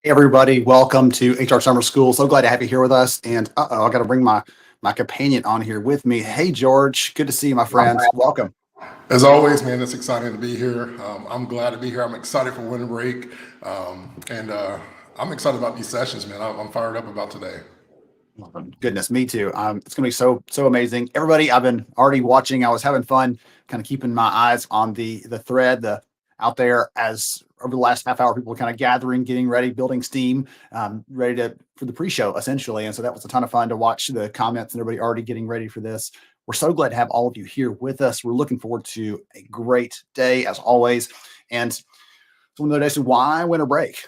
Hey everybody, welcome to HR Summer School. So glad to have you here with us. And I got to bring my companion on here with me. Hey George, good to see you, my friend. Welcome. As always, man, it's exciting to be here. I'm glad to be here. I'm excited for winter break, and I'm excited about these sessions, man. I'm fired up about today. Goodness, me too. It's gonna be so amazing. Everybody, I've been already watching. I was having fun, kind of keeping my eyes on the thread, the out there as over the last half hour, people were kind of gathering, getting ready, building steam, ready to for the pre-show essentially. And so that was a ton of fun to watch the comments and everybody already getting ready for this. We're so glad to have all of you here with us. We're looking forward to a great day as always. And one of the days, why winter break?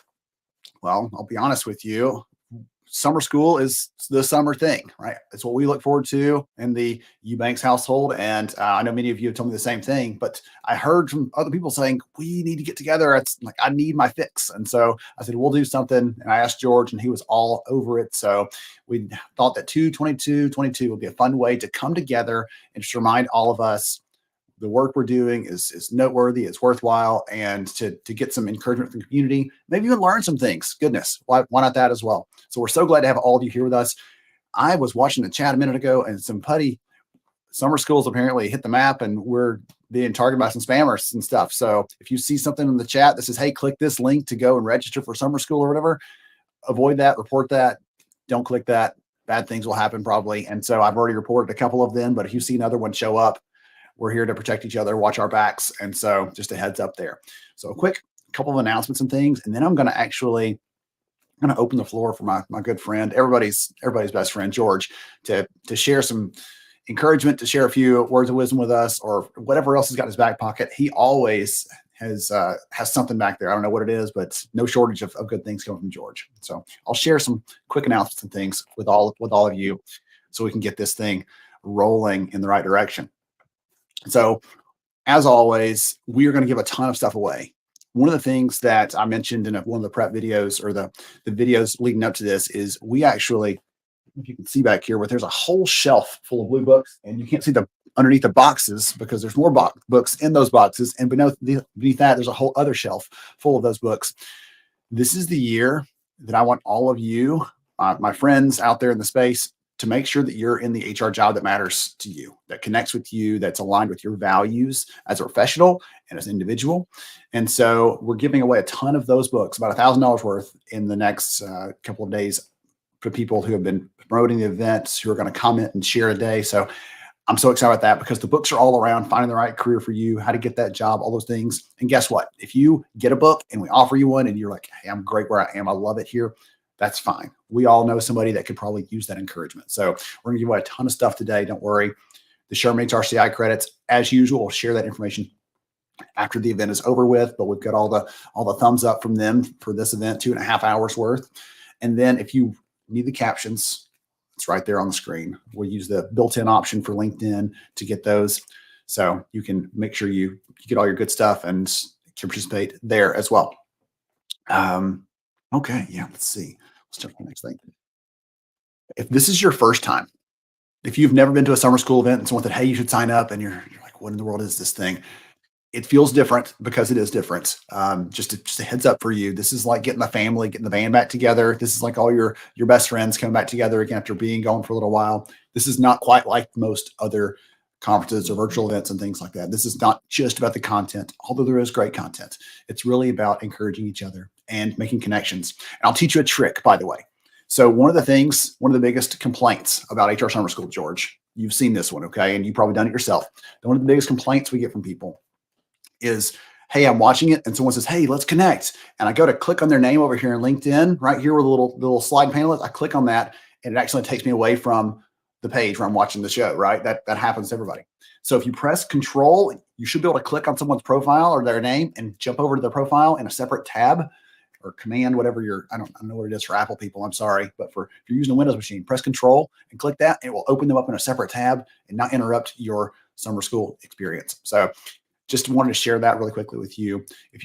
Well, I'll be honest with you, summer school is the summer thing, right? It's what we look forward to in the Eubanks household. And I know many of you have told me the same thing, but I heard from other people saying, we need to get together. It's like, I need my fix. And so I said, we'll do something. And I asked George and he was all over it. So we thought that 2/22/22 would be a fun way to come together and just remind all of us the work we're doing is noteworthy, it's worthwhile, and to get some encouragement from the community, maybe even learn some things. Goodness, why not that as well? So we're so glad to have all of you here with us. I was watching the chat a minute ago, and some putty summer schools apparently hit the map, and we're being targeted by some spammers and stuff. So if you see something in the chat that says, "Hey, click this link to go and register for summer school" or whatever, avoid that, report that. Don't click that. Bad things will happen probably. And so I've already reported a couple of them, but if you see another one show up, we're here to protect each other, watch our backs. And so just a heads up there. So a quick couple of announcements and things. And then I'm going to actually open the floor for my good friend, everybody's best friend, George, to share some encouragement, to share a few words of wisdom with us or whatever else he's got in his back pocket. He always has something back there. I don't know what it is, but no shortage of good things coming from George. So I'll share some quick announcements and things with all of you so we can get this thing rolling in the right direction. So, as always, we are going to give a ton of stuff away. One of the things that I mentioned in one of the prep videos or the videos leading up to this is we actually, if you can see back here, where there's a whole shelf full of blue books, and you can't see the underneath the boxes because there's more books in those boxes, and beneath that there's a whole other shelf full of those books. This is the year that I want all of you, my friends out there in the space, to make sure that you're in the HR job that matters to you, that connects with you, that's aligned with your values as a professional and as an individual. And so we're giving away a ton of those books, about $1,000 worth in the next couple of days for people who have been promoting the events, who are going to comment and share a day. So I'm so excited about that because the books are all around finding the right career for you, how to get that job, all those things. And guess what? If you get a book and we offer you one and you're like, hey, I'm great where I am, I love it here, that's fine. We all know somebody that could probably use that encouragement. So we're going to give away a ton of stuff today. Don't worry. The Sherman HRCI credits, as usual, we'll share that information after the event is over with, but we've got all the thumbs up from them for this event, 2.5 hours worth. And then if you need the captions, it's right there on the screen. We'll use the built-in option for LinkedIn to get those. So you can make sure you get all your good stuff and can participate there as well. Okay, yeah, let's see. Let's jump to the next thing. If this is your first time, if you've never been to a summer school event and someone said, hey, you should sign up, and you're like, what in the world is this thing? It feels different because it is different. Just a heads up for you. This is like getting the family, getting the band back together. This is like all your best friends coming back together again after being gone for a little while. This is not quite like most other conferences or virtual events and things like that. This is not just about the content, although there is great content. It's really about encouraging each other and making connections. And I'll teach you a trick, by the way. So one of the biggest complaints about HR Summer School, George, you've seen this one, okay? And you've probably done it yourself. One of the biggest complaints we get from people is, hey, I'm watching it, and someone says, hey, let's connect. And I go to click on their name over here in LinkedIn, right here where the little slide panel is. I click on that, and it actually takes me away from the page where I'm watching the show, right? That happens to everybody. So if you press Control, you should be able to click on someone's profile or their name and jump over to their profile in a separate tab or command, whatever I don't know what it is for Apple people. I'm sorry, but if you're using a Windows machine, press Control and click that. It will open them up in a separate tab and not interrupt your summer school experience. So just wanted to share that really quickly with you. If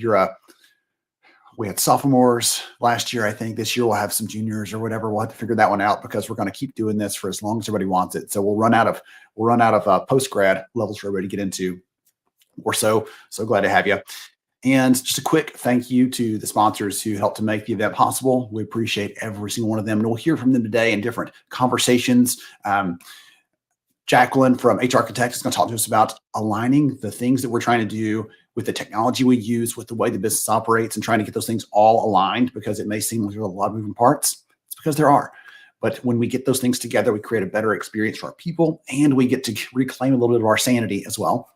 we had sophomores last year, I think this year we'll have some juniors or whatever. We'll have to figure that one out because we're going to keep doing this for as long as everybody wants it. So we'll run out of post grad levels for everybody to get into. We're so glad to have you. And just a quick thank you to the sponsors who helped to make the event possible. We appreciate every single one of them. And we'll hear from them today in different conversations. Jacqueline from HR Architect is going to talk to us about aligning the things that we're trying to do with the technology we use, with the way the business operates, and trying to get those things all aligned, because it may seem like there's a lot of moving parts. It's because there are. But when we get those things together, we create a better experience for our people, and we get to reclaim a little bit of our sanity as well.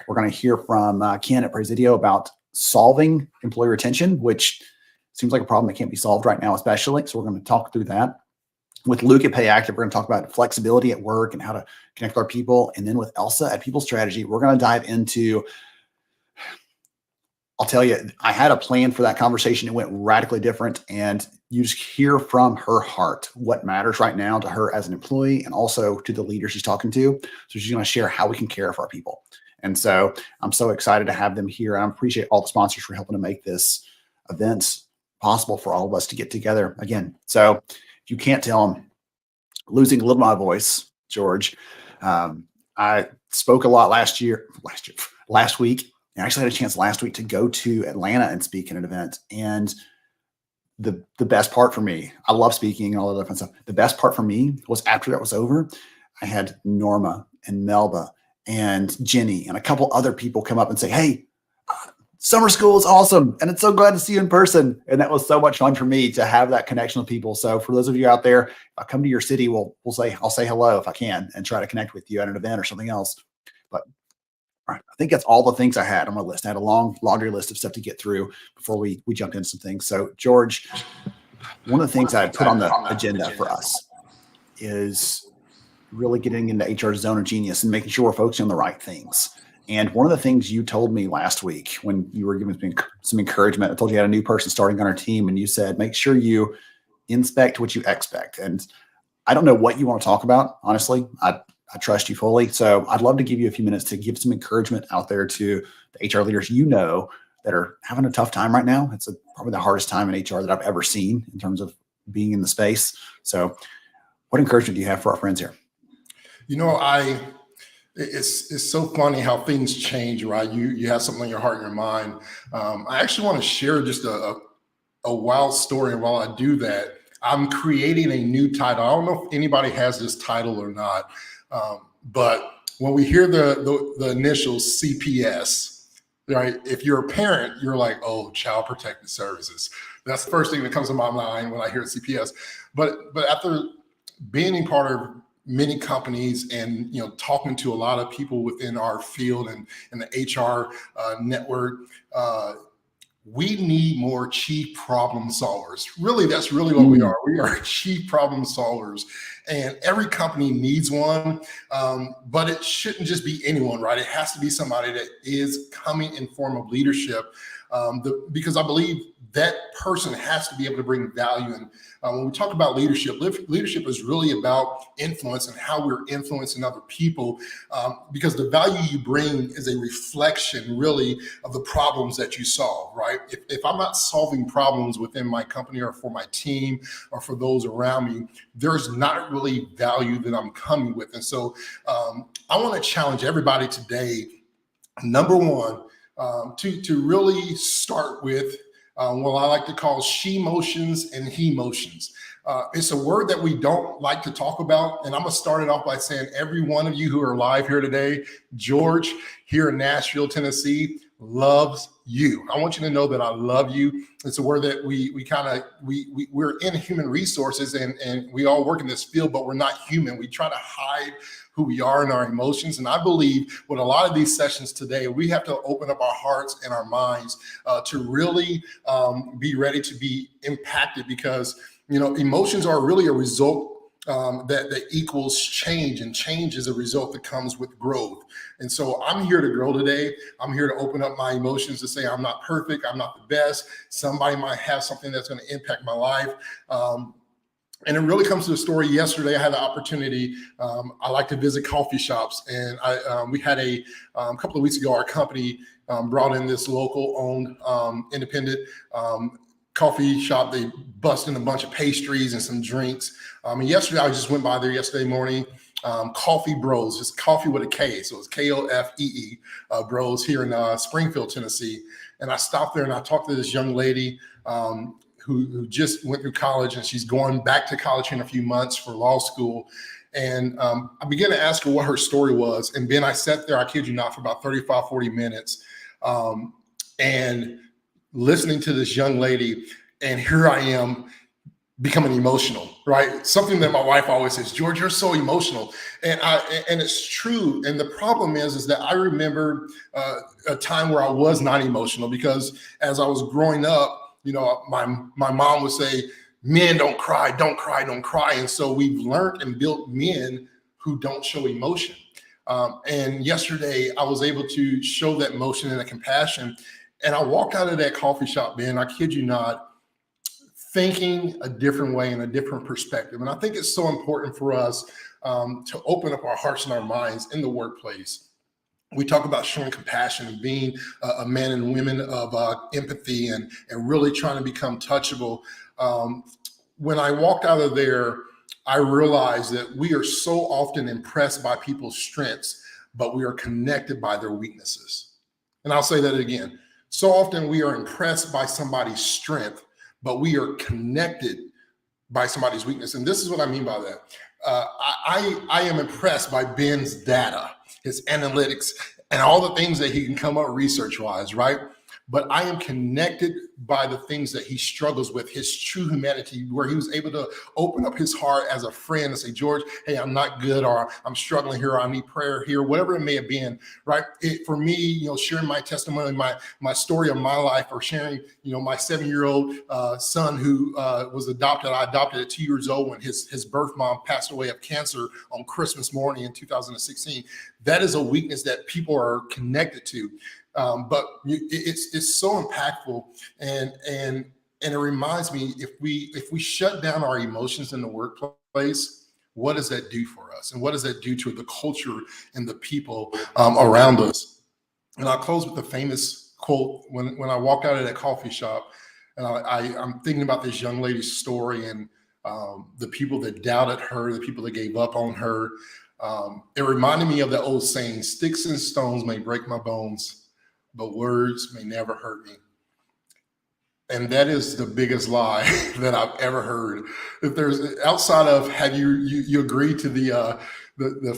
We're going to hear from Ken at Presidio about solving employee retention, which seems like a problem that can't be solved right now, especially. So we're going to talk through that. With Luke at PayActive, we're going to talk about flexibility at work and how to connect with our people. And then with Elsa at People Strategy, we're going to dive into, I'll tell you, I had a plan for that conversation. It went radically different. And you just hear from her heart what matters right now to her as an employee, and also to the leader she's talking to. So she's going to share how we can care for our people. And so I'm so excited to have them here. I appreciate all the sponsors for helping to make this event possible for all of us to get together again. So if you can't tell, I'm losing a little of my voice, George. I spoke a lot last week. I actually had a chance last week to go to Atlanta and speak at an event. And the best part for me, I love speaking and all that fun stuff. The best part for me was after that was over, I had Norma and Melba and Jenny and a couple other people come up and say, "Hey, summer school is awesome. And it's so glad to see you in person." And that was so much fun for me to have that connection with people. So for those of you out there, if I come to your city, I'll say hello if I can and try to connect with you at an event or something else. But all right, I think that's all the things I had on my list. I had a long laundry list of stuff to get through before we jump into some things. So George, one of the things I put on the agenda for us is really getting into HR zone of genius and making sure we're focusing on the right things. And one of the things you told me last week when you were giving me some encouragement, I told you had a new person starting on our team, and you said, make sure you inspect what you expect. And I don't know what you want to talk about. Honestly, I trust you fully. So I'd love to give you a few minutes to give some encouragement out there to the HR leaders that are having a tough time right now. It's probably the hardest time in HR that I've ever seen in terms of being in the space. So what encouragement do you have for our friends here? It's so funny how things change, right? You have something on your heart and your mind. I actually want to share just a wild story. And while I do that, I'm creating a new title. I don't know if anybody has this title or not, but when we hear the initials CPS, right? If you're a parent, you're like, oh, Child Protective Services. That's the first thing that comes to my mind when I hear CPS. But after being a part of many companies and talking to a lot of people within our field and the HR network, we need more chief problem solvers. Really, that's really what we are. We are chief problem solvers, and every company needs one, but it shouldn't just be anyone, right? It has to be somebody that is coming in form of leadership, because I believe that person has to be able to bring value. And when we talk about leadership is really about influence and how we're influencing other people, because the value you bring is a reflection really of the problems that you solve, right? If I'm not solving problems within my company or for my team or for those around me, there's not really value that I'm coming with. And so I want to challenge everybody today, number one, to really start with what I like to call she motions and he motions. It's a word that we don't like to talk about. And I'm going to start it off by saying every one of you who are live here today, George here in Nashville, Tennessee, loves you. I want you to know that I love you. It's a word that we're in human resources and we all work in this field, but we're not human. We try to hide who we are and our emotions. And I believe with a lot of these sessions today, we have to open up our hearts and our minds to really be ready to be impacted, because emotions are really a result that equals change, and change is a result that comes with growth. And so I'm here to grow today. I'm here to open up my emotions to say I'm not perfect. I'm not the best. Somebody might have something that's going to impact my life. And it really comes to the story. Yesterday, I had the opportunity. I like to visit coffee shops, and we had a couple of weeks ago, our company brought in this local-owned independent coffee shop. They bust in a bunch of pastries and some drinks. And yesterday, I just went by there yesterday morning. Coffee Bros, just coffee with a K. So it's Kofee Bros here in Springfield, Tennessee. And I stopped there and I talked to this young lady who just went through college, and she's going back to college in a few months for law school. And I began to ask her what her story was. And Ben, I sat there, I kid you not, for about 35, 40 minutes and listening to this young lady. And here I am becoming emotional, right? Something that my wife always says, George, you're so emotional. And it's true. And the problem is that I remember a time where I was not emotional, because as I was growing up, you know, my mom would say, men don't cry, don't cry, don't cry. And so we've learned and built men who don't show emotion. And yesterday I was able to show that emotion and that compassion. And I walked out of that coffee shop, Ben, I kid you not, thinking a different way and a different perspective. And I think it's so important for us to open up our hearts and our minds in the workplace. We talk about showing compassion and being a man and women of empathy and really trying to become touchable. When I walked out of there, I realized that we are so often impressed by people's strengths, but we are connected by their weaknesses. And I'll say that again. So often we are impressed by somebody's strength, but we are connected by somebody's weakness. And this is what I mean by that. I am impressed by Ben's data, his analytics, and all the things that he can come up research-wise, right? But I am connected by the things that he struggles with, his true humanity, where he was able to open up his heart as a friend and say, George, hey, I'm not good, or I'm struggling here, or I need prayer here, whatever it may have been, right? For me, you know, sharing my testimony, my story of my life, or sharing, you know, my 7-year-old son who was adopted. I adopted at 2 years old when his birth mom passed away of cancer on Christmas morning in 2016. That is a weakness that people are connected to. But it's so impactful, and it reminds me, if we shut down our emotions in the workplace, what does that do for us, and what does that do to the culture and the people around us? And I'll close with the famous quote when I walked out of that coffee shop, and I'm thinking about this young lady's story and the people that doubted her, the people that gave up on her. It reminded me of that old saying, "Sticks and stones may break my bones, but words may never hurt me." And that is the biggest lie that I've ever heard. If there's outside of, have you agreed to the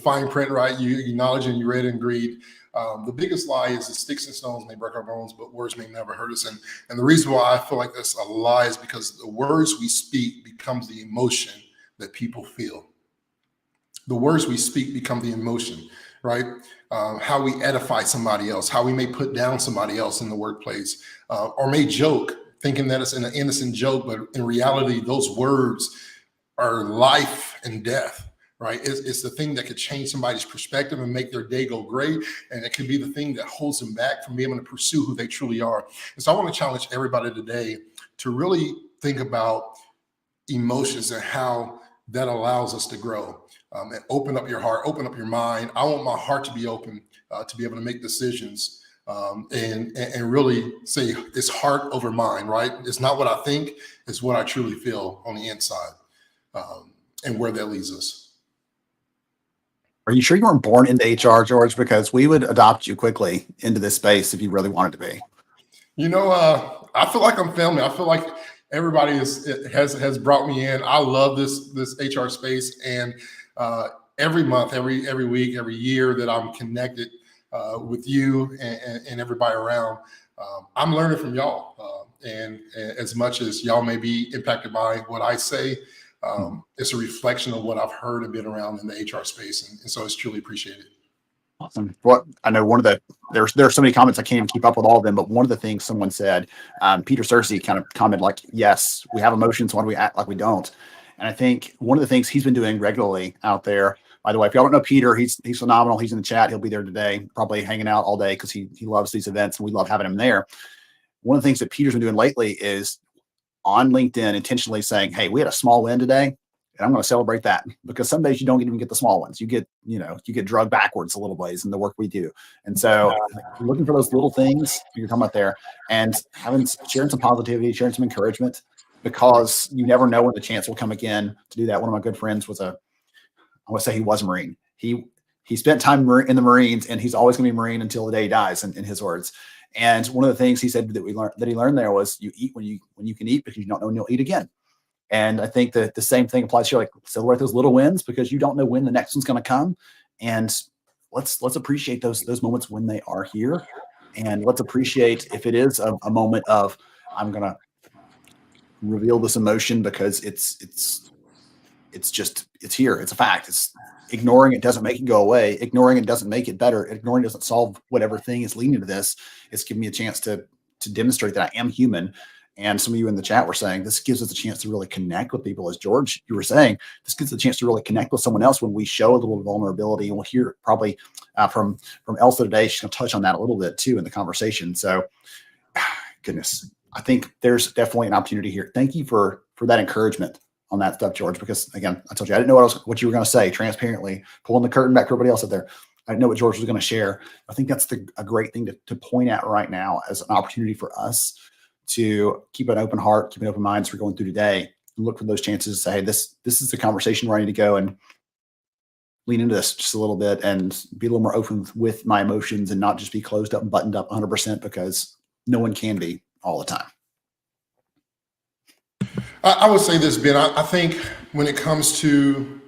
fine print, right? You acknowledge and you read and agreed. The biggest lie is that sticks and stones may break our bones, but words may never hurt us. And the reason why I feel like that's a lie is because the words we speak becomes the emotion that people feel. The words we speak become the emotion, right? How we edify somebody else, how we may put down somebody else in the workplace, or may joke, thinking that it's an innocent joke, but in reality, those words are life and death, right? It's the thing that could change somebody's perspective and make their day go great. And it can be the thing that holds them back from being able to pursue who they truly are. And so I want to challenge everybody today to really think about emotions and how that allows us to grow. And open up your heart, open up your mind. I want my heart to be open, to be able to make decisions and really say it's heart over mind, right? It's not what I think, it's what I truly feel on the inside, and where that leads us. Are you sure you weren't born into HR, George? Because we would adopt you quickly into this space if you really wanted to be. You know, I feel like I'm family. I feel like everybody has brought me in. I love this HR space, and every month, every week, every year that I'm connected with you and everybody around, I'm learning from y'all. And as much as y'all may be impacted by what I say, it's a reflection of what I've heard and been around in the HR space. And so it's truly appreciated. Awesome. Well, I know there are so many comments, I can't even keep up with all of them, but one of the things someone said, Peter Cersei kind of commented like, yes, we have emotions. Why do we act like we don't? And I think one of the things he's been doing regularly out there, by the way, if y'all don't know Peter, he's phenomenal. He's in the chat. He'll be there today, probably hanging out all day because he loves these events and we love having him there. One of the things that Peter's been doing lately is on LinkedIn intentionally saying, hey, we had a small win today, and I'm going to celebrate that, because some days you don't even get the small ones. You get drugged backwards a little ways in the work we do. And so looking for those little things you're talking about there, and sharing some positivity, sharing some encouragement, because you never know when the chance will come again to do that. One of my good friends was I want to say he was a Marine. He spent time in the Marines, and he's always going to be a Marine until the day he dies, in his words. And one of the things he said that he learned there was you eat when you can eat because you don't know when you'll eat again. And I think that the same thing applies here. Like celebrate those little wins because you don't know when the next one's going to come. And let's appreciate those moments when they are here. And let's appreciate if it is a moment of I'm going to reveal this emotion because it's here. It's a fact. It's ignoring it doesn't make it go away. Ignoring it doesn't make it better. Ignoring doesn't solve whatever thing is leading to this. It's giving me a chance to demonstrate that I am human. And some of you in the chat were saying this gives us a chance to really connect with people. As George, you were saying, this gives us a chance to really connect with someone else when we show a little vulnerability. And we'll hear probably from Elsa today. She's going to touch on that a little bit too in the conversation. So, goodness, I think there's definitely an opportunity here. Thank you for that encouragement on that stuff, George, because again, I told you, I didn't know what you were going to say transparently, pulling the curtain back for everybody else out there. I didn't know what George was going to share. I think that's a great thing to point at right now as an opportunity for us to keep an open heart, keep an open mind as we're going through today, and look for those chances to say, hey, this is the conversation where I need to go and lean into this just a little bit and be a little more open with my emotions and not just be closed up and buttoned up 100% because no one can be all the time. I would say this, Ben. I think when it comes to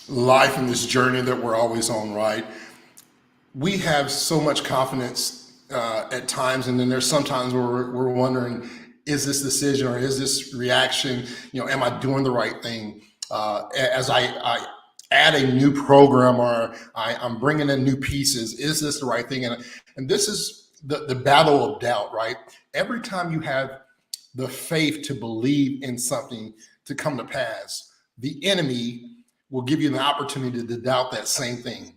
life and this journey that we're always on, right? We have so much confidence at times, and then there's sometimes where we're wondering, is this decision or is this reaction, am I doing the right thing? As I add a new program or I'm bringing in new pieces, is this the right thing? And this is the battle of doubt, right? Every time you have the faith to believe in something to come to pass, the enemy will give you the opportunity to doubt that same thing.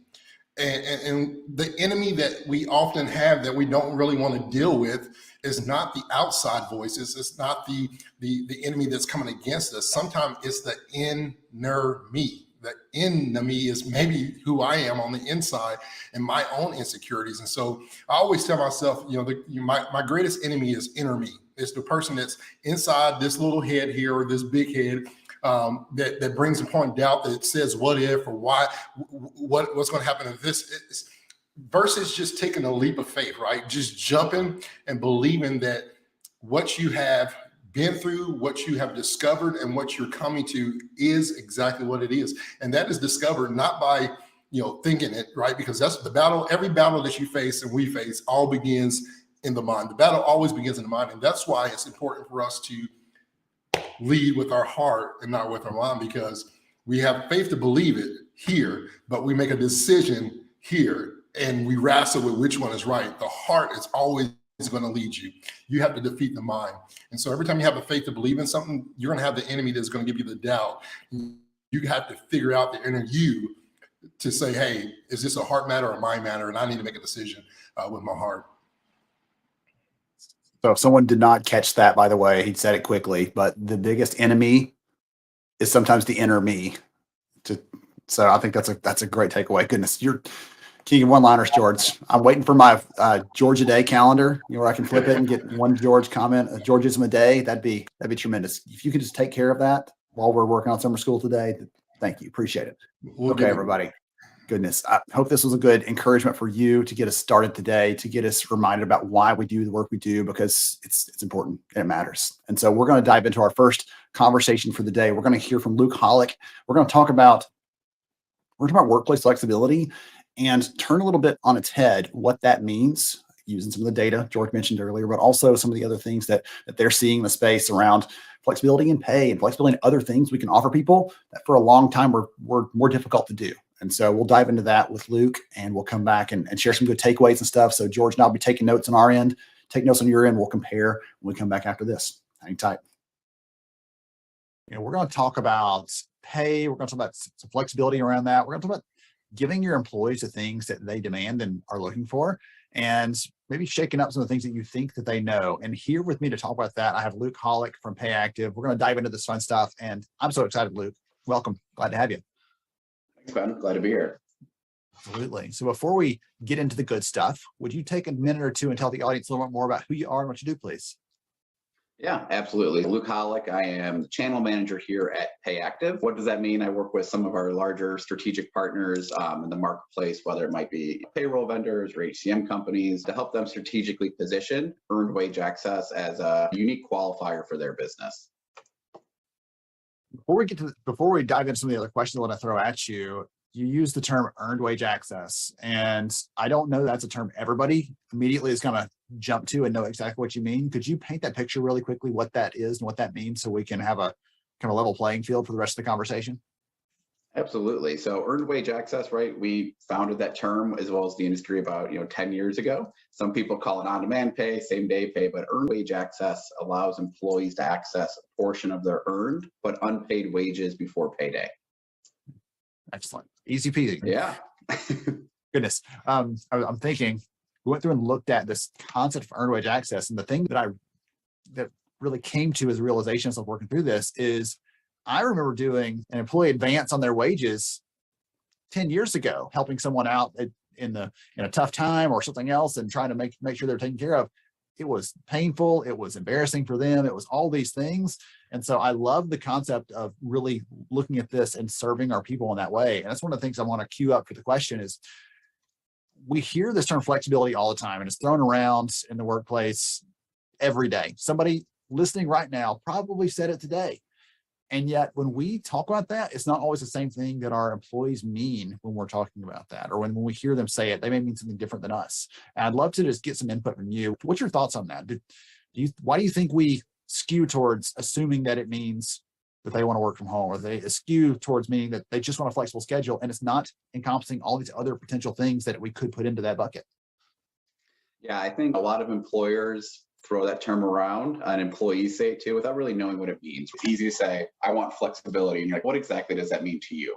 And the enemy that we often have that we don't really want to deal with is not the outside voices. It's not the enemy that's coming against us. Sometimes it's the inner me. The enemy is maybe who I am on the inside and my own insecurities. And so I always tell myself, my greatest enemy is inner me. It's the person that's inside this little head here or this big head that brings upon doubt, that says what if or why, what's going to happen if this, versus just taking a leap of faith, right? Just jumping and believing that what you have been through, what you have discovered, and what you're coming to is exactly what it is. And that is discovered not by thinking it, right? Because that's the battle. Every battle that you face and we face all begins in the mind. The battle always begins in the mind. And that's why it's important for us to lead with our heart and not with our mind, because we have faith to believe it here, but we make a decision here and we wrestle with which one is right. The heart is always going to lead you. You have to defeat the mind. And so every time you have the faith to believe in something, you're going to have the enemy that's going to give you the doubt. You have to figure out the inner you to say, hey, is this a heart matter or a mind matter? And I need to make a decision with my heart. So if someone did not catch that, by the way, he said it quickly, but the biggest enemy is sometimes the inner me. So I think that's a great takeaway. Goodness, you're king of one-liners, George. I'm waiting for my George a day calendar, where I can flip it and get one George comment, a Georgism a day. That'd be tremendous. If you could just take care of that while we're working on summer school today, thank you. Appreciate it. Okay, everybody. Goodness, I hope this was a good encouragement for you to get us started today, to get us reminded about why we do the work we do, because it's important and it matters. And so we're going to dive into our first conversation for the day. We're going to hear from Luke Hollick. We're going to talk about workplace flexibility and turn a little bit on its head what that means, using some of the data George mentioned earlier, but also some of the other things that they're seeing in the space around flexibility in pay and flexibility in other things we can offer people that for a long time were more difficult to do. And so we'll dive into that with Luke, and we'll come back and share some good takeaways and stuff. So George and I'll be taking notes on our end. Take notes on your end. We'll compare when we come back after this. Hang tight. We're going to talk about pay. We're going to talk about some flexibility around that. We're going to talk about giving your employees the things that they demand and are looking for, and maybe shaking up some of the things that you think that they know. And here with me to talk about that, I have Luke Hollick from PayActiv. We're going to dive into this fun stuff, and I'm so excited, Luke. Welcome. Glad to have you. Thanks, Ben. Glad to be here. Absolutely. So before we get into the good stuff, would you take a minute or two and tell the audience a little bit more about who you are and what you do, please? Yeah, absolutely. Luke Hollick. I am the channel manager here at PayActive. What does that mean? I work with some of our larger strategic partners in the marketplace, whether it might be payroll vendors or HCM companies, to help them strategically position earned wage access as a unique qualifier for their business. Before we dive into some of the other questions I want to throw at you, you use the term earned wage access, and I don't know that's a term everybody immediately is going to jump to and know exactly what you mean. Could you paint that picture really quickly, what that is and what that means, so we can have a kind of level playing field for the rest of the conversation? Absolutely. So earned wage access, right? We founded that term as well as the industry about 10 years ago. Some people call it on-demand pay, same-day pay, but earned wage access allows employees to access a portion of their earned but unpaid wages before payday. Excellent. Easy peasy. Yeah. Goodness. I'm thinking, we went through and looked at this concept of earned wage access, and the thing that really came to as a realization as I'm working through this is I remember doing an employee advance on their wages 10 years ago, helping someone out in a tough time or something else and trying to make sure they're taken care of. It was painful. It was embarrassing for them. It was all these things. And so I love the concept of really looking at this and serving our people in that way. And that's one of the things I want to queue up for the question is, we hear this term flexibility all the time, and it's thrown around in the workplace every day. Somebody listening right now probably said it today. And yet when we talk about that, it's not always the same thing that our employees mean when we're talking about that, or when we hear them say it, they may mean something different than us. And I'd love to just get some input from you. What's your thoughts on that? Why do you think we skew towards assuming that it means that they want to work from home, or they skew towards meaning that they just want a flexible schedule, and it's not encompassing all these other potential things that we could put into that bucket? Yeah, I think a lot of employers throw that term around, and employees say it too without really knowing what it means. It's easy to say, I want flexibility. And you're like, what exactly does that mean to you?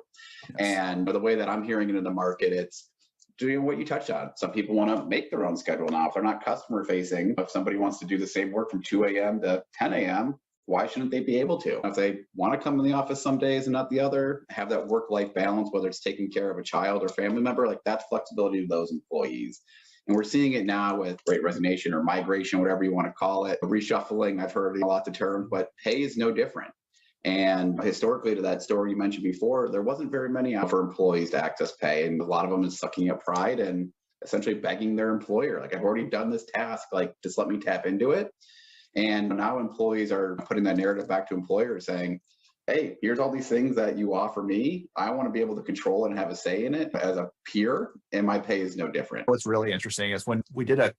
Yes. And the way that I'm hearing it in the market, it's doing what you touched on. Some people want to make their own schedule now. If they're not customer facing, if somebody wants to do the same work from 2 a.m. to 10 a.m., why shouldn't they be able to? If they want to come in the office some days and not the other, have that work-life balance, whether it's taking care of a child or family member, like that's flexibility to those employees. And we're seeing it now with great resignation or migration, whatever you want to call it, reshuffling. I've heard lots of terms, but pay is no different. And historically, to that story you mentioned before, there wasn't very many for employees to access pay. And a lot of them is sucking up pride and essentially begging their employer, like, I've already done this task, like, just let me tap into it. And now employees are putting that narrative back to employers saying, hey, here's all these things that you offer me. I want to be able to control it and have a say in it as a peer, and my pay is no different. What's really interesting is when we did a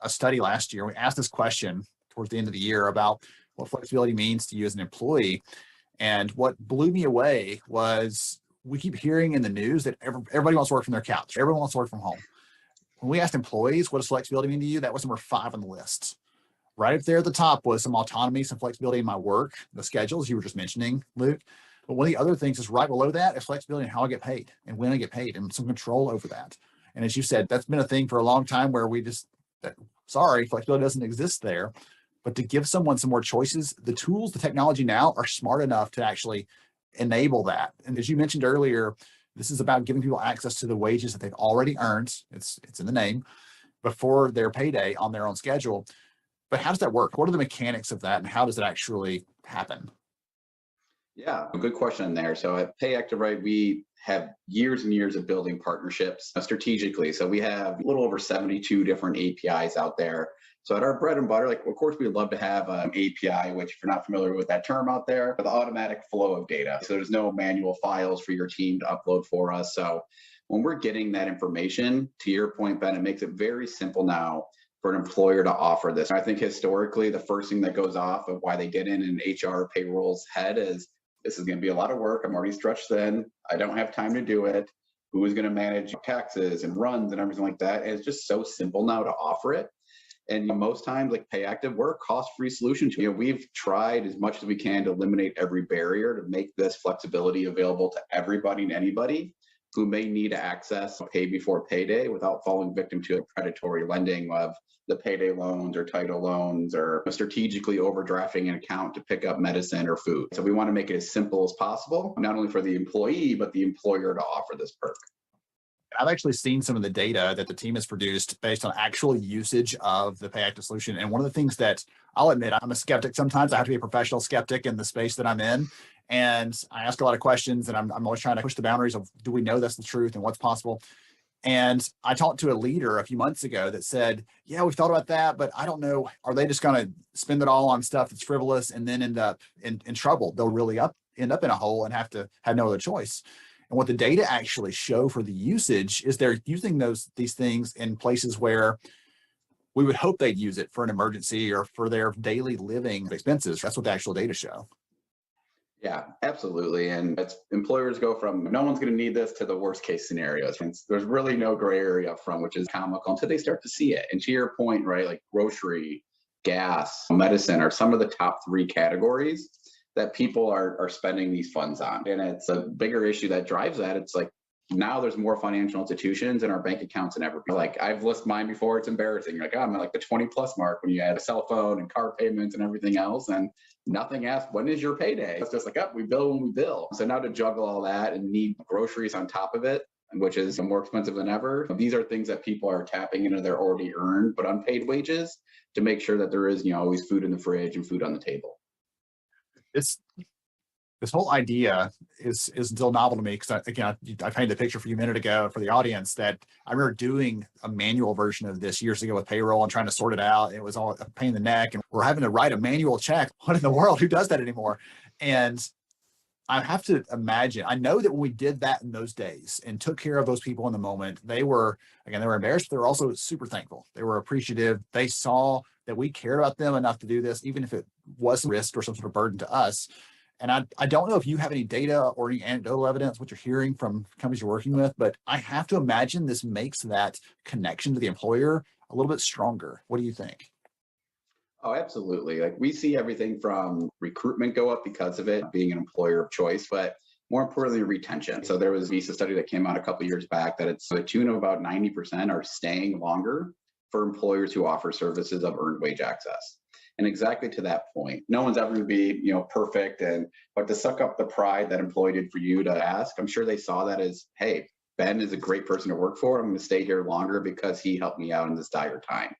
study last year, we asked this question towards the end of the year about what flexibility means to you as an employee. And what blew me away was we keep hearing in the news that everybody wants to work from their couch. Everyone wants to work from home. When we asked employees, what does flexibility mean to you? That was number 5 on the list. Right up there at the top was some autonomy, some flexibility in my work, the schedules you were just mentioning, Luke. But one of the other things is right below that is flexibility in how I get paid and when I get paid, and some control over that. And as you said, that's been a thing for a long time where flexibility doesn't exist there. But to give someone some more choices, the tools, the technology now are smart enough to actually enable that. And as you mentioned earlier, this is about giving people access to the wages that they've already earned. It's in the name, before their payday on their own schedule. But how does that work? What are the mechanics of that, and how does it actually happen? Yeah, a good question there. So at PayActive, right, we have years and years of building partnerships strategically. So we have a little over 72 different APIs out there. So at our bread and butter, like, of course, we'd love to have an API, which, if you're not familiar with that term out there, the automatic flow of data. So there's no manual files for your team to upload for us. So when we're getting that information, to your point, Ben, it makes it very simple now for an employer to offer this. I think historically, the first thing that goes off of why they get in an HR payroll's head is, this is going to be a lot of work. I'm already stretched thin. I don't have time to do it. Who is going to manage taxes and runs and everything like that? And it's just so simple now to offer it. And most times, like PayActive, we're a cost-free solution to it. We've tried as much as we can to eliminate every barrier to make this flexibility available to everybody and anybody who may need to access pay before payday without falling victim to a predatory lending of the payday loans or title loans, or strategically overdrafting an account to pick up medicine or food. So we want to make it as simple as possible, not only for the employee, but the employer to offer this perk. I've actually seen some of the data that the team has produced based on actual usage of the PayActive solution. And one of the things that I'll admit, I'm a skeptic sometimes. I have to be a professional skeptic in the space that I'm in. And I ask a lot of questions, and I'm always trying to push the boundaries of, do we know that's the truth and what's possible? And I talked to a leader a few months ago that said, yeah, we've thought about that, but I don't know. Are they just going to spend it all on stuff that's frivolous and then end up in trouble? They'll really end up in a hole and have to have no other choice. And what the data actually show for the usage is they're using these things in places where we would hope they'd use it for an emergency or for their daily living expenses. That's what the actual data show. Yeah, absolutely. And it's employers go from no one's going to need this to the worst case scenarios. And there's really no gray area up front, which is comical until they start to see it. And to your point, right, like grocery, gas, medicine are some of the top 3 categories that people are spending these funds on. And it's a bigger issue that drives that. It's like, now there's more financial institutions in our bank accounts than ever. Like, I've listed mine before. It's embarrassing. You're like, oh, I'm at like the 20+ mark when you add a cell phone and car payments and everything else. And nothing asks, when is your payday? It's just like, oh, we bill when we bill. So now to juggle all that and need groceries on top of it, which is more expensive than ever. These are things that people are tapping into their already earned but unpaid wages to make sure that there is, always food in the fridge and food on the table. This whole idea is still novel to me because I painted a picture for you a minute ago for the audience that I remember doing a manual version of this years ago with payroll and trying to sort it out. It was all a pain in the neck, and we're having to write a manual check. What in the world? Who does that anymore? And I have to imagine, I know that when we did that in those days and took care of those people in the moment, they were embarrassed, but they were also super thankful. They were appreciative. They saw that we cared about them enough to do this, even if it was a risk or some sort of burden to us. And I don't know if you have any data or any anecdotal evidence, what you're hearing from companies you're working with, but I have to imagine this makes that connection to the employer a little bit stronger. What do you think? Oh, absolutely. Like, we see everything from recruitment go up because of it being an employer of choice, but more importantly, retention. So there was a Visa study that came out a couple of years back that it's to the tune of about 90% are staying longer for employers who offer services of earned wage access. And exactly to that point, no one's ever going to be, perfect, but to suck up the pride that employee did for you to ask, I'm sure they saw that as, hey, Ben is a great person to work for. I'm going to stay here longer because he helped me out in this dire time.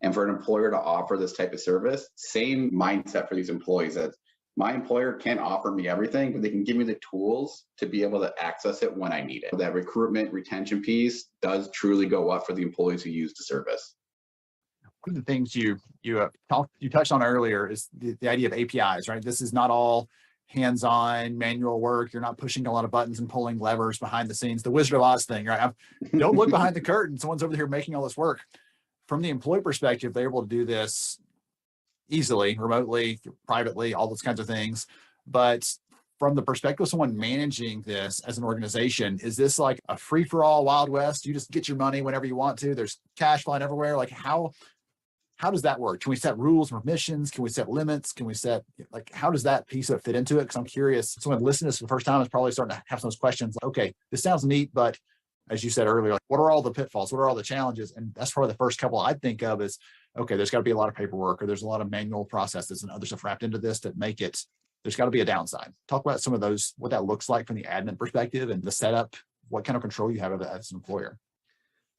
And for an employer to offer this type of service, same mindset for these employees, that my employer can't offer me everything, but they can give me the tools to be able to access it when I need it. That recruitment retention piece does truly go up for the employees who use the service. One of the things you touched on earlier is the idea of APIs, right? This is not all hands-on manual work. You're not pushing a lot of buttons and pulling levers behind the scenes. The Wizard of Oz thing, right? Don't look behind the curtain. Someone's over here making all this work. From the employee perspective, they're able to do this easily, remotely, privately, all those kinds of things. But from the perspective of someone managing this as an organization, is this like a free-for-all Wild West? You just get your money whenever you want to. There's cash flying everywhere. Like, how does that work? Can we set rules and permissions? Can we set limits? Can we set, how does that piece of it fit into it? Because I'm curious, someone listening to this for the first time is probably starting to have some of those questions. Like, okay, this sounds neat, but as you said earlier, like, what are all the pitfalls? What are all the challenges? And that's probably the first couple I think of is, okay, there's got to be a lot of paperwork, or there's a lot of manual processes and other stuff wrapped into this that make it, there's got to be a downside. Talk about some of those, what that looks like from the admin perspective and the setup, what kind of control you have of it as an employer.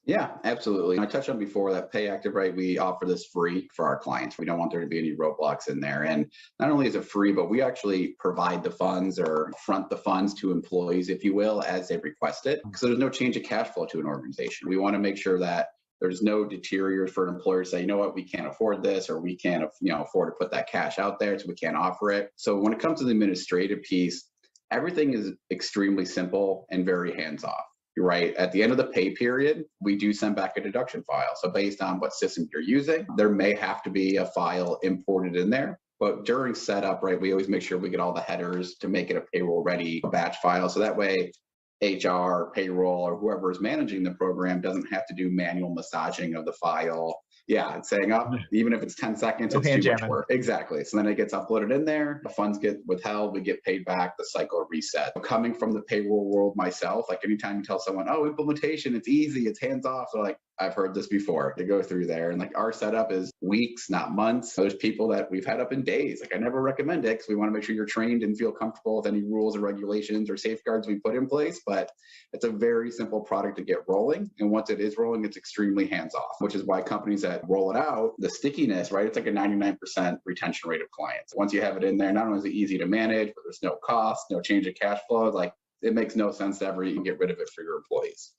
Yeah, absolutely. I touched on before that PayActive, right? We offer this free for our clients. We don't want there to be any roadblocks in there. And not only is it free, but we actually provide the funds or front the funds to employees, if you will, as they request it. So there's no change of cash flow to an organization. We want to make sure that there's no deteriorators for an employer to say, you know what, we can't afford this, or we can't, afford to put that cash out there, so we can't offer it. So when it comes to the administrative piece, everything is extremely simple and very hands-off. Right. At the end of the pay period, we do send back a deduction file. So based on what system you're using, there may have to be a file imported in there. But during setup, right, we always make sure we get all the headers to make it a payroll ready batch file. So that way, HR, payroll, or whoever is managing the program doesn't have to do manual massaging of the file. Yeah, it's saying up, even if it's 10 seconds, it's too much work. Exactly. So then it gets uploaded in there, the funds get withheld, we get paid back, the cycle reset. Coming from the payroll world myself, like anytime you tell someone, oh, implementation, it's easy, it's hands off. So like, I've heard this before to go through there. And like our setup is weeks, not months. There's people that we've had up in days. Like I never recommend it because we want to make sure you're trained and feel comfortable with any rules or regulations or safeguards we put in place. But it's a very simple product to get rolling. And once it is rolling, it's extremely hands off, which is why companies that roll it out, the stickiness, right? It's like a 99% retention rate of clients. Once you have it in there, not only is it easy to manage, but there's no cost, no change of cash flow. Like it makes no sense to ever even get rid of it for your employees.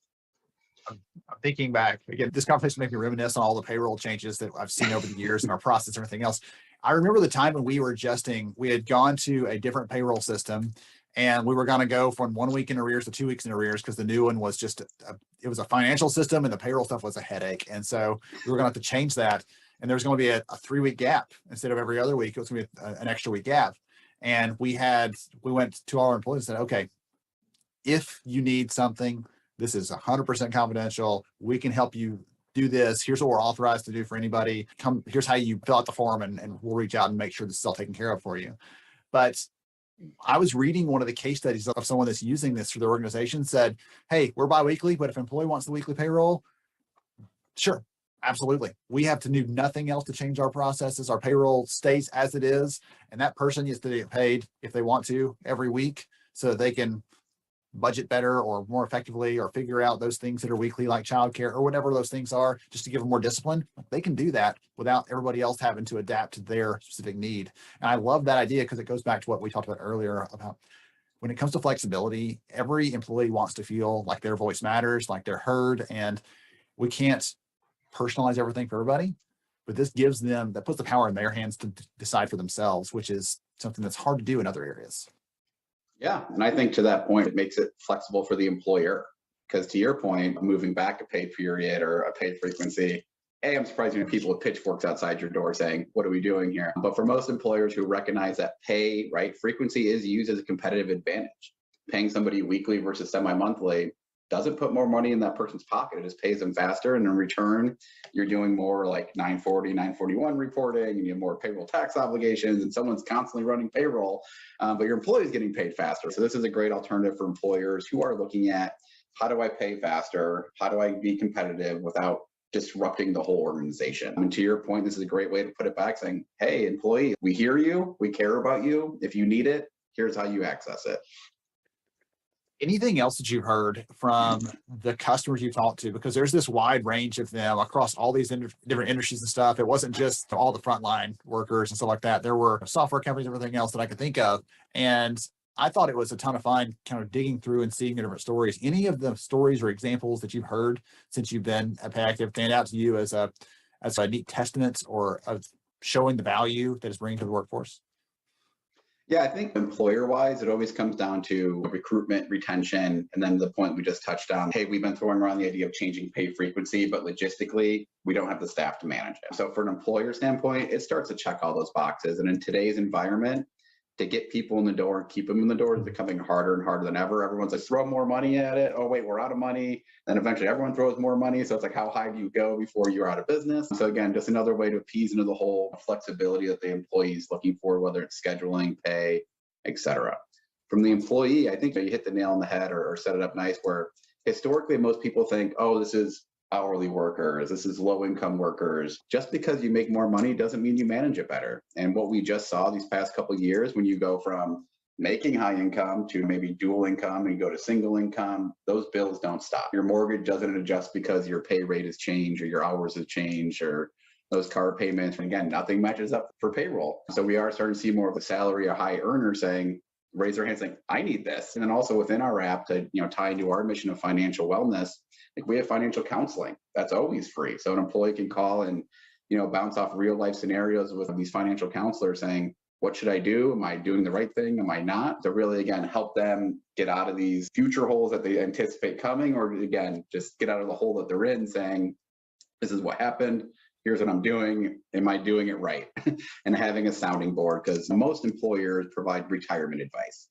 I'm thinking back again, this conversation made me reminisce on all the payroll changes that I've seen over the years and our process and everything else. I remember the time when we were adjusting, we had gone to a different payroll system and we were going to go from 1 week in arrears to 2 weeks in arrears because the new one was just, it was a financial system and the payroll stuff was a headache. And so we were going to have to change that. And there was going to be a 3-week gap instead of every other week. It was going to be an extra week gap. And we went to our employees and said, okay, if you need something, this is 100% confidential. We can help you do this. Here's what we're authorized to do for anybody. Here's how you fill out the form and we'll reach out and make sure this is all taken care of for you. But I was reading one of the case studies of someone that's using this for their organization said, hey, we're biweekly, but if an employee wants the weekly payroll, sure, absolutely. We have to do nothing else to change our processes. Our payroll stays as it is. And that person gets to get paid if they want to every week so that they can budget better or more effectively or figure out those things that are weekly like childcare or whatever those things are just to give them more discipline. They can do that without everybody else having to adapt to their specific need. And I love that idea because it goes back to what we talked about earlier about when it comes to flexibility, every employee wants to feel like their voice matters, like they're heard, and we can't personalize everything for everybody, but this gives them, that puts the power in their hands to decide for themselves, which is something that's hard to do in other areas. Yeah. And I think to that point, it makes it flexible for the employer. Because to your point, moving back a pay period or a pay frequency, I'm surprised you have people with pitchforks outside your door saying, what are we doing here? But for most employers who recognize that pay, right, frequency is used as a competitive advantage. Paying somebody weekly versus semi-monthly doesn't put more money in that person's pocket. It just pays them faster. And in return, you're doing more like 940, 941 reporting, and you have more payroll tax obligations, and someone's constantly running payroll, but your employee is getting paid faster. So this is a great alternative for employers who are looking at how do I pay faster? How do I be competitive without disrupting the whole organization? And to your point, this is a great way to put it back saying, hey, employee, we hear you. We care about you. If you need it, here's how you access it. Anything else that you've heard from the customers you talked to? Because there's this wide range of them across all these different industries and stuff. It wasn't just all the frontline workers and stuff like that. There were software companies, everything else that I could think of. And I thought it was a ton of fun kind of digging through and seeing the different stories. Any of the stories or examples that you've heard since you've been at PayActiv stand out to you as a neat testament or of showing the value that it's bringing to the workforce? Yeah, I think employer-wise, it always comes down to recruitment, retention, and then the point we just touched on. Hey, we've been throwing around the idea of changing pay frequency, but logistically, we don't have the staff to manage it. So for an employer standpoint, it starts to check all those boxes. And in today's environment, to get people in the door and keep them in the door is becoming harder and harder than ever. Everyone's like, throw more money at it. Oh, wait, we're out of money. Then eventually everyone throws more money. So it's like, how high do you go before you're out of business? So again, just another way to appease into the whole flexibility that the employee is looking for, whether it's scheduling, pay, etc. From the employee, I think that you hit the nail on the head or set it up nice where historically most people think, oh, this is hourly workers, this is low income workers. Just because you make more money doesn't mean you manage it better. And what we just saw these past couple of years, when you go from making high income to maybe dual income and you go to single income, those bills don't stop. Your mortgage doesn't adjust because your pay rate has changed or your hours have changed or those car payments. And again, nothing matches up for payroll. So we are starting to see more of a salary or high earner saying, raise their hand saying, I need this. And then also within our app to tie into our mission of financial wellness, like we have financial counseling that's always free. So an employee can call and bounce off real life scenarios with these financial counselors saying, what should I do? Am I doing the right thing? Am I not? To really, again, help them get out of these future holes that they anticipate coming, or again, just get out of the hole that they're in saying, this is what happened. Here's what I'm doing. Am I doing it right? And having a sounding board, because most employers provide retirement advice,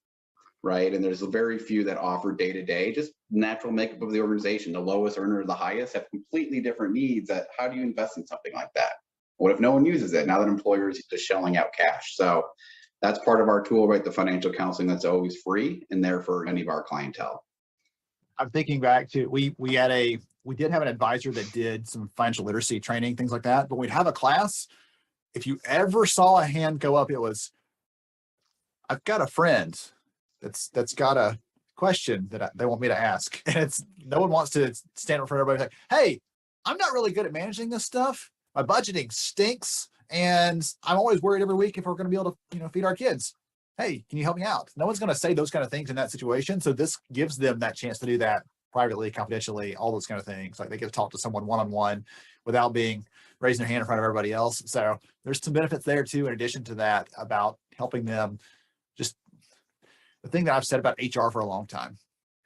right? And there's very few that offer day-to-day, just natural makeup of the organization. The lowest earner, the highest have completely different needs. How do you invest in something like that? What if no one uses it? Now that employers are just shelling out cash. So that's part of our tool, right? The financial counseling that's always free and there for any of our clientele. I'm thinking back to, we had a we did have an advisor that did some financial literacy training, things like that. But we'd have a class. If you ever saw a hand go up, it was, I've got a friend that's got a question that they want me to ask. And it's, no one wants to stand in front of everybody and say, hey, I'm not really good at managing this stuff. My budgeting stinks. And I'm always worried every week if we're going to be able to, feed our kids. Hey, can you help me out? No one's going to say those kind of things in that situation. So this gives them that chance to do that privately, confidentially, all those kind of things. Like they get to talk to someone one-on-one without being raising their hand in front of everybody else. So there's some benefits there too, in addition to that, about helping them. Just the thing that I've said about HR for a long time,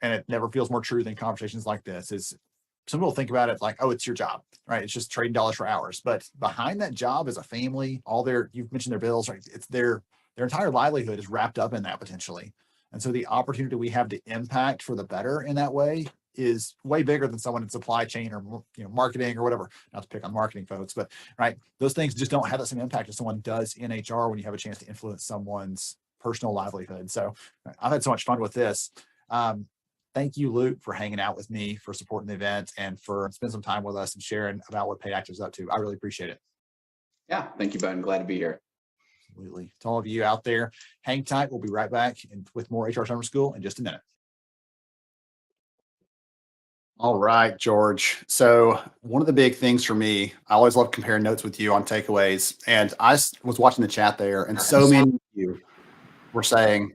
and it never feels more true than conversations like this, is some people think about it like, oh, it's your job, right? It's just trading dollars for hours. But behind that job is a family, you've mentioned their bills, right? It's their entire livelihood is wrapped up in that potentially. And so the opportunity we have to impact for the better in that way is way bigger than someone in supply chain or marketing or whatever. Not to pick on marketing folks, but right, those things just don't have the same impact as someone does in HR when you have a chance to influence someone's personal livelihood. So I've had so much fun with this. Thank you, Luke, for hanging out with me, for supporting the event, and for spending some time with us and sharing about what PayActiv is up to. I really appreciate it. Yeah, thank you, Ben. Glad to be here. Absolutely. To all of you out there, hang tight. We'll be right back with more HR Summer School in just a minute. All right, George. So one of the big things for me, I always love comparing notes with you on takeaways. And I was watching the chat there, and so many of you were saying,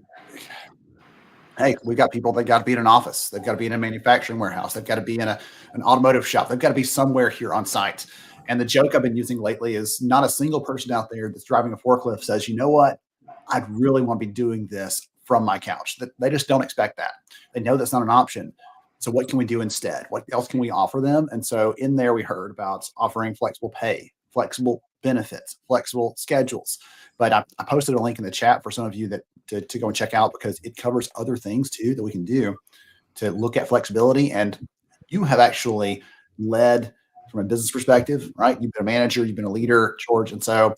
hey, we got people that got to be in an office. They've got to be in a manufacturing warehouse. They've got to be in an automotive shop. They've got to be somewhere here on site. And the joke I've been using lately is not a single person out there that's driving a forklift says, you know what, I'd really want to be doing this from my couch. They just don't expect that. They know that's not an option. So what can we do instead? What else can we offer them? And so in there, we heard about offering flexible pay, flexible benefits, flexible schedules. But I posted a link in the chat for some of you that to go and check out, because it covers other things too that we can do to look at flexibility. And you have actually led from a business perspective, right? You've been a manager, you've been a leader, George. And so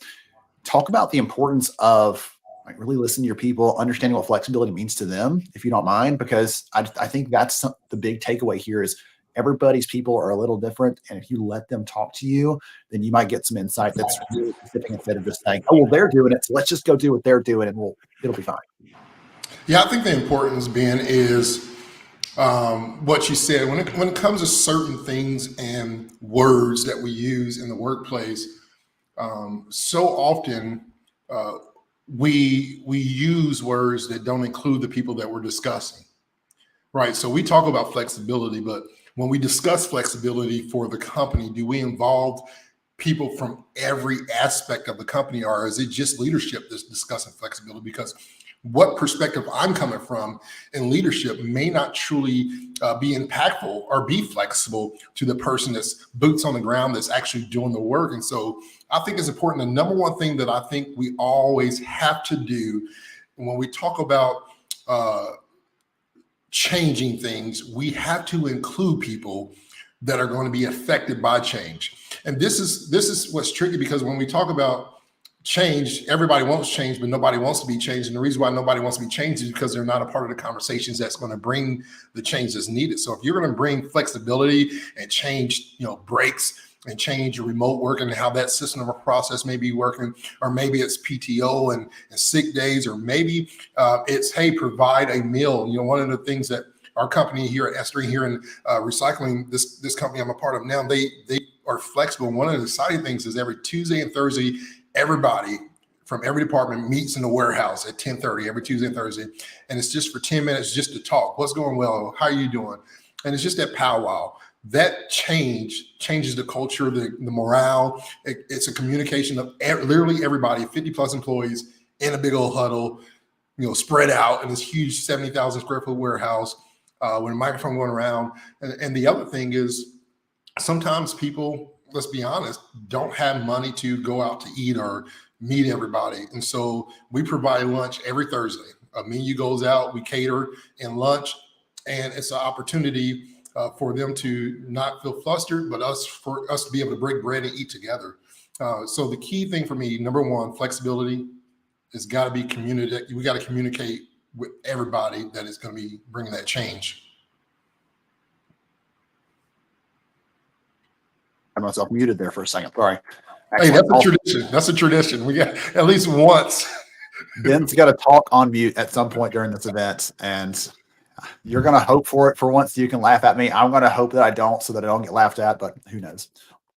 talk about the importance of really listening to your people, understanding what flexibility means to them, if you don't mind, because I think that's the big takeaway here is everybody's people are a little different. And if you let them talk to you, then you might get some insight that's really specific instead of just saying, oh, well, they're doing it, so let's just go do what they're doing and it'll be fine. Yeah, I think the importance, Ben, is what you said. When it comes to certain things and words that we use in the workplace, so often we use words that don't include the people that we're discussing, right? So we talk about flexibility, but when we discuss flexibility for the company, do we involve people from every aspect of the company, or is it just leadership that's discussing flexibility? Because what perspective I'm coming from in leadership may not truly be impactful or be flexible to the person that's boots on the ground that's actually doing the work. And so I think it's important. The number one thing that I think we always have to do when we talk about changing things, we have to include people that are going to be affected by change. And this is what's tricky, because when we talk about change, everybody wants change, but nobody wants to be changed. And the reason why nobody wants to be changed is because they're not a part of the conversations that's going to bring the change that's needed. So if you're going to bring flexibility and change, breaks and change your remote work and how that system or process may be working, or maybe it's PTO and sick days, or maybe it's, hey, provide a meal. One of the things that our company here at S3 here in recycling, this company I'm a part of now, they are flexible. One of the exciting things is every Tuesday and Thursday, everybody from every department meets in the warehouse at 10:30 every Tuesday and Thursday. And it's just for 10 minutes just to talk. What's going well? How are you doing? And it's just that powwow. That changes the culture, the morale. It's a communication of literally everybody, 50 plus employees in a big old huddle, spread out in this huge 70,000 square foot warehouse with a microphone going around. And the other thing is sometimes people, let's be honest, don't have money to go out to eat or meet everybody. And so we provide lunch every Thursday. A menu goes out, we cater in lunch, and it's an opportunity for them to not feel flustered, but for us to be able to break bread and eat together. So the key thing for me, number one, flexibility has got to be community. We got to communicate with everybody that is going to be bringing that change. got myself muted there for a second. Sorry. Hey, Excellent. that's a tradition. That's a tradition. We got at least once. Ben's got to talk on mute at some point during this event, and you're going to hope for it for once. You can laugh at me. I'm going to hope that I don't, so that I don't get laughed at, but who knows?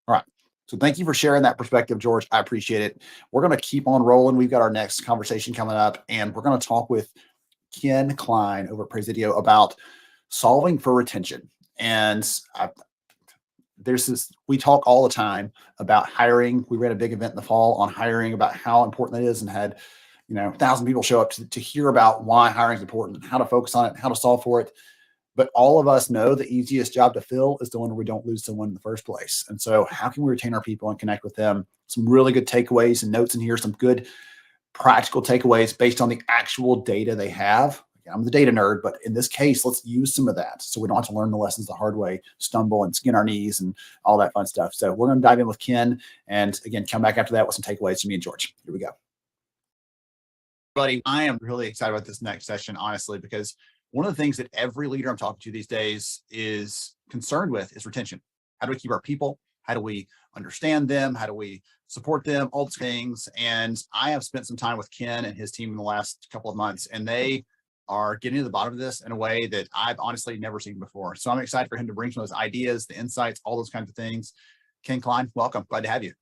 All right. So thank you for sharing that perspective, George. I appreciate it. We're going to keep on rolling. We've got our next conversation coming up, and we're going to talk with Ken Klein over at Presidio about solving for retention. And we talk all the time about hiring. We ran a big event in the fall on hiring, about how important that is, and had 1,000 people show up to hear about why hiring is important and how to focus on it, how to solve for it. But all of us know the easiest job to fill is the one where we don't lose someone in the first place. And so how can we retain our people and connect with them? Some really good takeaways and notes in here, some good practical takeaways based on the actual data they have. I'm the data nerd, but in this case, let's use some of that so we don't have to learn the lessons the hard way, stumble and skin our knees and all that fun stuff. So we're going to dive in with Ken, and again, come back after that with some takeaways from me and George. Here we go. Buddy, I am really excited about this next session, honestly, because one of the things that every leader I'm talking to these days is concerned with is retention. How do we keep our people? How do we understand them? How do we support them? All these things. And I have spent some time with Ken and his team in the last couple of months, and they are getting to the bottom of this in a way that I've honestly never seen before. So I'm excited for him to bring some of those ideas, the insights, all those kinds of things. Ken Klein, welcome. Glad to have you.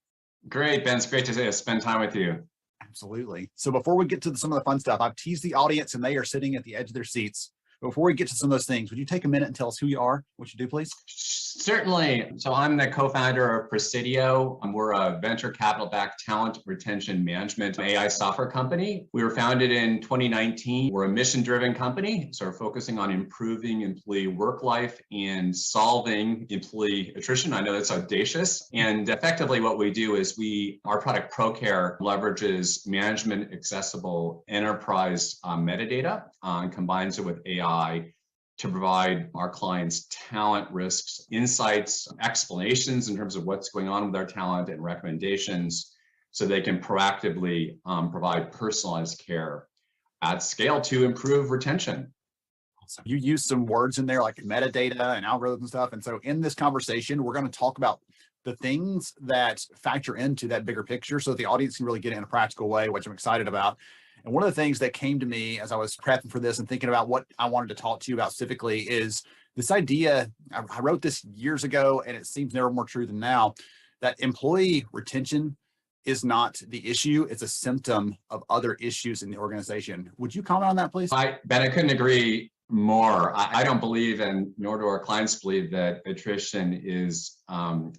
Great, Ben. It's great to spend time with you. Absolutely. So before we get to some of the fun stuff, I've teased the audience and they are sitting at the edge of their seats. Before we get to some of those things, would you take a minute and tell us who you are, what you do, please? Certainly. So I'm the co-founder of Presidio. We're a venture capital-backed talent retention management AI software company. We were founded in 2019. We're a mission-driven company, so we're focusing on improving employee work life and solving employee attrition. I know that's audacious. And effectively what we do is our product ProCare leverages management accessible enterprise metadata and combines it with AI to provide our clients talent risks, insights, explanations in terms of what's going on with our talent, and recommendations so they can proactively provide personalized care at scale to improve retention. So you use some words in there like metadata and algorithms and stuff. And so in this conversation, we're going to talk about the things that factor into that bigger picture so that the audience can really get it in a practical way, which I'm excited about. And one of the things that came to me as I was prepping for this and thinking about what I wanted to talk to you about specifically is this idea. I wrote this years ago, and it seems never more true than now, that employee retention is not the issue. It's a symptom of other issues in the organization. Would you comment on that, please? Ben, I couldn't agree more. I don't believe, and nor do our clients believe, that attrition is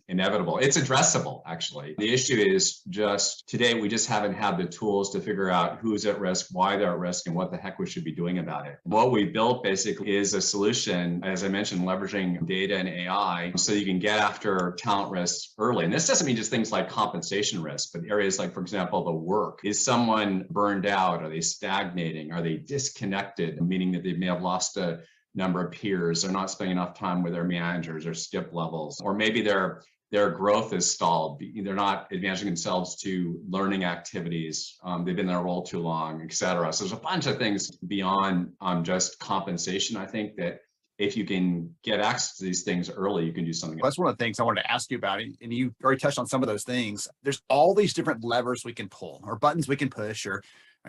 inevitable. It's addressable, actually. The issue is just today, we just haven't had the tools to figure out who's at risk, why they're at risk, and what the heck we should be doing about it. What we built basically is a solution, as I mentioned, leveraging data and AI so you can get after talent risks early. And this doesn't mean just things like compensation risk, but areas like, for example, the work. Is someone burned out? Are they stagnating? Are they disconnected, meaning that they may have lost a number of peers, they're not spending enough time with their managers or skip levels, or maybe their growth is stalled. They're not advancing themselves to learning activities. They've been in their role too long, et cetera. So there's a bunch of things beyond just compensation. I think that if you can get access to these things early, you can do something. Well, that's one of the things I wanted to ask you about, and you already touched on some of those things. There's all these different levers we can pull, or buttons we can push, or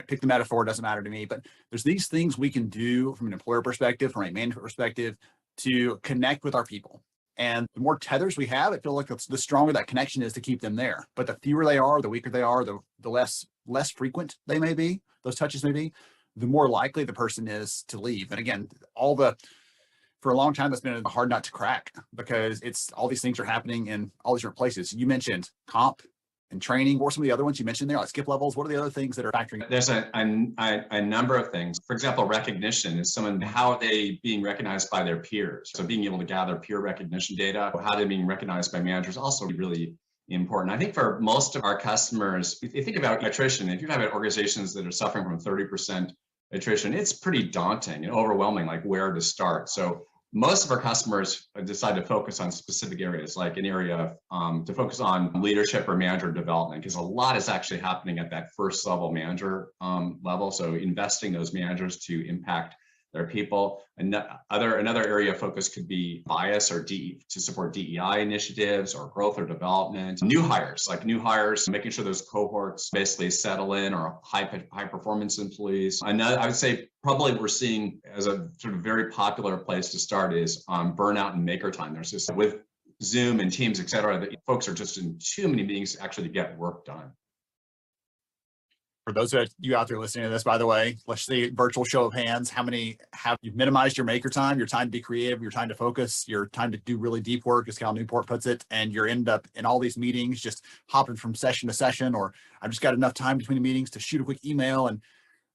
pick the metaphor, doesn't matter to me, but there's these things we can do from an employer perspective, from a management perspective, to connect with our people. And the more tethers we have, I feel like the stronger that connection is to keep them there. But the fewer they are, the weaker they are, the less frequent they may be, those touches may be, the more likely the person is to leave. And again, for a long time, that's been a hard nut to crack, because all these things are happening in all these different places. You mentioned comp and training. What were some of the other ones you mentioned there, like skip levels? What are the other things that are factoring? There's a number of things. For example, recognition is how are they being recognized by their peers? So being able to gather peer recognition data, how they're being recognized by managers, also really important. I think for most of our customers, if you think about attrition, if you have organizations that are suffering from 30% attrition, it's pretty daunting and overwhelming, like where to start. So most of our customers decide to focus on specific areas, like an area to focus on leadership or manager development, because a lot is actually happening at that first level manager level. So investing those managers to impact their people. Another area of focus could be bias or to support DEI initiatives or growth or development. New hires, making sure those cohorts basically settle in, or high performance employees. I would say probably we're seeing as a sort of very popular place to start is burnout and maker time. There's just with Zoom and Teams, et cetera, that folks are just in too many meetings actually to get work done. For those of you out there listening to this, by the way, let's see, virtual show of hands. How many have you minimized your maker time, your time to be creative, your time to focus, your time to do really deep work, as Cal Newport puts it, and you're end up in all these meetings, just hopping from session to session, or I've just got enough time between the meetings to shoot a quick email. And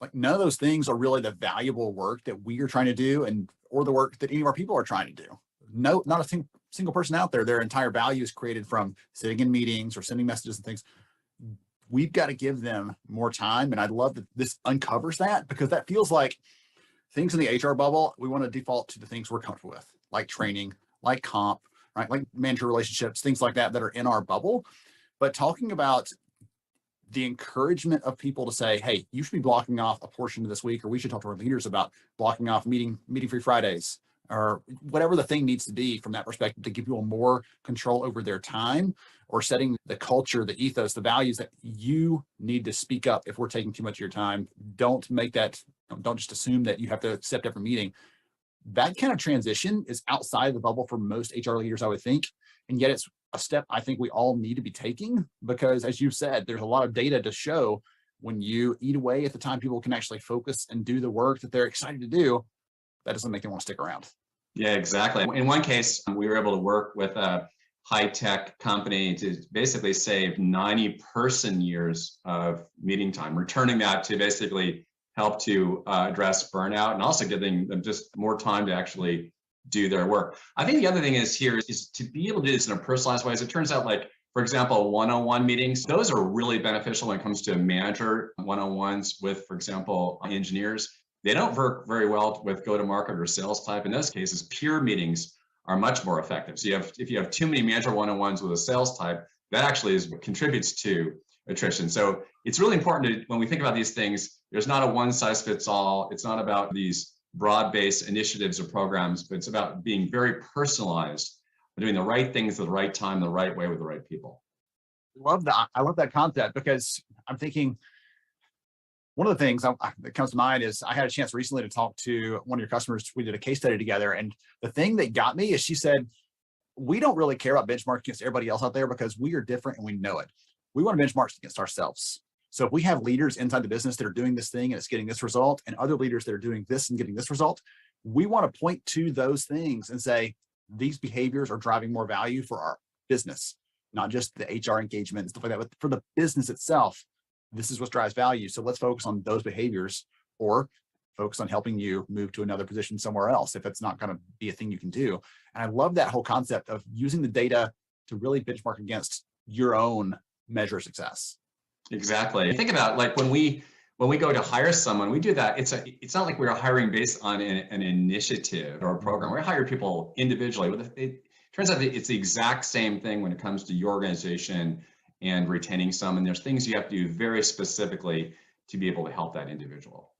like, none of those things are really the valuable work that we are trying to do, or the work that any of our people are trying to do. No, not a single person out there, their entire value is created from sitting in meetings or sending messages and things. We've got to give them more time. And I'd love that this uncovers that, because that feels like things in the HR bubble, we want to default to the things we're comfortable with, like training, like comp, right? Like manager relationships, things like that are in our bubble. But talking about the encouragement of people to say, hey, you should be blocking off a portion of this week, or we should talk to our leaders about blocking off meeting free Fridays, or whatever the thing needs to be from that perspective, to give people more control over their time, or setting the culture, the ethos, the values that you need to speak up if we're taking too much of your time. Don't just assume that you have to accept every meeting. That kind of transition is outside the bubble for most HR leaders, I would think. And yet it's a step I think we all need to be taking, because as you said, there's a lot of data to show when you eat away at the time people can actually focus and do the work that they're excited to do, that doesn't make them want to stick around. Yeah, exactly. In one case, we were able to work with a high-tech company to basically save 90 person years of meeting time, returning that to basically help to address burnout, and also giving them just more time to actually do their work. I think the other thing is to be able to do this in a personalized way. As it turns out, like, for example, one-on-one meetings, those are really beneficial when it comes to manager one-on-ones with, for example, engineers. They don't work very well with go-to-market or sales type. In those cases, peer meetings are much more effective. So if you have too many manager one-on-ones with a sales type, that actually contributes to attrition. So it's really important when we think about these things, there's not a one-size-fits-all. It's not about these broad-based initiatives or programs, but it's about being very personalized, doing the right things at the right time, the right way with the right people. I love that concept, because I'm thinking, one of the things that comes to mind is I had a chance recently to talk to one of your customers. We did a case study together, and the thing that got me is she said, we don't really care about benchmarking against everybody else out there because we are different and we know it. We want to benchmark against ourselves. So if we have leaders inside the business that are doing this thing and it's getting this result, and other leaders that are doing this and getting this result, we want to point to those things and say, these behaviors are driving more value for our business, not just the HR engagement and stuff like that, but for the business itself. This is what drives value. So let's focus on those behaviors, or focus on helping you move to another position somewhere else if it's not going to be a thing you can do. And I love that whole concept of using the data to really benchmark against your own measure of success. Exactly. Think about, like, when we go to hire someone, we do that. It's not like we're hiring based on an initiative or a program. We hire people individually. It turns out that it's the exact same thing when it comes to your organization and retaining some. And there's things you have to do very specifically to be able to help that individual.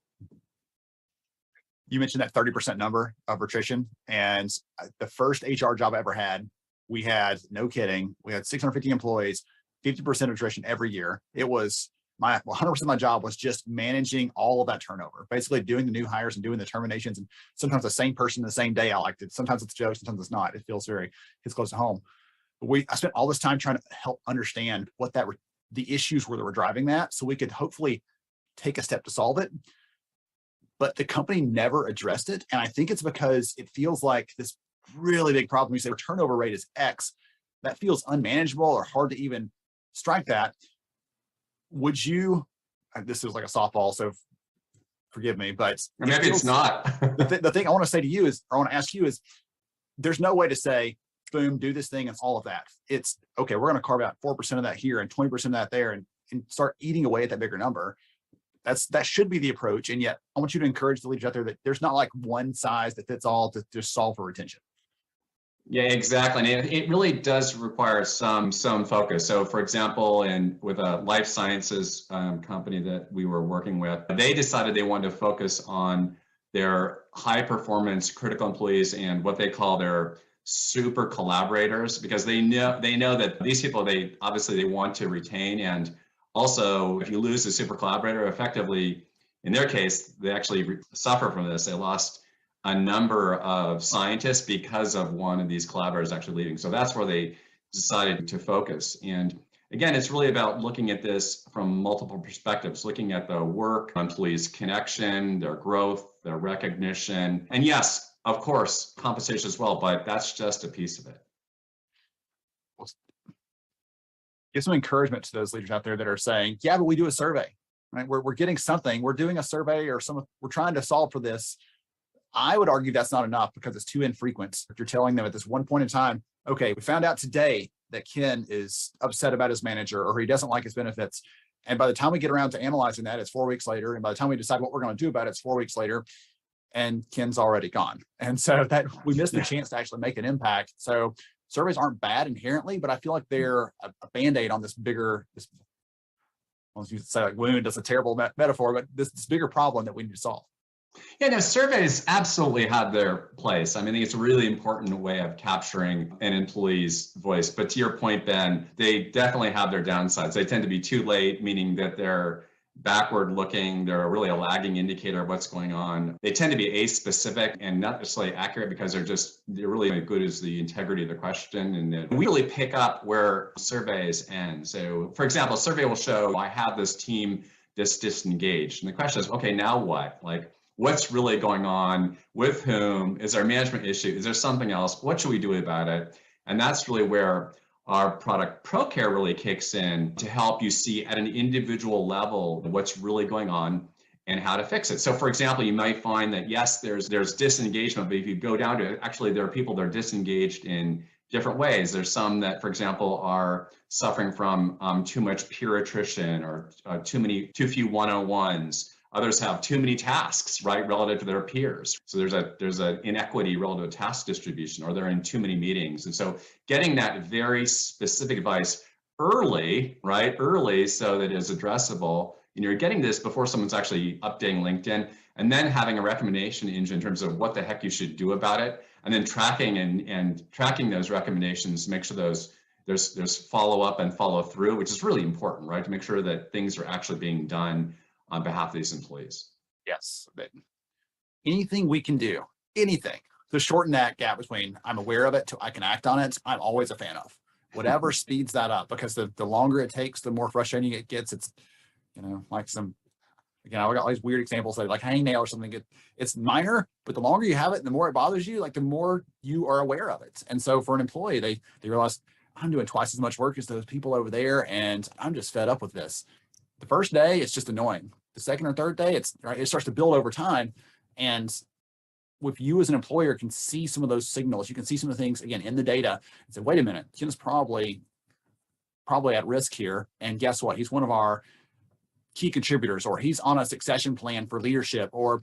You mentioned that 30% number of attrition, and the first HR job I ever had, we had, no kidding, we had 650 employees, 50% attrition every year. It was 100% of my job was just managing all of that turnover, basically doing the new hires and doing the terminations. And sometimes the same person the same day. I liked it. Sometimes it's a joke, sometimes it's not. It feels it's close to home. I spent all this time trying to help understand what the issues were that were driving that, so we could hopefully take a step to solve it. But the company never addressed it. And I think it's because it feels like this really big problem. You say our turnover rate is X. That feels unmanageable or hard to even strike that. Would you, this is like a softball, so forgive me, but maybe it's not. the thing I want to say to you is, or I want to ask you is, there's no way to say, boom, do this thing and all of that. It's okay, we're going to carve out 4% of that here and 20% of that there, and start eating away at that bigger number. That should be the approach. And yet I want you to encourage the leaders out there that there's not like one size that fits all to just solve for retention. Yeah, exactly. And it really does require some focus. So for example, with a life sciences company that we were working with, they decided they wanted to focus on their high performance critical employees and what they call their super collaborators, because they know that these people, they obviously they want to retain. And also, if you lose a super collaborator, effectively, in their case, they actually suffer from this. They lost a number of scientists because of one of these collaborators actually leaving. So that's where they decided to focus. And again, it's really about looking at this from multiple perspectives, looking at the work, employees' connection, their growth, their recognition, and yes, of course, compensation as well, but that's just a piece of it. Give some encouragement to those leaders out there that are saying, yeah, but we do a survey, right? We're getting something, we're doing a survey or we're trying to solve for this. I would argue that's not enough because it's too infrequent. If you're telling them at this one point in time, okay, we found out today that Ken is upset about his manager or he doesn't like his benefits. And by the time we get around to analyzing that, it's 4 weeks later. And by the time we decide what we're going to do about it, it's 4 weeks later and Ken's already gone. And so that we missed the chance to actually make an impact. So surveys aren't bad inherently, but I feel like they're a Band-Aid on this bigger, once you say like wound, that's a terrible metaphor, but this bigger problem that we need to solve. Yeah, no, surveys absolutely have their place. I mean, I think it's a really important way of capturing an employee's voice. But to your point, Ben, they definitely have their downsides. They tend to be too late, meaning that they're backward looking. They're really a lagging indicator of what's going on. They tend to be aspecific and not necessarily accurate because they're really good as the integrity of the question. And we really pick up where surveys end. So for example, a survey will show, I have this team that's disengaged. And the question is, okay, now what? Like, what's really going on? With whom? Is there a management issue? Is there something else? What should we do about it? And that's really where our product ProCare really kicks in to help you see at an individual level what's really going on and how to fix it. So for example, you might find that yes, there's disengagement, but if you go down to it, actually there are people that are disengaged in different ways. There's some that, for example, are suffering from too much pure attrition or too few one-on-ones. Others have too many tasks, right, relative to their peers. So there's an inequity relative to task distribution, or they're in too many meetings. And so getting that very specific advice early, right, so that it's addressable, and you're getting this before someone's actually updating LinkedIn, and then having a recommendation engine in terms of what the heck you should do about it, and then tracking and tracking those recommendations, make sure there's follow up and follow through, which is really important, right, to make sure that things are actually being done on behalf of these employees. Yes. But anything we can do, anything to shorten that gap between I'm aware of it to I can act on it, I'm always a fan of. Whatever speeds that up, because the longer it takes, the more frustrating it gets. It's, like again, I got all these weird examples like hangnail or something. It's minor, but the longer you have it, the more it bothers you, like the more you are aware of it. And so for an employee, they realize I'm doing twice as much work as those people over there, and I'm just fed up with this. The first day, it's just annoying. The second or third day, it starts to build over time. And if you as an employer can see some of those signals, you can see some of the things, again, in the data and say, wait a minute, Ken's probably at risk here. And guess what? He's one of our key contributors, or he's on a succession plan for leadership, or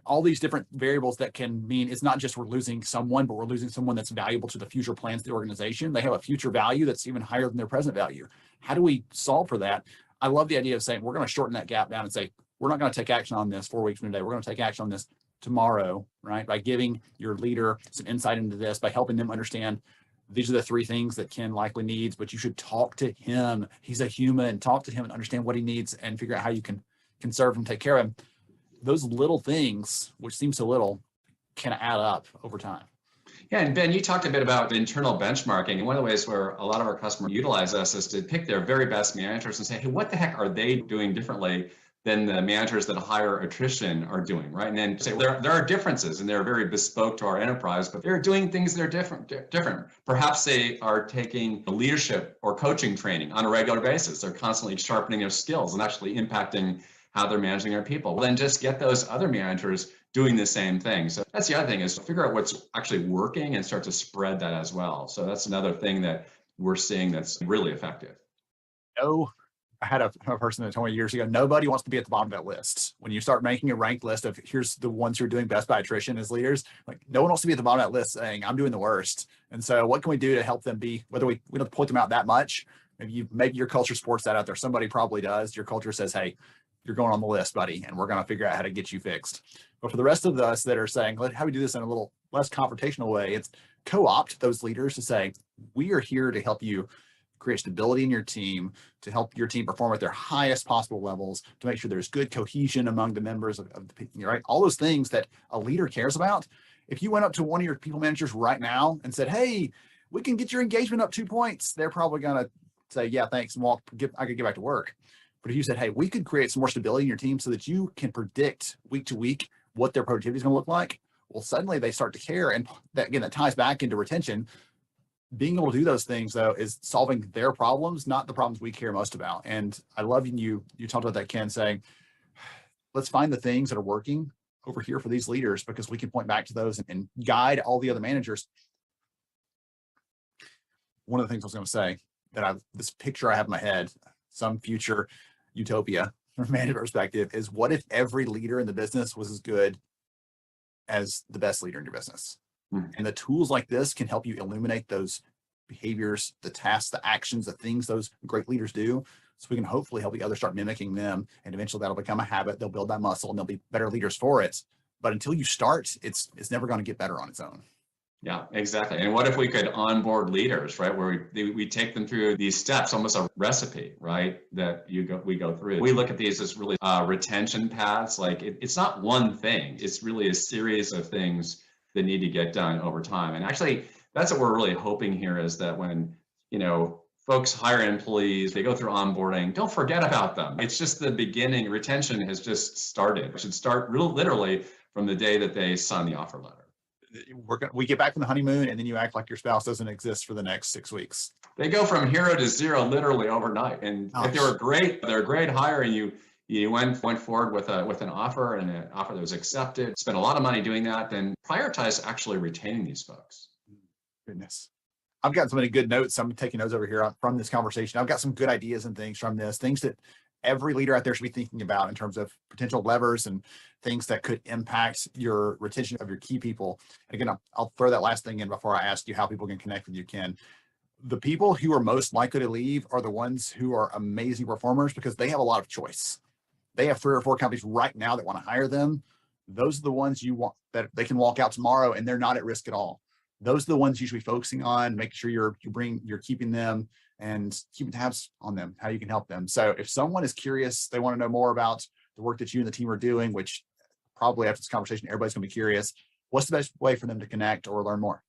all these different variables that can mean it's not just we're losing someone, but we're losing someone that's valuable to the future plans of the organization. They have a future value that's even higher than their present value. How do we solve for that? I love the idea of saying, we're going to shorten that gap down and say, we're not going to take action on this 4 weeks from today. We're going to take action on this tomorrow, right? By giving your leader some insight into this, by helping them understand these are the 3 things that Ken likely needs, but you should talk to him. He's a human. Talk to him and understand what he needs and figure out how you can serve him, take care of him. Those little things, which seem so little, can add up over time. Yeah, and Ben, you talked a bit about internal benchmarking, and one of the ways where a lot of our customers utilize us is to pick their very best managers and say, hey, what the heck are they doing differently than the managers that higher attrition are doing, right? And then say, well, there are differences, and they're very bespoke to our enterprise, but they're doing things that are different. Perhaps they are taking leadership or coaching training on a regular basis. They're constantly sharpening their skills and actually impacting how they're managing their people. Well, then just get those other managers doing the same thing. So that's the other thing, is to figure out what's actually working and start to spread that as well. So that's another thing that we're seeing that's really effective. I had a person that told me years ago, nobody wants to be at the bottom of that list. When you start making a ranked list of here's the ones who are doing best by attrition as leaders, like no one wants to be at the bottom of that list saying I'm doing the worst. And so what can we do to help them be, whether we don't point them out that much, maybe your culture supports that out there. Somebody probably does. Your culture says, hey, you're going on the list, buddy, and we're going to figure out how to get you fixed. But for the rest of us that are saying, how do we do this in a little less confrontational way? It's co-opt those leaders to say, we are here to help you create stability in your team, to help your team perform at their highest possible levels, to make sure there's good cohesion among the members of the people, right? All those things that a leader cares about. If you went up to one of your people managers right now and said, hey, we can get your engagement up 2 points, they're probably going to say, yeah, thanks, and I could get back to work. But if you said, hey, we could create some more stability in your team so that you can predict week to week what their productivity is going to look like, well, suddenly they start to care. And that, again, that ties back into retention. Being able to do those things, though, is solving their problems, not the problems we care most about. And I love you talked about that, Ken, saying, let's find the things that are working over here for these leaders, because we can point back to those and guide all the other managers. One of the things I was going to say, that this picture I have in my head, some future utopia from a management perspective, is what if every leader in the business was as good as the best leader in your business? And the tools like this can help you illuminate those behaviors, the tasks, the actions, the things those great leaders do. So we can hopefully help the others start mimicking them. And eventually that'll become a habit. They'll build that muscle and they'll be better leaders for it. But until you start, it's never going to get better on its own. Yeah, exactly. And what if we could onboard leaders, right? Where we take them through these steps, almost a recipe, right? That we go through. We look at these as really retention paths. Like it's not one thing. It's really a series of things that need to get done over time. And actually, that's what we're really hoping here, is that when, folks hire employees, they go through onboarding, don't forget about them. It's just the beginning. Retention has just started. It should start literally from the day that they sign the offer letter. We get back from the honeymoon and then you act like your spouse doesn't exist for the next 6 weeks. They go from hero to zero literally overnight. And if they're a great hire, and you went forward with an offer, and an offer that was accepted, spent a lot of money doing that, then prioritize actually retaining these folks. Goodness. I've got so many good notes. I'm taking notes over here from this conversation. I've got some good ideas and things from this, things that every leader out there should be thinking about in terms of potential levers and things that could impact your retention of your key people. And again, I'll throw that last thing in before I ask you how people can connect with you, Ken. The people who are most likely to leave are the ones who are amazing performers, because they have a lot of choice. They have 3 or 4 companies right now that want to hire them. Those are the ones you want, that they can walk out tomorrow and they're not at risk at all. Those are the ones you should be focusing on, making sure you're keeping them and keeping tabs on them, how you can help them. So if someone is curious, they want to know more about the work that you and the team are doing, which probably after this conversation, everybody's going to be curious, what's the best way for them to connect or learn more?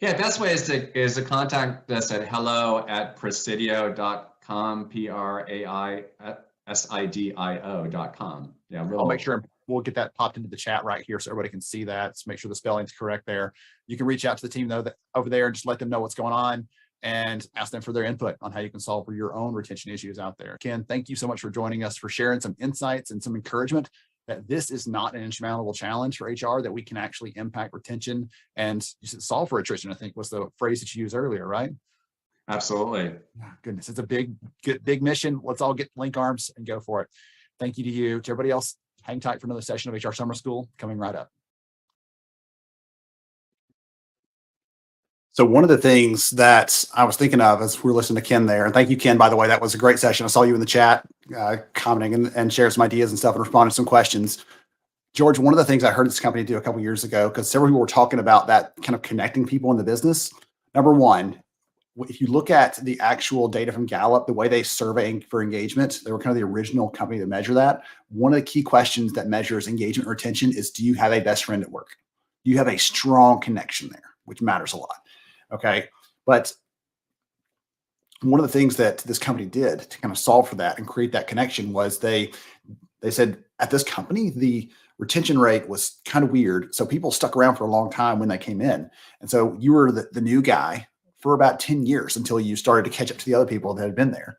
Yeah, best way is to contact us at hello@presidio.com, praissidio.com. Yeah, I'll make sure we'll get that popped into the chat right here so everybody can see that. So make sure the spelling's correct there. You can reach out to the team though that over there and just let them know what's going on and ask them for their input on how you can solve for your own retention issues out there. Ken, thank you so much for joining us, for sharing some insights and some encouragement that this is not an insurmountable challenge for HR, that we can actually impact retention and solve for attrition, I think was the phrase that you used earlier, right? Absolutely. Goodness, it's a big mission. Let's all get link arms and go for it. Thank you to you. To everybody else, hang tight for another session of HR Summer School coming right up. So one of the things that I was thinking of as we were listening to Ken there, and thank you, Ken, by the way, that was a great session. I saw you in the chat commenting and sharing some ideas and stuff and responding to some questions. George, one of the things I heard this company do a couple of years ago, because several people were talking about that kind of connecting people in the business. Number one, if you look at the actual data from Gallup, the way they survey for engagement, they were kind of the original company to measure that. One of the key questions that measures engagement retention is, do you have a best friend at work? Do you have a strong connection there, which matters a lot. Okay. But one of the things that this company did to kind of solve for that and create that connection was they said at this company, the retention rate was kind of weird. So people stuck around for a long time when they came in. And so you were the new guy for about 10 years until you started to catch up to the other people that had been there.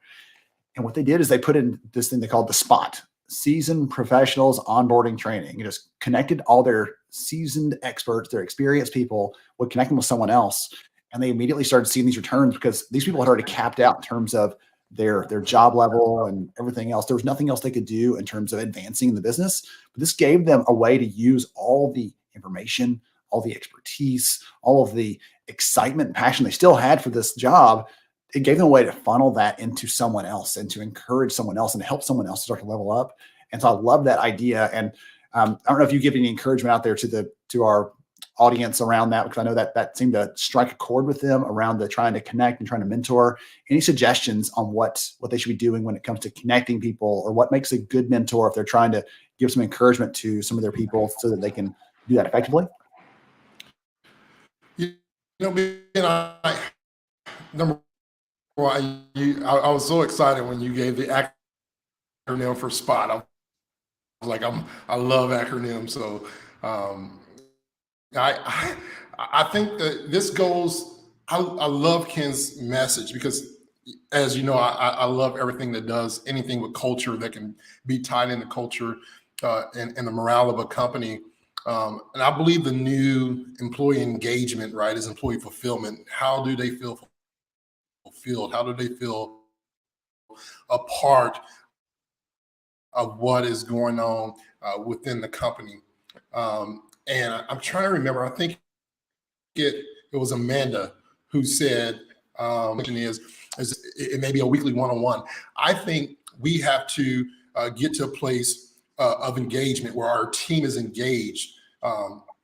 And what they did is they put in this thing they called the SPOT, Seasoned Professionals Onboarding Training. It just connected all their seasoned experts, their experienced people, would connect them with someone else. And they immediately started seeing these returns because these people had already capped out in terms of their job level and everything else. There was nothing else they could do in terms of advancing in the business. But this gave them a way to use all the information, all the expertise, all of the excitement and passion they still had for this job. It gave them a way to funnel that into someone else and to encourage someone else and help someone else start to level up. And so I love that idea. And I don't know if you give any encouragement out there to our audience around that, because I know that seemed to strike a chord with them around the trying to connect and trying to mentor. Any suggestions on what they should be doing when it comes to connecting people, or what makes a good mentor if they're trying to give some encouragement to some of their people so that they can do that effectively? Number one, I was so excited when you gave the acronym for SPOT. I was like, I love acronyms. So I think that this goes, I love Ken's message, because as you know, I love everything that does anything with culture that can be tied into culture and the morale of a company. And I believe the new employee engagement, right, is employee fulfillment. How do they feel fulfilled? How do they feel a part of what is going on within the company? And I'm trying to remember, I think it was Amanda who said, it may be a weekly one-on-one. I think we have to get to a place of engagement where our team is engaged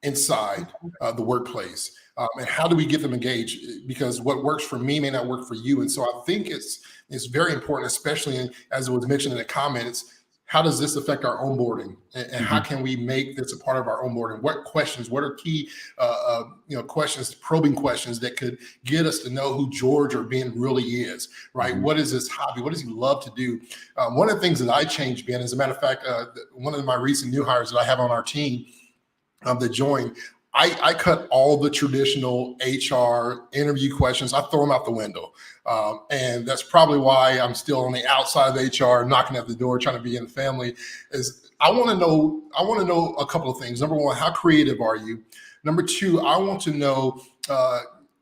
inside the workplace. And how do we get them engaged? Because what works for me may not work for you. And so I think it's very important, especially as it was mentioned in the comments, how does this affect our onboarding, and how can we make this a part of our onboarding? What questions, what are key questions, probing questions that could get us to know who George or Ben really is, right? What is his hobby? What does he love to do? One of the things that I changed, Ben, as a matter of fact, one of my recent new hires that I have on our team that joined, I cut all the traditional HR interview questions. I throw them out the window. And that's probably why I'm still on the outside of HR, knocking at the door, trying to be in the family. Is I want to know a couple of things. Number one, how creative are you? Number two, I want to know,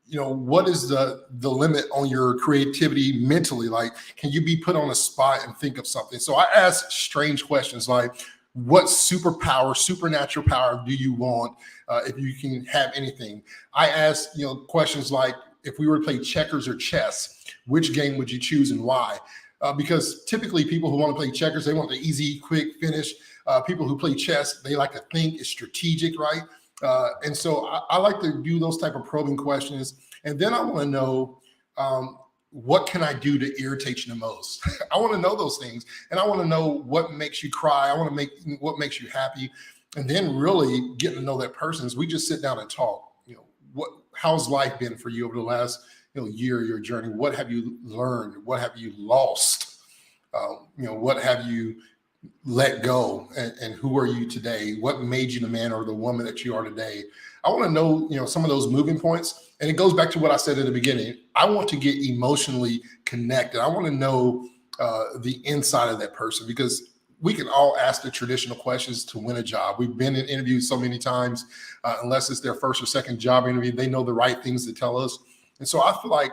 what is the limit on your creativity mentally? Like, can you be put on a spot and think of something? So I ask strange questions like, what superpower, supernatural power do you want if you can have anything? I ask, questions like, if we were to play checkers or chess, which game would you choose and why? Because typically people who want to play checkers, they want the easy, quick finish. People who play chess, they like to think, it's strategic, right? And so I like to do those type of probing questions. And then I want to know, what can I do to irritate you the most? I want to know those things. And I want to know what makes you cry. I want to what makes you happy. And then really getting to know that person is we just sit down and talk. How's life been for you over the last year, your journey? What have you learned? What have you lost? What have you let go? And who are you today? What made you the man or the woman that you are today? I want to know, some of those moving points. And it goes back to what I said at the beginning. I want to get emotionally connected. I want to know the inside of that person, because we can all ask the traditional questions to win a job. We've been in interviews so many times, unless it's their first or second job interview, they know the right things to tell us. And so I feel like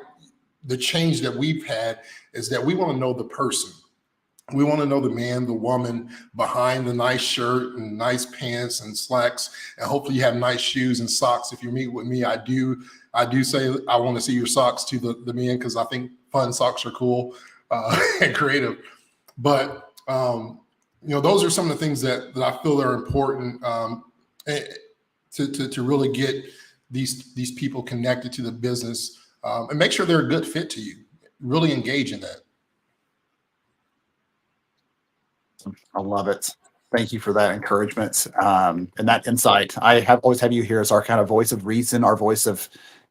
the change that we've had is that we want to know the person. We want to know the man, the woman behind the nice shirt and nice pants and slacks, and hopefully you have nice shoes and socks. If you meet with me, I do say I want to see your socks to the men, because I think fun socks are cool and creative. But those are some of the things that I feel are important to really get these people connected to the business and make sure they're a good fit to you. Really engage in that. I love it. Thank you for that encouragement and that insight. I always have you here as our kind of voice of reason, our voice of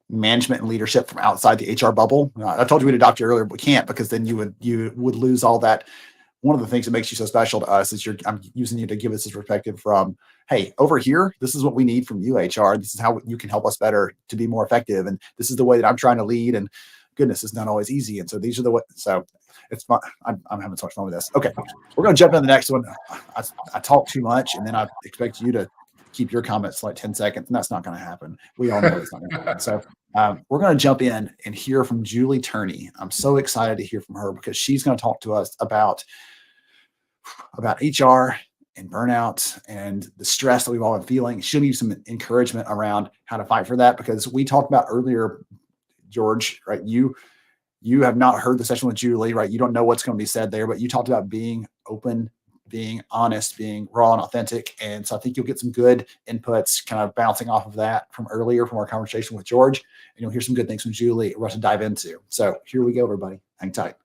management and leadership from outside the HR bubble. I told you we'd adopt you earlier, but we can't, because then you would lose all that. One of the things that makes you so special to us is I'm using you to give us this perspective from, hey, over here, this is what we need from you, HR. This is how you can help us better to be more effective. And this is the way that I'm trying to lead. And goodness, it's not always easy. And so these are the way. So it's fun. I'm having so much fun with this. Okay, we're going to jump into the next one. I talk too much, and then I expect you to keep your comments like 10 seconds, and that's not going to happen. We all know it's not going to happen. So we're going to jump in and hear from Julie Turney. I'm so excited to hear from her, because she's going to talk to us about HR and burnout and the stress that we've all been feeling. She'll need some encouragement around how to fight for that, because we talked about earlier, George, right? You have not heard the session with Julie, right? You don't know what's going to be said there, but you talked about being open being honest, being raw and authentic. And so I think you'll get some good inputs kind of bouncing off of that from earlier from our conversation with George. And you'll hear some good things from Julie for us to dive into. So here we go, everybody. Hang tight.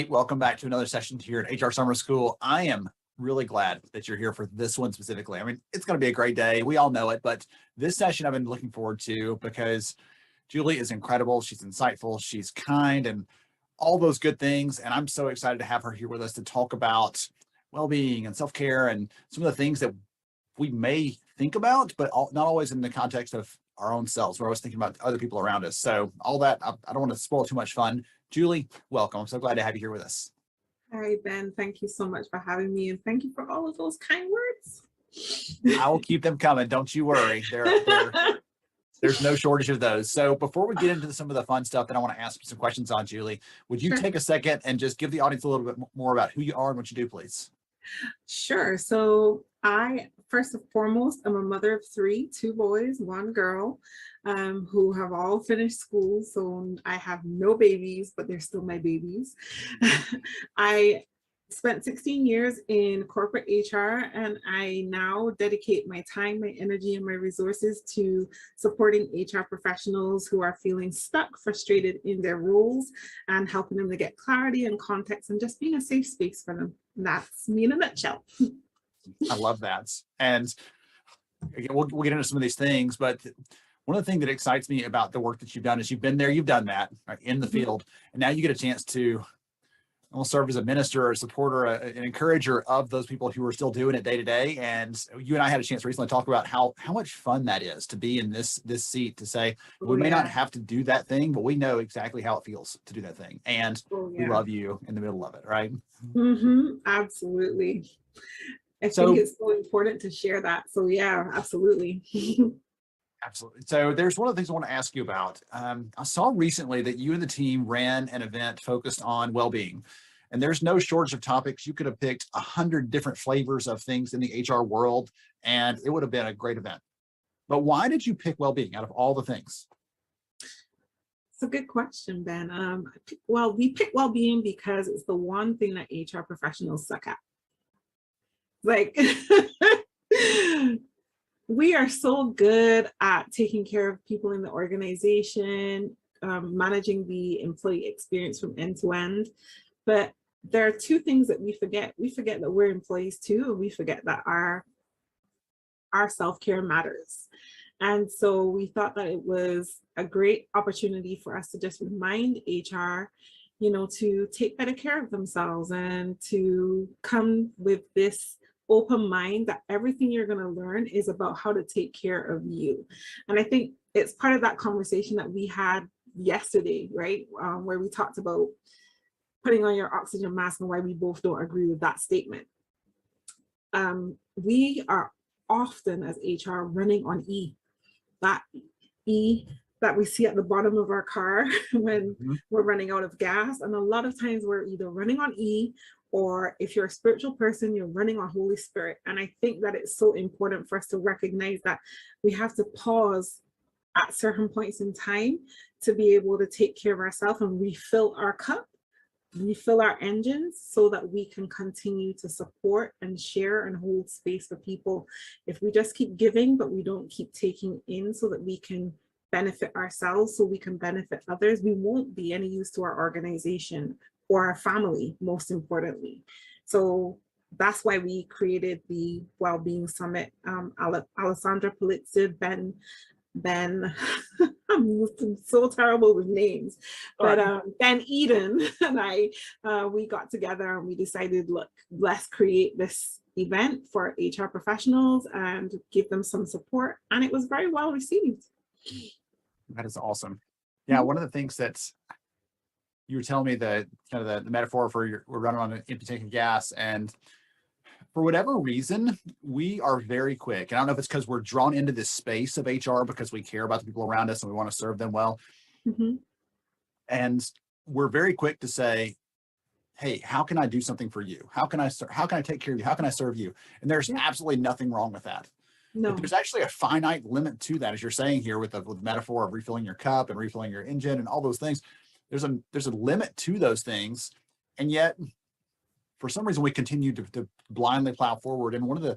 Welcome back to another session here at HR Summer School. I am really glad that you're here for this one specifically. I mean, it's going to be a great day. We all know it, but this session I've been looking forward to because Julie is incredible. She's insightful. She's kind and all those good things. And I'm so excited to have her here with us to talk about well-being and self-care and some of the things that we may think about, but not always in the context of our own selves. We're always thinking about other people around us. So all that, I don't want to spoil too much fun. Julie, welcome. I'm so glad to have you here with us. Hi, Ben. Thank you so much for having me. And thank you for all of those kind words. I will keep them coming. Don't you worry. There's no shortage of those. So before we get into some of the fun stuff that I want to ask you some questions on, Julie, would you take a second and just give the audience a little bit more about who you are and what you do, please? Sure. So first and foremost, I'm a mother of three, 2 boys, 1 girl, who have all finished school. So I have no babies, but they're still my babies. I spent 16 years in corporate HR, and I now dedicate my time, my energy, and my resources to supporting HR professionals who are feeling stuck, frustrated in their roles, and helping them to get clarity and context and just being a safe space for them. And that's me in a nutshell. I love that. And again, we'll get into some of these things, but one of the things that excites me about the work that you've done is you've been there, you've done that right, in the field, and now you get a chance to almost serve as a minister or a supporter, an encourager of those people who are still doing it day to day. And you and I had a chance recently to talk about how much fun that is to be in this seat to say, we may not have to do that thing, but we know exactly how it feels to do that thing. And we love you in the middle of it, right? Absolutely. I think it's so important to share that. So yeah, absolutely. Absolutely. So there's one of the things I want to ask you about. I saw recently that you and the team ran an event focused on well-being, and there's no shortage of topics. You could have picked 100 different flavors of things in the HR world, and it would have been a great event. But why did you pick well-being out of all the things? It's a good question, Ben. We pick well-being because it's the one thing that HR professionals suck at. Like, we are so good at taking care of people in the organization, managing the employee experience from end to end. But there are 2 things that we forget. We forget that we're employees too, and we forget that our self-care matters. And so we thought that it was a great opportunity for us to just remind HR, to take better care of themselves and to come with this open mind that everything you're going to learn is about how to take care of you. And I think it's part of that conversation that we had yesterday, right? Where we talked about putting on your oxygen mask and why we both don't agree with that statement. We are often as HR running on E, that E that we see at the bottom of our car when we're running out of gas. And a lot of times we're either running on E, or if you're a spiritual person, you're running on Holy Spirit. And I think that it's so important for us to recognize that we have to pause at certain points in time to be able to take care of ourselves and refill our cup, refill our engines so that we can continue to support and share and hold space for people. If we just keep giving, but we don't keep taking in so that we can benefit ourselves, so we can benefit others, we won't be any use to our organization or our family, most importantly. So that's why we created the Wellbeing Summit. Alessandra Pulitzer, Ben, I'm so terrible with names, but Ben Eden and I, we got together and we decided, look, let's create this event for HR professionals and give them some support. And it was very well received. That is awesome. Yeah, one of the things that's you were telling me the kind of the metaphor for we're running on an empty tank of gas, and for whatever reason, we are very quick. And I don't know if it's because we're drawn into this space of HR because we care about the people around us and we want to serve them well. And we're very quick to say, hey, how can I do something for you? How can I take care of you? How can I serve you? And there's absolutely nothing wrong with that. No. But there's actually a finite limit to that, as you're saying here with the metaphor of refilling your cup and refilling your engine and all those things. There's a limit to those things. And yet for some reason we continue to blindly plow forward. And one of the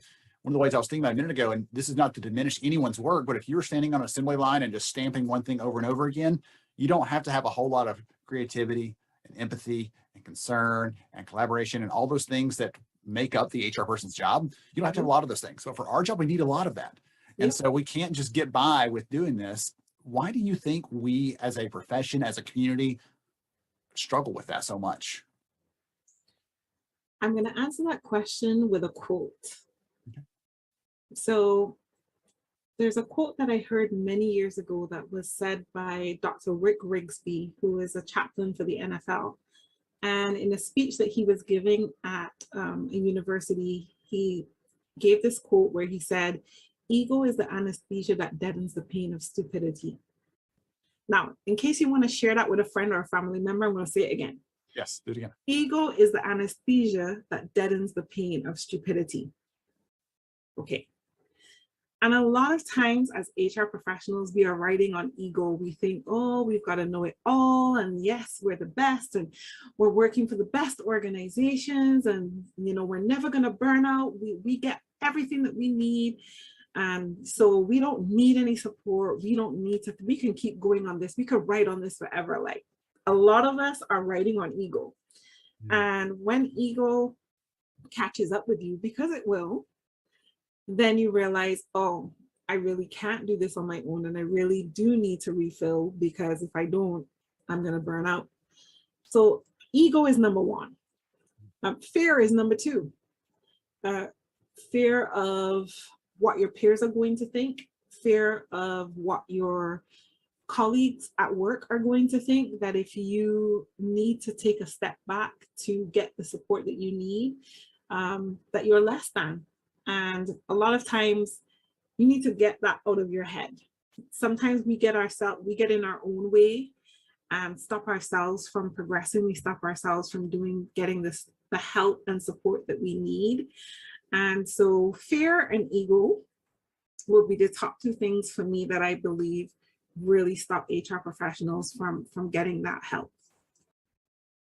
ways I was thinking about a minute ago, and this is not to diminish anyone's work, but if you're standing on an assembly line and just stamping one thing over and over again, you don't have to have a whole lot of creativity and empathy and concern and collaboration and all those things that make up the HR person's job. You don't have to have a lot of those things. So for our job, we need a lot of that. And Yep. so we can't just get by with doing this. Why do you think we as a profession, as a community, struggle with that so much? I'm going to answer that question with a quote. Okay. So there's a quote that I heard many years ago that was said by Dr. Rick Rigsby, who is a chaplain for the NFL. And in a speech that he was giving at a university, he gave this quote where he said, "Ego is the anesthesia that deadens the pain of stupidity." Now, in case you want to share that with a friend or a family member, I'm going to say it again. Yes, do it again. Ego is the anesthesia that deadens the pain of stupidity. Okay. And a lot of times as HR professionals, we are riding on ego. We think, oh, we've got to know it all. And yes, we're the best. And we're working for the best organizations. And, you know, we're never going to burn out. We get everything that we need. And so we don't need any support. We don't need to, we can keep going on this. We could write on this forever. Like, a lot of us are riding on ego. And when ego catches up with you, because it will, then you realize, oh, I really can't do this on my own. And I really do need to refill, because if I don't, I'm going to burn out. So ego is number one. Fear is number two. Fear of what your peers are going to think, fear of what your colleagues at work are going to think, that if you need to take a step back to get the support that you need, that you're less than. And a lot of times you need to get that out of your head. Sometimes we get in our own way and stop ourselves from progressing. We stop ourselves from getting the help and support that we need. And so fear and ego will be the top two things for me that I believe really stop HR professionals from getting that help.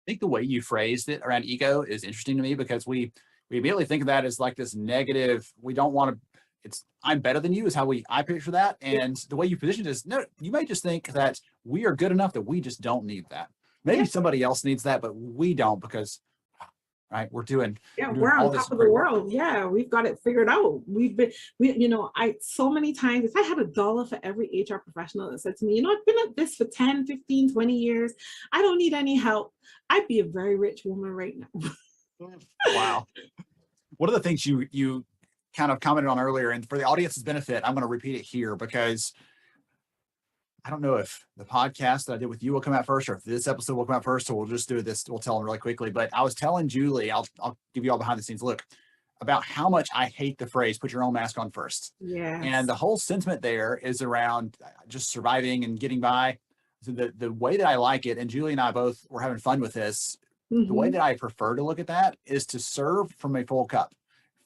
I think the way you phrased it around ego is interesting to me, because we immediately think of that as like this negative. We don't want to, it's I'm better than you is how I picture that. And the way you position it is, no, you may just think that we are good enough that we just don't need that. Maybe somebody else needs that, but we don't, because right, we're doing We're all on this top of the great work. world. Yeah, we've got it figured out. So many times, if I had $1 for every HR professional that said to me, you know, I've been at this for 10, 15, 20 years, I don't need any help, I'd be a very rich woman right now. Wow. One of the things you kind of commented on earlier, and for the audience's benefit, I'm going to repeat it here, because I don't know if the podcast that I did with you will come out first, or if this episode will come out first. So we'll just do this. We'll tell them really quickly. But I was telling Julie, I'll give you all behind the scenes look about how much I hate the phrase "put your own mask on first." Yeah. And the whole sentiment there is around just surviving and getting by. So the way that I like it, and Julie and I both were having fun with this, the way that I prefer to look at that is to serve from a full cup.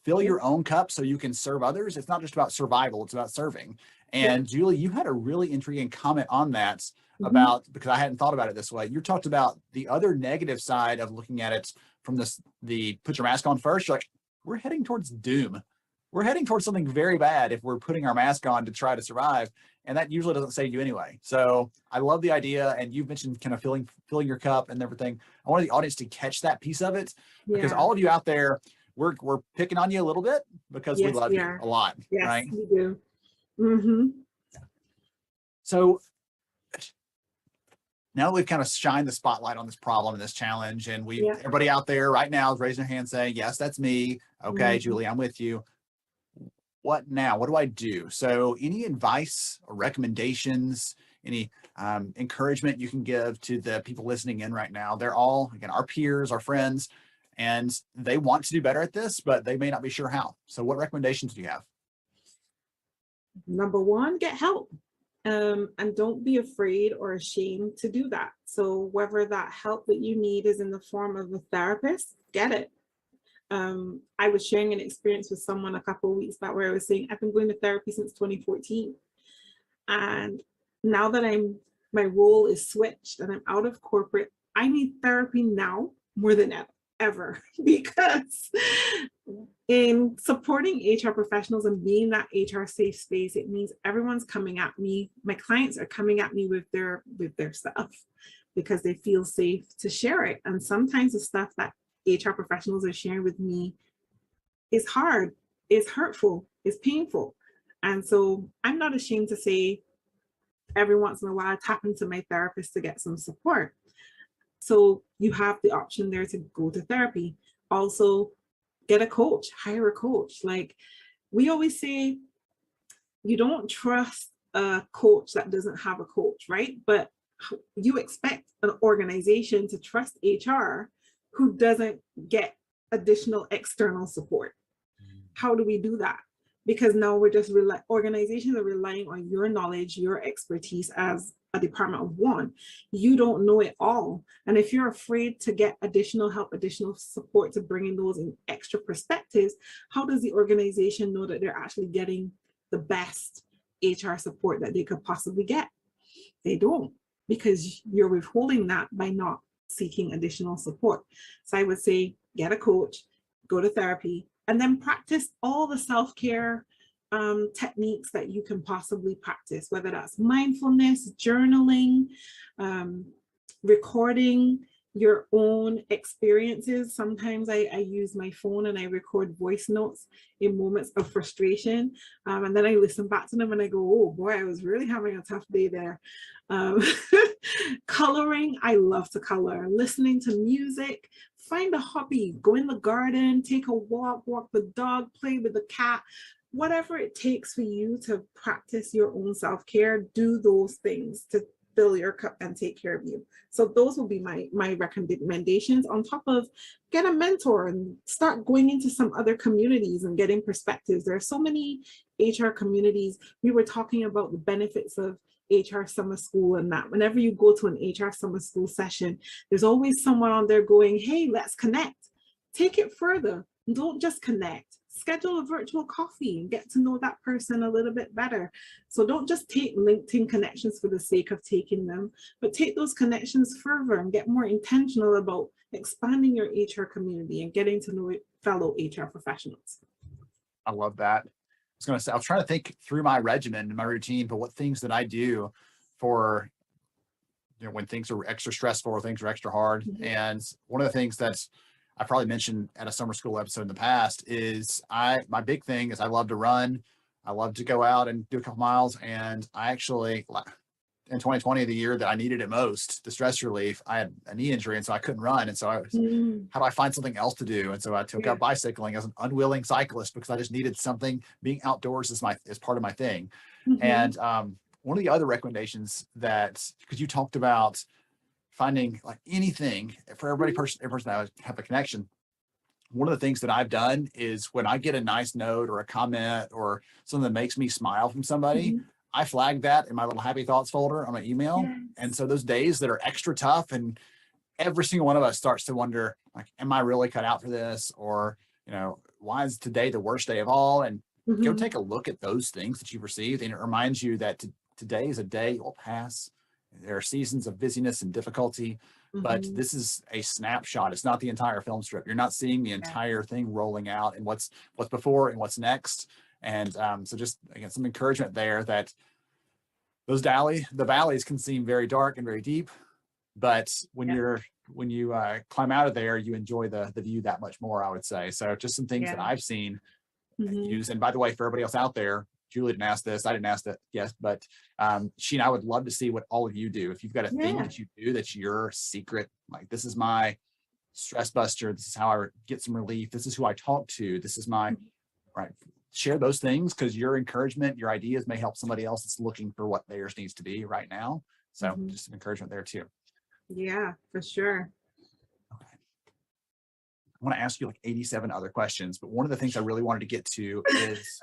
Fill your own cup so you can serve others. It's not just about survival, it's about serving. And Julie, you had a really intriguing comment on that about, because I hadn't thought about it this way. You talked about the other negative side of looking at it from the put your mask on first. You're like, we're heading towards doom. We're heading towards something very bad if we're putting our mask on to try to survive. And that usually doesn't save you anyway. So I love the idea. And you've mentioned kind of filling your cup and everything. I want the audience to catch that piece of it, because all of you out there, we're picking on you a little bit, because we love you a lot. Yes, right? we do. Mm-hmm. So now that we've kind of shined the spotlight on this problem and this challenge, and everybody out there right now is raising their hand saying, yes, that's me. Okay, Julie, I'm with you. What now? What do I do? So any advice or recommendations, any encouragement you can give to the people listening in right now? They're all, again, our peers, our friends, and they want to do better at this, but they may not be sure how. So what recommendations do you have? Number one, get help. And don't be afraid or ashamed to do that. So whether that help that you need is in the form of a therapist, get it. I was sharing an experience with someone a couple of weeks back where I was saying, I've been going to therapy since 2014. And now that my role is switched and I'm out of corporate, I need therapy now more than ever. ever, because in supporting HR professionals and being that HR safe space, it means everyone's coming at me. My clients are coming at me with their stuff because they feel safe to share it. And sometimes the stuff that HR professionals are sharing with me is hard, is hurtful, is painful. And so I'm not ashamed to say every once in a while I tap into my therapist to get some support. So you have the option there to go to therapy. Also, get a coach, hire a coach. Like we always say, you don't trust a coach that doesn't have a coach, right? But you expect an organization to trust HR who doesn't get additional external support. How do we do that? Because now we're just organizations are relying on your knowledge, your expertise as a department of one. You don't know it all. And if you're afraid to get additional help, additional support to bring in those in extra perspectives, how does the organization know that they're actually getting the best HR support that they could possibly get? They don't, because you're withholding that by not seeking additional support. So I would say get a coach, go to therapy, and then practice all the self-care techniques that you can possibly practice, whether that's mindfulness, journaling, recording your own experiences. Sometimes I use my phone and I record voice notes in moments of frustration. And then I listen back to them and I go, oh boy, I was really having a tough day there. Coloring, I love to color. Listening to music, find a hobby, go in the garden, take a walk the dog, play with the cat, whatever it takes for you to practice your own self-care, do those things to fill your cup and take care of you. So those will be my recommendations, on top of get a mentor and start going into some other communities and getting perspectives. There are so many HR communities. We were talking about the benefits of HR summer school, and that whenever you go to an HR summer school session, there's always someone on there going, hey, let's connect. Take it further. Don't just connect. Schedule a virtual coffee and get to know that person a little bit better. So don't just take LinkedIn connections for the sake of taking them, but take those connections further and get more intentional about expanding your HR community and getting to know fellow HR professionals. I love that. I was trying to think through my regimen and my routine, but what things that I do for, when things are extra stressful or things are extra hard. Mm-hmm. And one of the things that's I probably mentioned at a summer school episode in the past is my big thing is I love to run. I love to go out and do a couple miles. And I actually, in 2020, the year that I needed it most, the stress relief, I had a knee injury. And so I couldn't run. And so how do I find something else to do? And so I took up bicycling as an unwilling cyclist because I just needed something. Being outdoors is part of my thing. Mm-hmm. And one of the other recommendations because you talked about finding like anything for every person that have a connection. One of the things that I've done is when I get a nice note or a comment or something that makes me smile from somebody, I flag that in my little happy thoughts folder on my email. Yes. And so those days that are extra tough, and every single one of us starts to wonder, like, am I really cut out for this? Or, why is today the worst day of all? And go take a look at those things that you've received. And it reminds you that today is a day it will pass. There are seasons of busyness and difficulty, but this is a snapshot. It's not the entire film strip. You're not seeing the entire thing rolling out and what's before and what's next. And so just, again, some encouragement there that the valleys can seem very dark and very deep, but when you climb out of there, you enjoy the view that much more, I would say. So just some things that I've seen use. And by the way, for everybody else out there, Julie didn't ask this. I didn't ask that. Yes, but she and I would love to see what all of you do. If you've got a thing that you do that's your secret, like this is my stress buster. This is how I get some relief. This is who I talk to. This is my right. Share those things because your encouragement, your ideas may help somebody else that's looking for what theirs needs to be right now. So just some encouragement there too. Yeah, for sure. Okay. I want to ask you like 87 other questions, but one of the things I really wanted to get to is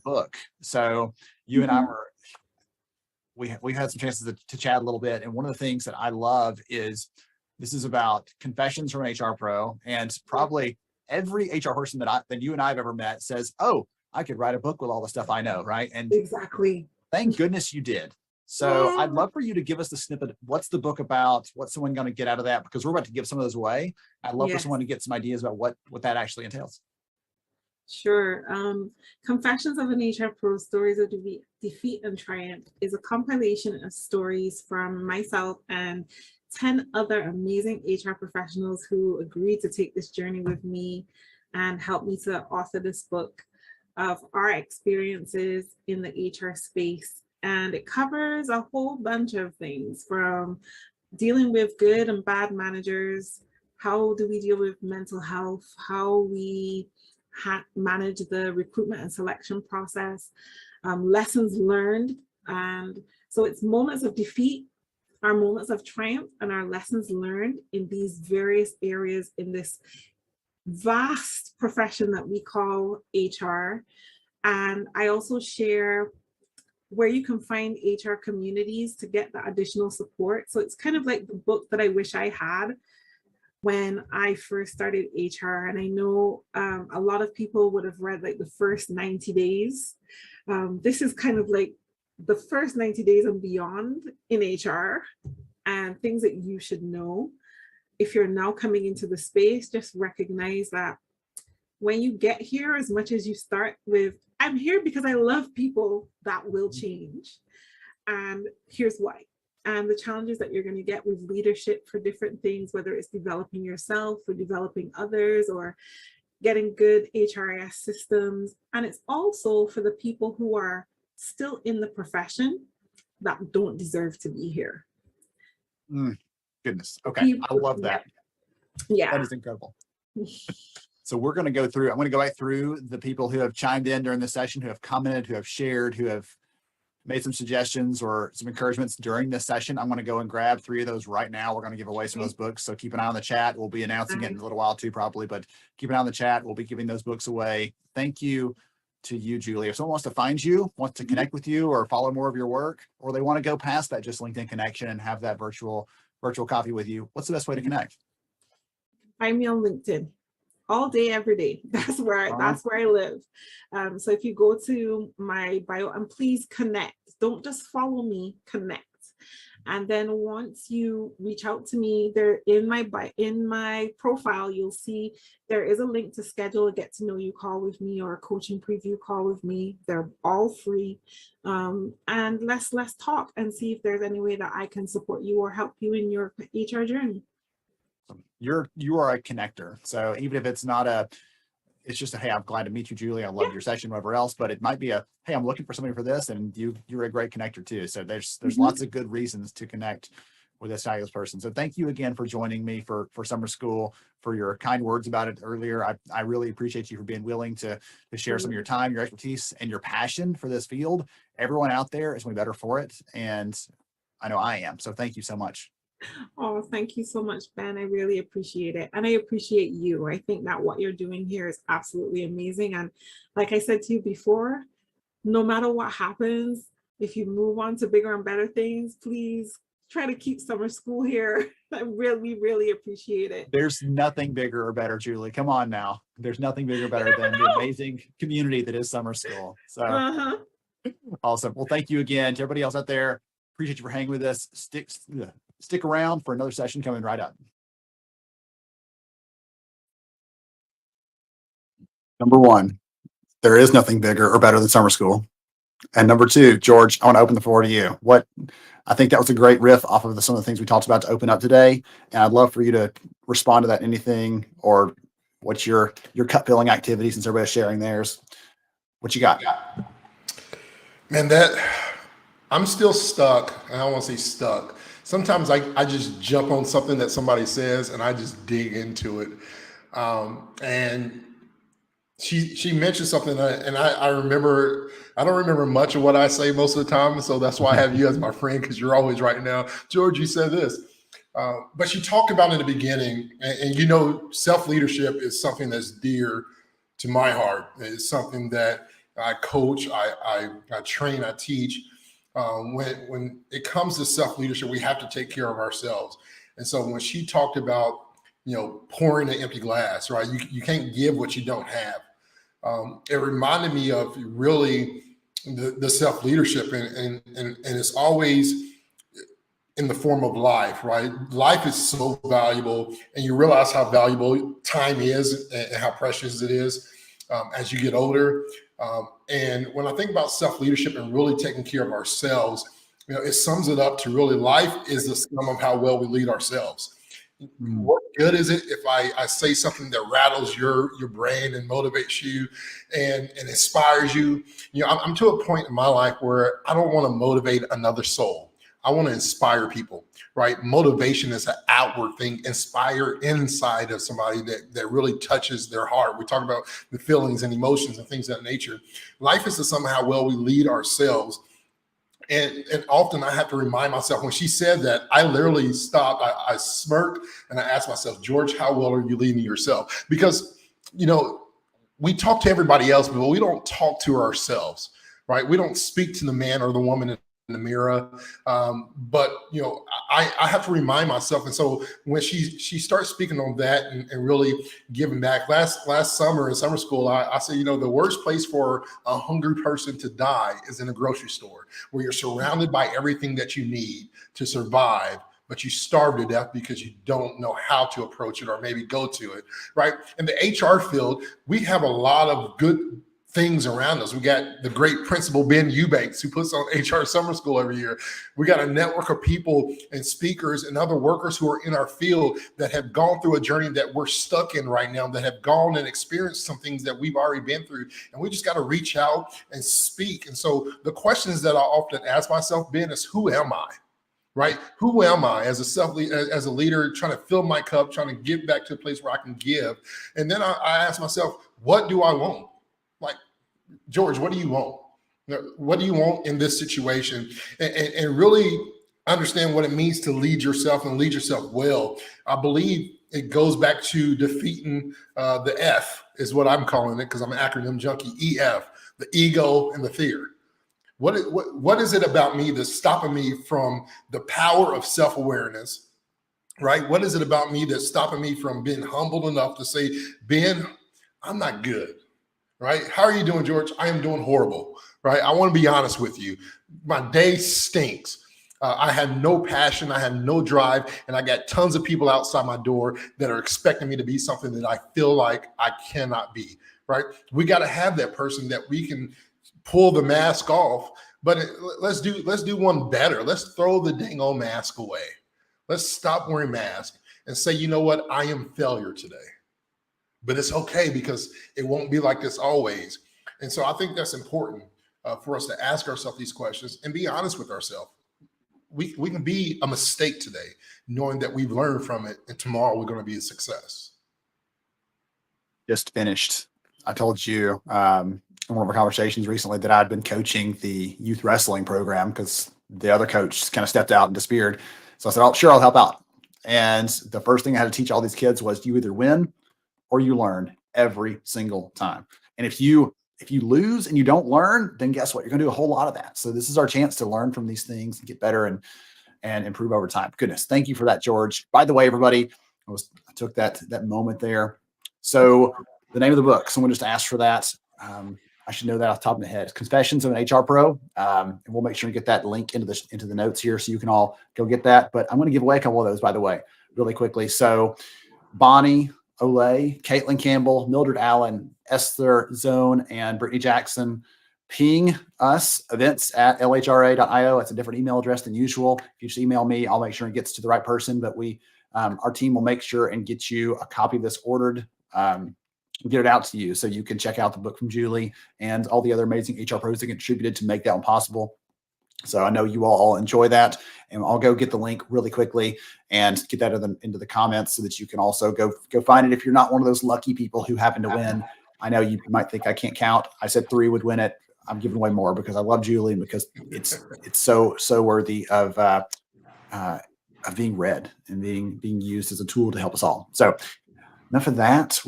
book. So you and I we had some chances to chat a little bit, and one of the things that I love is this is about confessions from an HR pro, and probably every HR person that you and I have ever met says, oh, I could write a book with all the stuff I know, right? And exactly. Thank goodness you did. So I'd love for you to give us the snippet. What's the book about? What's someone going to get out of that? Because we're about to give some of those away. I'd love for Yes. someone to get some ideas about what that actually entails. Sure. Confessions of an HR Pro, Stories of Defeat and Triumph is a compilation of stories from myself and 10 other amazing HR professionals who agreed to take this journey with me and help me to author this book of our experiences in the HR space. And it covers a whole bunch of things, from dealing with good and bad managers, how do we deal with mental health, how we manage the recruitment and selection process, lessons learned. And so it's moments of defeat, our moments of triumph, and our lessons learned in these various areas in this vast profession that we call HR. And I also share where you can find HR communities to get the additional support. So it's kind of like the book that I wish I had when I first started HR. And I know a lot of people would have read like the first 90 days. This is kind of like the first 90 days and beyond in HR, and things that you should know. If you're now coming into the space, just recognize that when you get here, as much as you start with, I'm here because I love people, that will change. And here's why. And the challenges that you're going to get with leadership for different things, whether it's developing yourself or developing others or getting good HRIS systems. And it's also for the people who are still in the profession that don't deserve to be here. Goodness. Okay. I love that. Yeah. That is incredible. So we're going to go through, I'm going to go back through the people who have chimed in during the session, who have commented, who have shared, who have made some suggestions or some encouragements during this session. I'm going to go and grab 3 of those right now. We're going to give away some of those books. So keep an eye on the chat. We'll be announcing it in a little while too, probably, but keep an eye on the chat. We'll be giving those books away. Thank you to you, Julie. If someone wants to find you, wants to connect with you or follow more of your work, or they want to go past that just LinkedIn connection and have that virtual coffee with you, what's the best way to connect? Find me on LinkedIn. All day, every day. That's where I live. So if you go to my bio, and please connect. Don't just follow me, connect. And then once you reach out to me, there in my profile, you'll see there is a link to schedule a get to know you call with me or a coaching preview call with me. They're all free. And let's talk and see if there's any way that I can support you or help you in your HR journey. You are a connector. So even if it's not it's just a, hey, I'm glad to meet you, Julie. I love your session, whatever else, but it might be a, hey, I'm looking for somebody for this. And you're a great connector too. So there's lots of good reasons to connect with this fabulous person. So thank you again for joining me for summer school, for your kind words about it earlier. I really appreciate you for being willing to share some of your time, your expertise, and your passion for this field. Everyone out there is going to be better for it. And I know I am. So thank you so much. Oh, thank you so much, Ben. I really appreciate it. And I appreciate you. I think that what you're doing here is absolutely amazing. And like I said to you before, no matter what happens, if you move on to bigger and better things, please try to keep summer school here. I really, really appreciate it. There's nothing bigger or better, Julie. Come on now. There's nothing bigger or better than the amazing community that is summer school. So awesome. Well, thank you again to everybody else out there. Appreciate you for hanging with us. Stick around for another session coming right up. Number 1, there is nothing bigger or better than summer school. And number 2, George, I want to open the floor to you. I think that was a great riff off of some of the things we talked about to open up today. And I'd love for you to respond to that, anything, or what's your gut feeling activity, since everybody's sharing theirs. What you got? Man, I'm still stuck. I don't want to say stuck. Sometimes I just jump on something that somebody says and I just dig into it. And she mentioned something, and I remember, I don't remember much of what I say most of the time. So that's why I have you as my friend, because you're always right now. George, you said this. But she talked about in the beginning, and you know, self-leadership is something that's dear to my heart. It's something that I coach, I train, I teach. When it comes to self-leadership, we have to take care of ourselves. And so when she talked about, you know, pouring an empty glass, right? You can't give what you don't have. It reminded me of really the self leadership, and it's always in the form of life, right? Life is so valuable, and you realize how valuable time is and how precious it is as you get older. And when I think about self-leadership and really taking care of ourselves, it sums it up to really life is the sum of how well we lead ourselves. What good is it if I say something that rattles your brain and motivates you and inspires you? I'm to a point in my life where I don't want to motivate another soul. I want to inspire people, right? Motivation is an outward thing. Inspire inside of somebody that really touches their heart. We talk about the feelings and emotions and things of that nature. Life is to somehow well we lead ourselves. And often I have to remind myself, when she said that, I literally stopped. I smirked and I asked myself, George, how well are you leading yourself? Because, we talk to everybody else, but we don't talk to ourselves, right? We don't speak to the man or the woman in the mirror. But I have to remind myself. And so when she starts speaking on that and really giving back last summer in summer school, I said, the worst place for a hungry person to die is in a grocery store, where you're surrounded by everything that you need to survive, but you starve to death because you don't know how to approach it or maybe go to it, right? In the HR field, we have a lot of good things around us. We got the great principal, Ben Eubanks, who puts on HR Summer School every year. We got a network of people and speakers and other workers who are in our field that have gone through a journey that we're stuck in right now, that have gone and experienced some things that we've already been through. And we just got to reach out and speak. And so the questions that I often ask myself, Ben, is who am I? Right? Who am I as a leader, trying to fill my cup, trying to get back to a place where I can give? And then I ask myself, what do I want? Like, George, what do you want? What do you want in this situation? And really understand what it means to lead yourself and lead yourself well. I believe it goes back to defeating the F, is what I'm calling it, because I'm an acronym junkie, EF, the ego and the fear. What is it about me that's stopping me from the power of self-awareness, right? What is it about me that's stopping me from being humble enough to say, Ben, I'm not good, right? How are you doing, George? I am doing horrible, right? I want to be honest with you. My day stinks. I have no passion. I have no drive. And I got tons of people outside my door that are expecting me to be something that I feel like I cannot be, right? We got to have that person that we can pull the mask off, but let's do one better. Let's throw the dang old mask away. Let's stop wearing masks and say, you know what? I am failure today, but it's okay because it won't be like this always. And so I think that's important for us to ask ourselves these questions and be honest with ourselves. We can be a mistake today, knowing that we've learned from it, and tomorrow we're going to be a success. Just finished. I told you in one of our conversations recently that I'd been coaching the youth wrestling program because the other coach kind of stepped out and disappeared. So I said, "Oh, sure, I'll help out." And the first thing I had to teach all these kids was you either win or you learn every single time. And if you lose and you don't learn, then guess what? You're going to do a whole lot of that. So this is our chance to learn from these things and get better and improve over time. Goodness. Thank you for that, George. By the way, everybody, I took that moment there. So the name of the book, someone just asked for that. I should know that off the top of my head. Confessions of an HR Pro. And we'll make sure to get that link into the notes here so you can all go get that. But I'm going to give away a couple of those, by the way, really quickly. So Bonnie Olay, Caitlin Campbell, Mildred Allen, Esther Zone, and Brittany Jackson. Ping us, events@lhra.io. It's a different email address than usual. If you just email me, I'll make sure it gets to the right person. But our team will make sure and get you a copy of this ordered, get it out to you so you can check out the book from Julie and all the other amazing HR pros that contributed to make that one possible. So I know you all enjoy that, and I'll go get the link really quickly and get that into the comments so that you can also go find it if you're not one of those lucky people who happen to win. I know you might think I can't count. I said 3 would win it. I'm giving away more because I love Julie and because it's so worthy of being read and being used as a tool to help us all. So enough of that.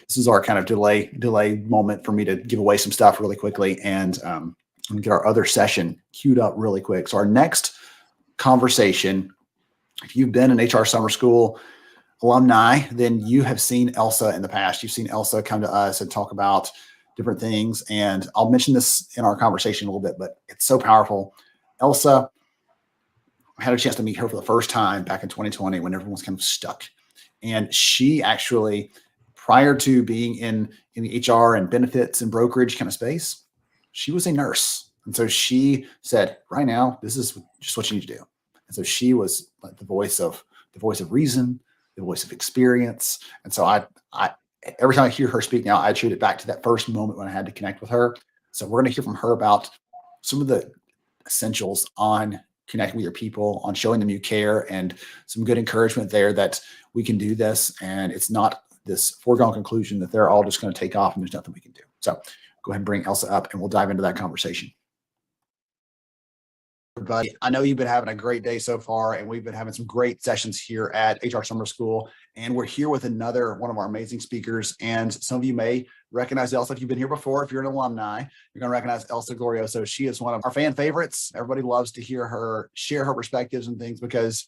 This is our kind of delay moment for me to give away some stuff really quickly and get our other session queued up really quick. So our next conversation, if you've been an HR Summer School alumni, then you have seen Elsa in the past. You've seen Elsa come to us and talk about different things. And I'll mention this in our conversation a little bit, but it's so powerful. Elsa, I had a chance to meet her for the first time back in 2020 when everyone was kind of stuck. And she actually, prior to being in the HR and benefits and brokerage kind of space, she was a nurse. And so she said, right now, this is just what you need to do. And so she was like the voice of reason, the voice of experience. And so I every time I hear her speak now, I attribute it back to that first moment when I had to connect with her. So we're going to hear from her about some of the essentials on connecting with your people, on showing them you care, and some good encouragement there that we can do this. And it's not this foregone conclusion that they're all just going to take off and there's nothing we can do. So go ahead and bring Elsa up and we'll dive into that conversation. Everybody, I know you've been having a great day so far, and we've been having some great sessions here at HR Summer School. And we're here with another one of our amazing speakers. And some of you may recognize Elsa if you've been here before. If you're an alumni, you're going to recognize Elsa Glorioso. She is one of our fan favorites. Everybody loves to hear her share her perspectives and things because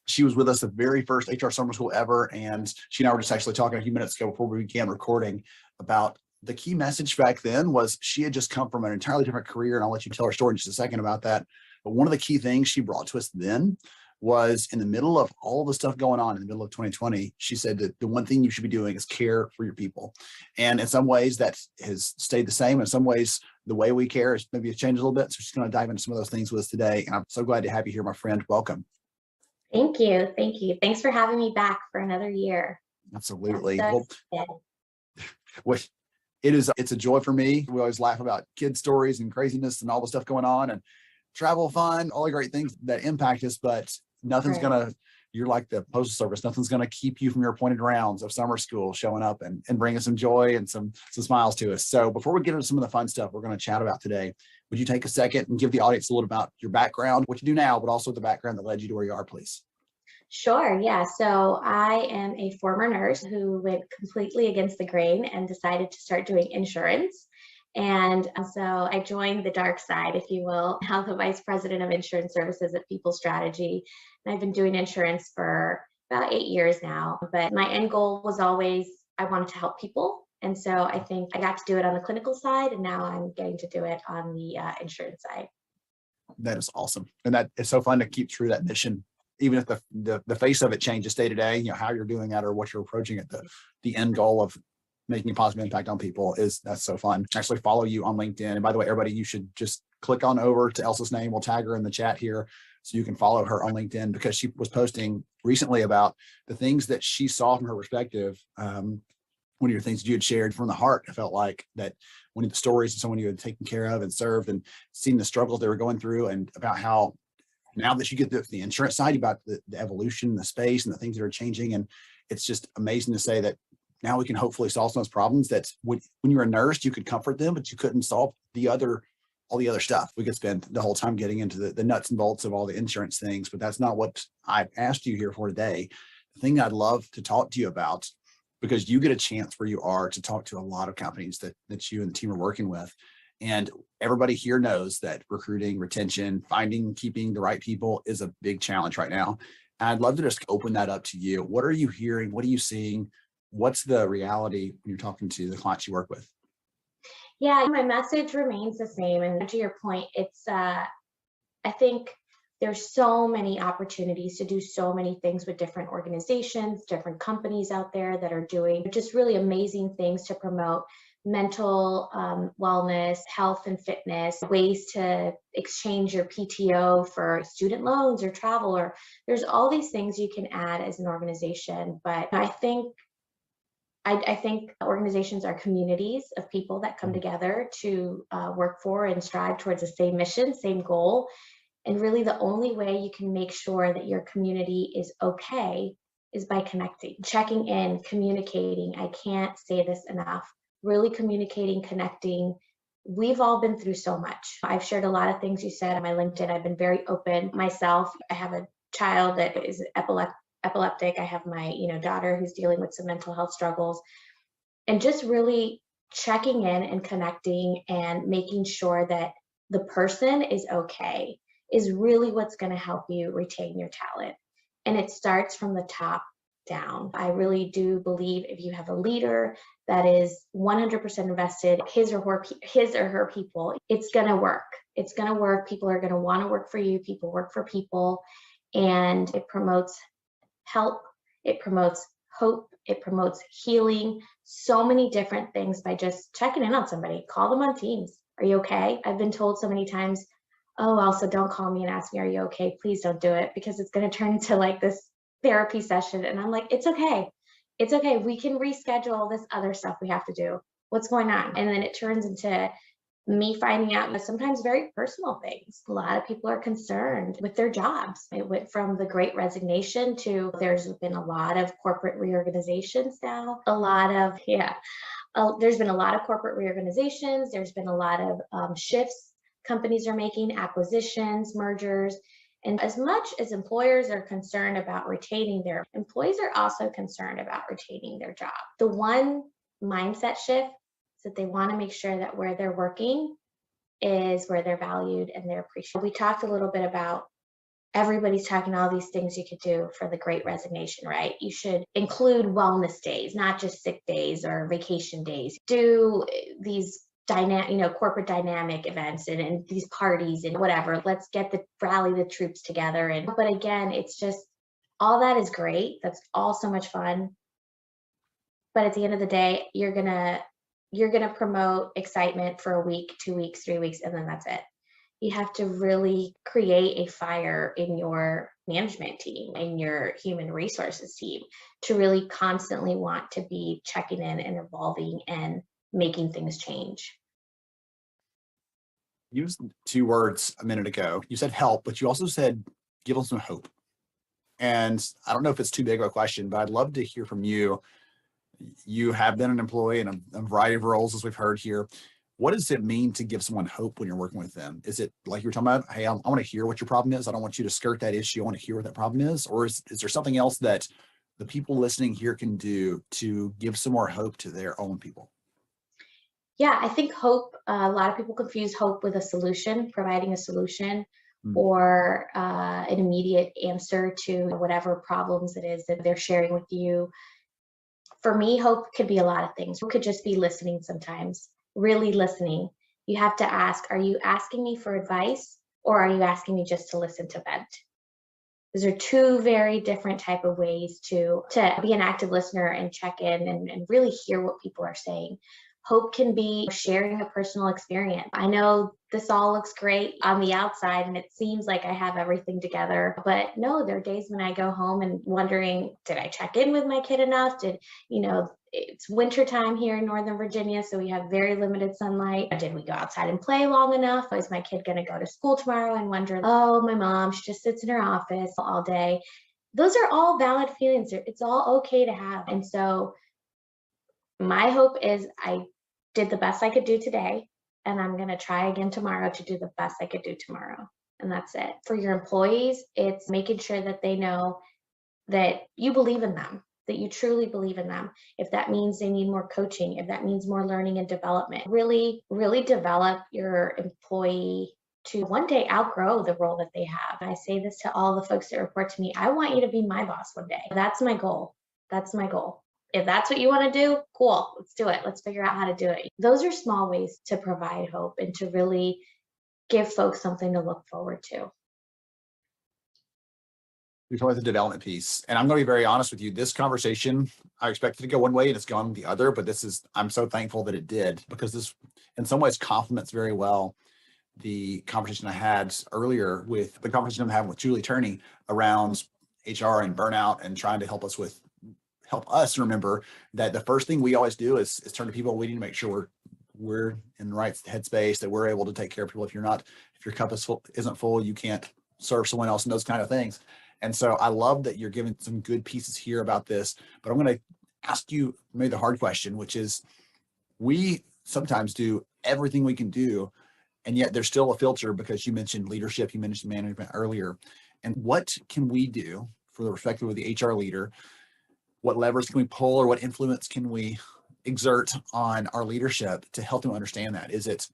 she was with us the very first HR Summer School ever. And she and I were just actually talking a few minutes ago before we began recording about the key message back then was she had just come from an entirely different career. And I'll let you tell her story in just a second about that. But one of the key things she brought to us then was in the middle of all the stuff going on in the middle of 2020, she said that the one thing you should be doing is care for your people. And in some ways that has stayed the same. In some ways, the way we care is maybe it's changed a little bit. So she's going to dive into some of those things with us today. And I'm so glad to have you here, my friend. Welcome. Thank you. Thank you. Thanks for having me back for another year. Absolutely. Well, It's a joy for me. We always laugh about kid stories and craziness and all the stuff going on and travel, fun, all the great things that impact us, but nothing's right. you're like the Postal Service. Nothing's going to keep you from your appointed rounds of summer school showing up and bringing some joy and some smiles to us. So before we get into some of the fun stuff we're going to chat about today, would you take a second and give the audience a little about your background, what you do now, but also the background that led you to where you are, please? Sure. Yeah. So I am a former nurse who went completely against the grain and decided to start doing insurance. And so I joined the dark side, if you will, now the vice president of insurance services at People Strategy. And I've been doing insurance for about 8 years now. But my end goal was always I wanted to help people. And so I think I got to do it on the clinical side, and now I'm getting to do it on the insurance side. That is awesome. And that it's so fun to keep through that mission, even if the face of it changes day to day, how you're doing that or what you're approaching it, the end goal of making a positive impact on people that's so fun. Actually follow you on LinkedIn. And by the way, everybody, you should just click on over to Elsa's name. We'll tag her in the chat here so you can follow her on LinkedIn because she was posting recently about the things that she saw from her perspective. One of your things you had shared from the heart, I felt like that one of the stories of someone you had taken care of and served and seen the struggles they were going through and about how now that you get the insurance side about the evolution, the space and the things that are changing. And it's just amazing to say that now we can hopefully solve some of those problems that when you were a nurse, you could comfort them, but you couldn't solve all the other stuff. We could spend the whole time getting into the nuts and bolts of all the insurance things, but that's not what I've asked you here for today. The thing I'd love to talk to you about, because you get a chance where you are to talk to a lot of companies that you and the team are working with. And everybody here knows that recruiting, retention, finding, keeping the right people is a big challenge right now. And I'd love to just open that up to you. What are you hearing? What are you seeing? What's the reality when you're talking to the clients you work with? Yeah, my message remains the same. And to your point, it's, I think there's so many opportunities to do so many things with different organizations, different companies out there that are doing just really amazing things to promote mental wellness, health and fitness, ways to exchange your PTO for student loans or travel, or there's all these things you can add as an organization. But I think organizations are communities of people that come together to work for and strive towards the same mission, same goal. And really the only way you can make sure that your community is okay is by connecting, checking in, communicating. I can't say this enough. Really communicating, connecting. We've all been through so much. I've shared a lot of things you said on my LinkedIn. I've been very open myself. I have a child that is epileptic. I have my daughter who's dealing with some mental health struggles, and just really checking in and connecting and making sure that the person is okay is really what's going to help you retain your talent. And it starts from the top. down. I really do believe if you have a leader that is 100% invested, his or her people, it's going to work. It's going to work. People are going to want to work for you. People work for people, and it promotes help. It promotes hope. It promotes healing. So many different things by just checking in on somebody. Call them on Teams. Are you okay? I've been told so many times, oh, also don't call me and ask me, are you okay? Please don't do it, because it's going to turn into like this therapy session. And I'm like, it's okay. It's okay. We can reschedule all this other stuff we have to do. What's going on? And then it turns into me finding out sometimes very personal things. A lot of people are concerned with their jobs. It went from the Great Resignation to there's been a lot of corporate reorganizations now. There's been a lot of corporate reorganizations. There's been a lot of shifts companies are making, acquisitions, mergers. And as much as employers are concerned about retaining their employees, are also concerned about retaining their job. The one mindset shift is that they want to make sure that where they're working is where they're valued and they're appreciated. We talked a little bit about everybody's talking all these things you could do for the Great Resignation, right? You should include wellness days, not just sick days or vacation days. Do these corporate dynamic events and these parties and whatever. Let's rally the troops together. But again, it's just, all that is great. That's all so much fun. But at the end of the day, you're gonna promote excitement for a week, 2 weeks, 3 weeks, and then that's it. You have to really create a fire in your management team, in your human resources team, to really constantly want to be checking in and evolving and making things change. You used 2 words a minute ago. You said help, but you also said give them some hope. And I don't know if it's too big of a question, but I'd love to hear from you. You have been an employee in a variety of roles, as we've heard here. What does it mean to give someone hope when you're working with them? Is it like you were talking about, hey, I want to hear what your problem is. I don't want you to skirt that issue. I want to hear what that problem is. Or is there something else that the people listening here can do to give some more hope to their own people? Yeah, I think hope, a lot of people confuse hope with a solution, providing a solution or an immediate answer to whatever problems it is that they're sharing with you. For me, hope could be a lot of things. It could just be listening sometimes, really listening. You have to ask, are you asking me for advice, or are you asking me just to listen to vent? Those are 2 very different type of ways to be an active listener and check in and really hear what people are saying. Hope can be sharing a personal experience. I know this all looks great on the outside and it seems like I have everything together, but no, there are days when I go home and wondering, did I check in with my kid enough? It's wintertime here in Northern Virginia, so we have very limited sunlight. Did we go outside and play long enough? Is my kid going to go to school tomorrow and wonder, oh, my mom, she just sits in her office all day. Those are all valid feelings. It's all okay to have. And so my hope is I did the best I could do today, and I'm going to try again tomorrow to do the best I could do tomorrow. And that's it. For your employees, it's making sure that they know that you believe in them, that you truly believe in them. If that means they need more coaching, if that means more learning and development, really, really develop your employee to one day outgrow the role that they have. And I say this to all the folks that report to me, I want you to be my boss one day. That's my goal. That's my goal. If that's what you want to do, cool, let's do it. Let's figure out how to do it. Those are small ways to provide hope and to really give folks something to look forward to. We talked about the development piece, and I'm going to be very honest with you. This conversation, I expected to go one way and it's gone the other, but I'm so thankful that it did, because this in some ways complements very well the conversation I had earlier with the conversation I'm having with Julie Turney around HR and burnout, and trying to help us remember that the first thing we always do is turn to people. We need to make sure we're in the right headspace, that we're able to take care of people. If your cup isn't full, you can't serve someone else, and those kind of things. And so I love that you're giving some good pieces here about this, but I'm going to ask you maybe the hard question, which is, we sometimes do everything we can do, and yet there's still a filter, because you mentioned leadership, you mentioned management earlier. And what can we do for the perspective of the HR leader? What levers can we pull, or what influence can we exert on our leadership to help them understand that? Is it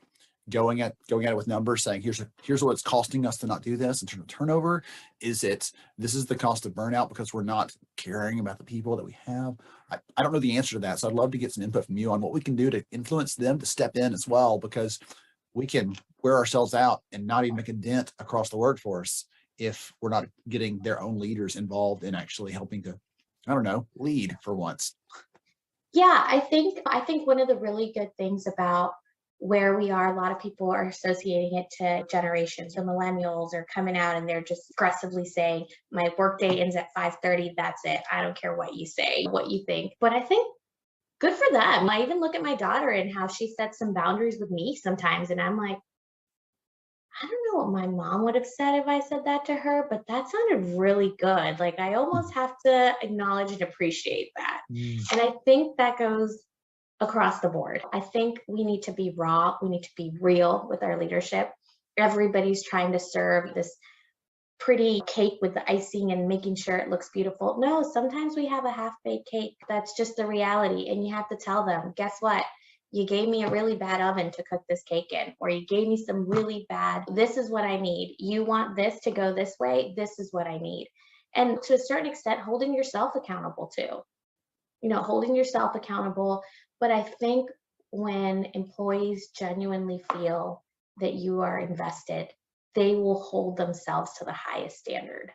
going at it with numbers, saying here's what it's costing us to not do this in terms of turnover? Is it this is the cost of burnout because we're not caring about the people that we have? I don't know the answer to that. So I'd love to get some input from you on what we can do to influence them to step in as well, because we can wear ourselves out and not even make a dent across the workforce if we're not getting their own leaders involved in actually helping to, I don't know, lead for once. Yeah, I think one of the really good things about where we are, a lot of people are associating it to generations. The millennials are coming out and they're just aggressively saying, my workday ends at 5:30, that's it. I don't care what you say, what you think. But I think good for them. I even look at my daughter and how she sets some boundaries with me sometimes, and I'm like, I don't know what my mom would have said if I said that to her, but that sounded really good. Like, I almost have to acknowledge and appreciate that. And I think that goes across the board. I think we need to be raw. We need to be real with our leadership. Everybody's trying to serve this pretty cake with the icing and making sure it looks beautiful. No, sometimes we have a half-baked cake. That's just the reality. And you have to tell them, guess what? You gave me a really bad oven to cook this cake in, or you gave me some really bad, this is what I need. You want this to go this way, this is what I need. And to a certain extent, holding yourself accountable too. Holding yourself accountable. But I think when employees genuinely feel that you are invested, they will hold themselves to the highest standard.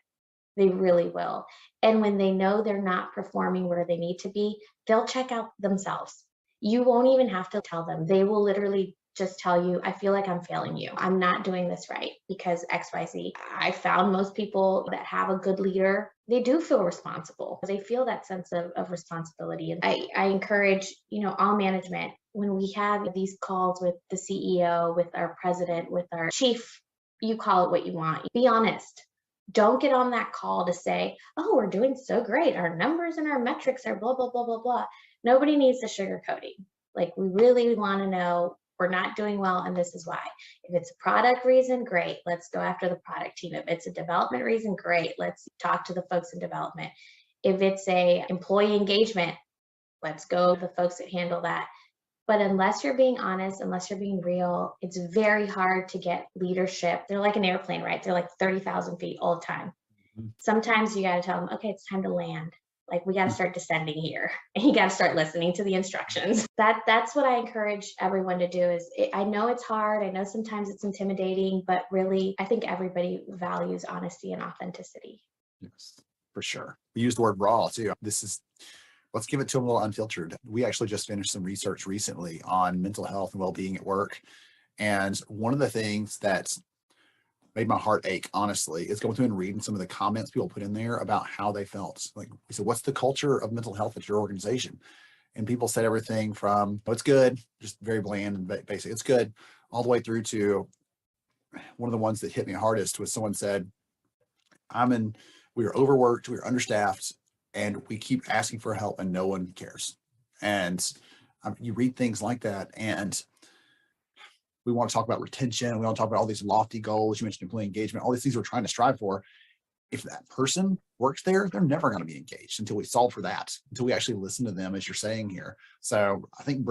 They really will. And when they know they're not performing where they need to be, they'll check out themselves. You won't even have to tell them. They will literally just tell you, I feel like I'm failing you. I'm not doing this right because XYZ. I found most people that have a good leader, they do feel responsible. They feel that sense of responsibility. And I encourage, all management, when we have these calls with the CEO, with our president, with our chief, you call it what you want. Be honest. Don't get on that call to say, oh, we're doing so great. Our numbers and our metrics are blah, blah, blah, blah, blah. Nobody needs the sugarcoating. Like, we really want to know we're not doing well and this is why. If it's a product reason, great. Let's go after the product team. If it's a development reason, great. Let's talk to the folks in development. If it's a employee engagement, let's go to the folks that handle that. But unless you're being honest, unless you're being real, it's very hard to get leadership. They're like an airplane, right? They're like 30,000 feet all the time. Sometimes you got to tell them, okay, it's time to land. Like, we got to start descending here, and you got to start listening to the instructions. That's what I encourage everyone to do. I know it's hard. I know sometimes it's intimidating, but really, I think everybody values honesty and authenticity. Yes, for sure. We use the word raw too. Let's give it to them a little unfiltered. We actually just finished some research recently on mental health and well-being at work. And one of the things that's made my heart ache, honestly, is going through and reading some of the comments people put in there about how they felt. Like, we said, what's the culture of mental health at your organization? And people said everything from, oh, it's good, just very bland and basic, it's good, all the way through to one of the ones that hit me hardest was someone said, we are overworked, we are understaffed, and we keep asking for help and no one cares. And you read things like that, and we want to talk about retention. We want to talk about all these lofty goals. You mentioned employee engagement, all these things we're trying to strive for. If that person works there, they're never going to be engaged until we solve for that, until we actually listen to them, as you're saying here. So I think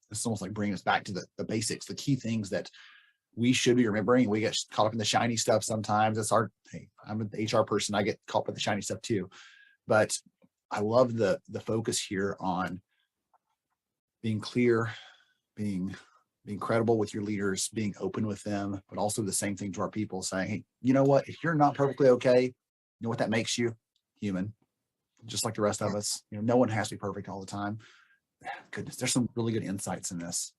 it's almost like bringing us back to the basics, the key things that we should be remembering. We get caught up in the shiny stuff sometimes. Hey, I'm an HR person. I get caught up with the shiny stuff too. But I love the focus here on being clear, being credible with your leaders, being open with them, but also the same thing to our people, saying, hey, you know what? If you're not perfectly okay, you know what that makes you? Human, just like the rest of us. No one has to be perfect all the time. Goodness, there's some really good insights in this.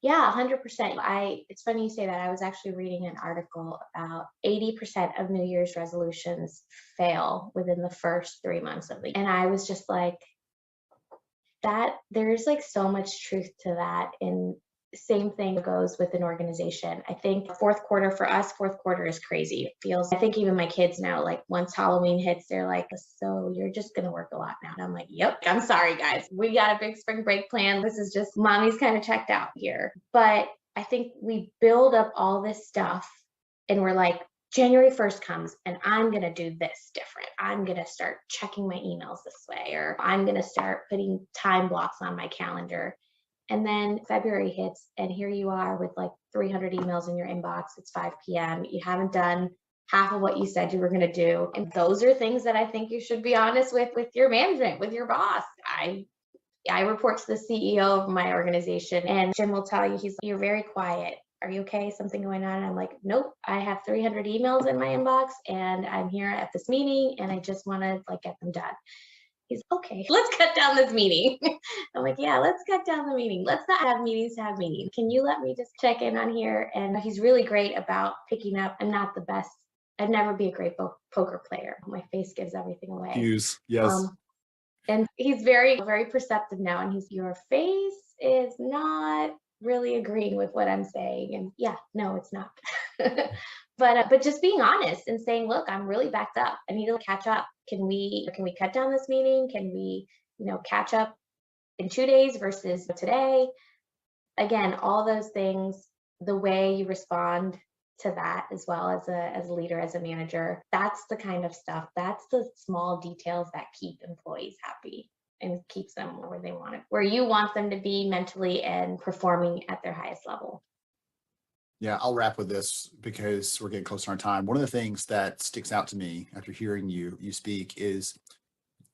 Yeah, 100%. It's funny you say that. I was actually reading an article about 80% of New Year's resolutions fail within the first 3 months of the year. And I was just like, there's like so much truth to that. And same thing goes with an organization. I think fourth quarter for us, fourth quarter is crazy. I think even my kids now, like, once Halloween hits, they're like, so you're just going to work a lot now. And I'm like, yep, I'm sorry, guys. We got a big spring break plan. This is just, mommy's kind of checked out here. But I think we build up all this stuff and we're like, January 1st comes and I'm going to do this different. I'm going to start checking my emails this way, or I'm going to start putting time blocks on my calendar. And then February hits, and here you are with like 300 emails in your inbox. It's 5 p.m. You haven't done half of what you said you were going to do. And those are things that I think you should be honest with your management, with your boss. I report to the CEO of my organization, and Jim will tell you, he's like, "You're very quiet. Are you okay? Something going on?" And I'm like, "Nope, I have 300 emails in my inbox, and I'm here at this meeting, and I just want to like get them done." He's okay, let's cut down this meeting. I'm like, yeah, let's cut down the meeting. Let's not have meetings to have meetings. Can you let me just check in on here? And he's really great about picking up. I'm not the best. I'd never be a great poker player. My face gives everything away. Hughes, yes. And he's very, very perceptive now. And your face is not really agreeing with what I'm saying. And yeah, no, it's not. But just being honest and saying, look, I'm really backed up. I need to catch up. Can we cut down this meeting? Can we, catch up in 2 days versus today? Again, all those things, the way you respond to that, as well as a leader, as a manager, that's the kind of stuff, that's the small details that keep employees happy and keeps them where they want it, where you want them to be mentally and performing at their highest level. Yeah, I'll wrap with this because we're getting close to our time. One of the things that sticks out to me after hearing you speak is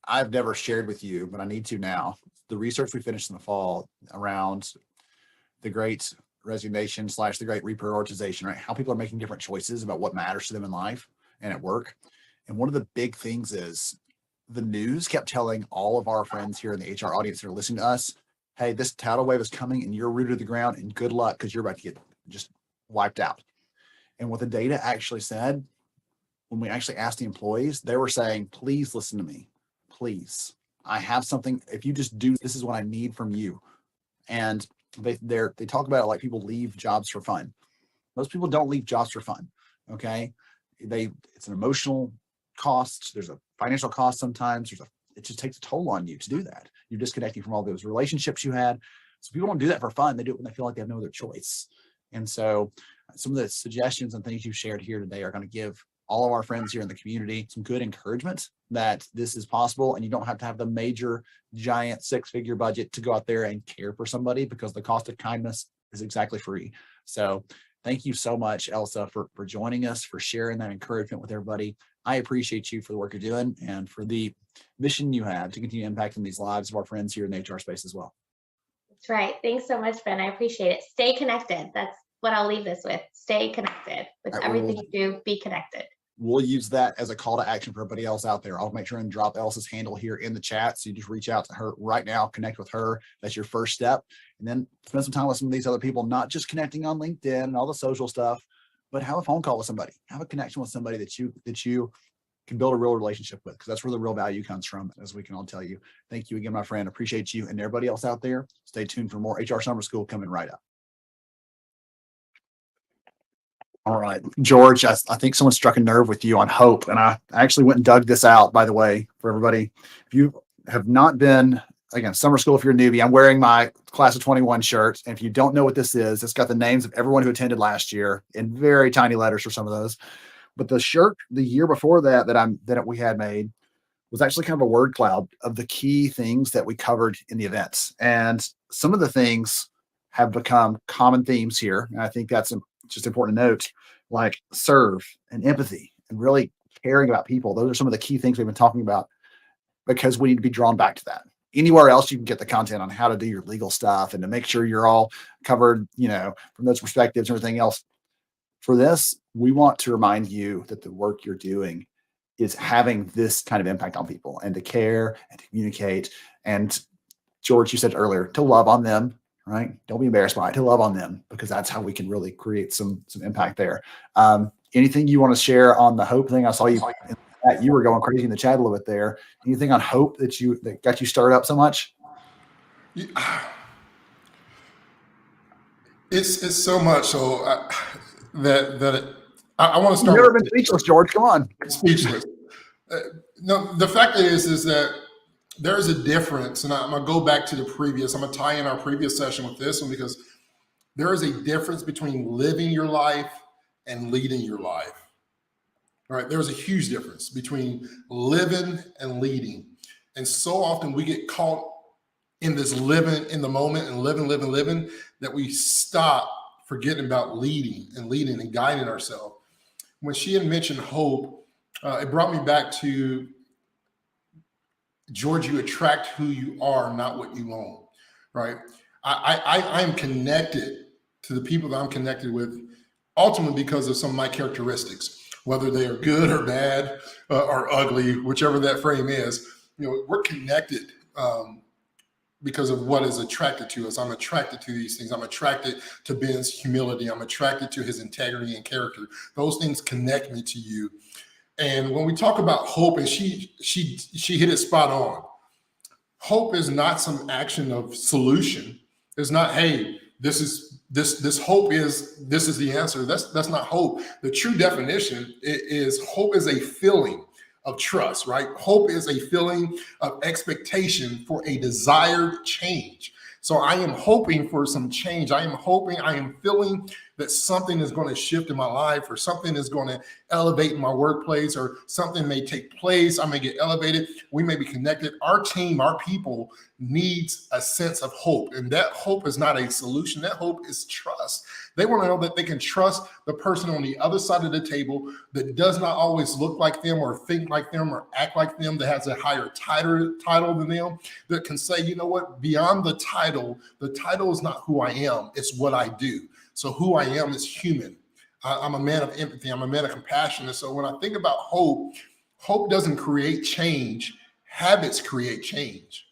I've never shared with you, but I need to now. The research we finished in the fall around the great resignation / the great reprioritization, right? How people are making different choices about what matters to them in life and at work. And one of the big things is the news kept telling all of our friends here in the HR audience that are listening to us, hey, this tidal wave is coming and you're rooted to the ground, and good luck because you're about to get just wiped out. And what the data actually said, when we actually asked the employees, they were saying, please listen to me. Please. I have something. If you just do, this is what I need from you. And they talk about it like people leave jobs for fun. Most people don't leave jobs for fun. Okay. It's an emotional cost. There's a financial cost sometimes. It just takes a toll on you to do that. You're disconnecting from all those relationships you had. So people don't do that for fun. They do it when they feel like they have no other choice. And so some of the suggestions and things you've shared here today are going to give all of our friends here in the community some good encouragement that this is possible, and you don't have to have the major giant 6-figure budget to go out there and care for somebody, because the cost of kindness is exactly free. So thank you so much, Elsa, for joining us, for sharing that encouragement with everybody. I appreciate you for the work you're doing and for the mission you have to continue impacting these lives of our friends here in the HR space as well. That's right. Thanks so much, Ben. I appreciate it. Stay connected. That's what I'll leave this with. Stay connected with everything you do. Be connected. We'll use that as a call to action for everybody else out there. I'll make sure and drop Elsa's handle here in the chat. So you just reach out to her right now, connect with her. That's your first step. And then spend some time with some of these other people, not just connecting on LinkedIn and all the social stuff, but have a phone call with somebody, have a connection with somebody that you can build a real relationship with, because that's where the real value comes from, as we can all tell you. Thank you again, my friend. Appreciate you, and everybody else out there. Stay tuned for more HR Summer School coming right up. All right, George, I think someone struck a nerve with you on hope. And I actually went and dug this out, by the way, for everybody. If you have not been, again, summer school, if you're a newbie, I'm wearing my class of 21 shirt. And if you don't know what this is, it's got the names of everyone who attended last year in very tiny letters for some of those. But the shirt the year before that we had made was actually kind of a word cloud of the key things that we covered in the events. And some of the things have become common themes here. And I think that's just important to note, like serve and empathy and really caring about people. Those are some of the key things we've been talking about, because we need to be drawn back to that. Anywhere else you can get the content on how to do your legal stuff and to make sure you're all covered, from those perspectives and everything else. For this, we want to remind you that the work you're doing is having this kind of impact on people, and to care and to communicate. And George, you said earlier, to love on them, right? Don't be embarrassed by it, to love on them, because that's how we can really create some impact there. Anything you want to share on the hope thing? I saw you were going crazy in the chat a little bit there. Anything on hope that got you stirred up so much? It's so much so that I want to start. You've never been speechless, George. Come on. Speechless. No, the fact is that there's a difference, and I'm gonna go back to the previous. I'm gonna tie in our previous session with this one, because there is a difference between living your life and leading your life. All right, there's a huge difference between living and leading, and so often we get caught in this living in the moment and living, that we stop forgetting about leading and guiding ourselves. When she had mentioned hope, it brought me back to, George, you attract who you are, not what you own, right? I am connected to the people that I'm connected with ultimately because of some of my characteristics, whether they are good or bad or ugly, whichever that frame is. We're connected because of what is attracted to us. I'm attracted to these things. I'm attracted to Ben's humility. I'm attracted to his integrity and character. Those things connect me to you. And when we talk about hope, and she hit it spot on. Hope is not some action of solution. It's not, hey, this hope is, this is the answer. That's not hope. The true definition is hope is a feeling of trust, right? Hope is a feeling of expectation for a desired change. So I am hoping for some change. I am feeling that something is going to shift in my life, or something is going to elevate in my workplace, or something may take place. I may get elevated. We may be connected. Our team, our people needs a sense of hope. And that hope is not a solution. That hope is trust. They want to know that they can trust the person on the other side of the table that does not always look like them or think like them or act like them, that has a higher title than them, that can say, you know what, beyond the title is not who I am, it's what I do. So who I am is human. I'm a man of empathy. I'm a man of compassion. And so when I think about hope, hope doesn't create change. Habits create change,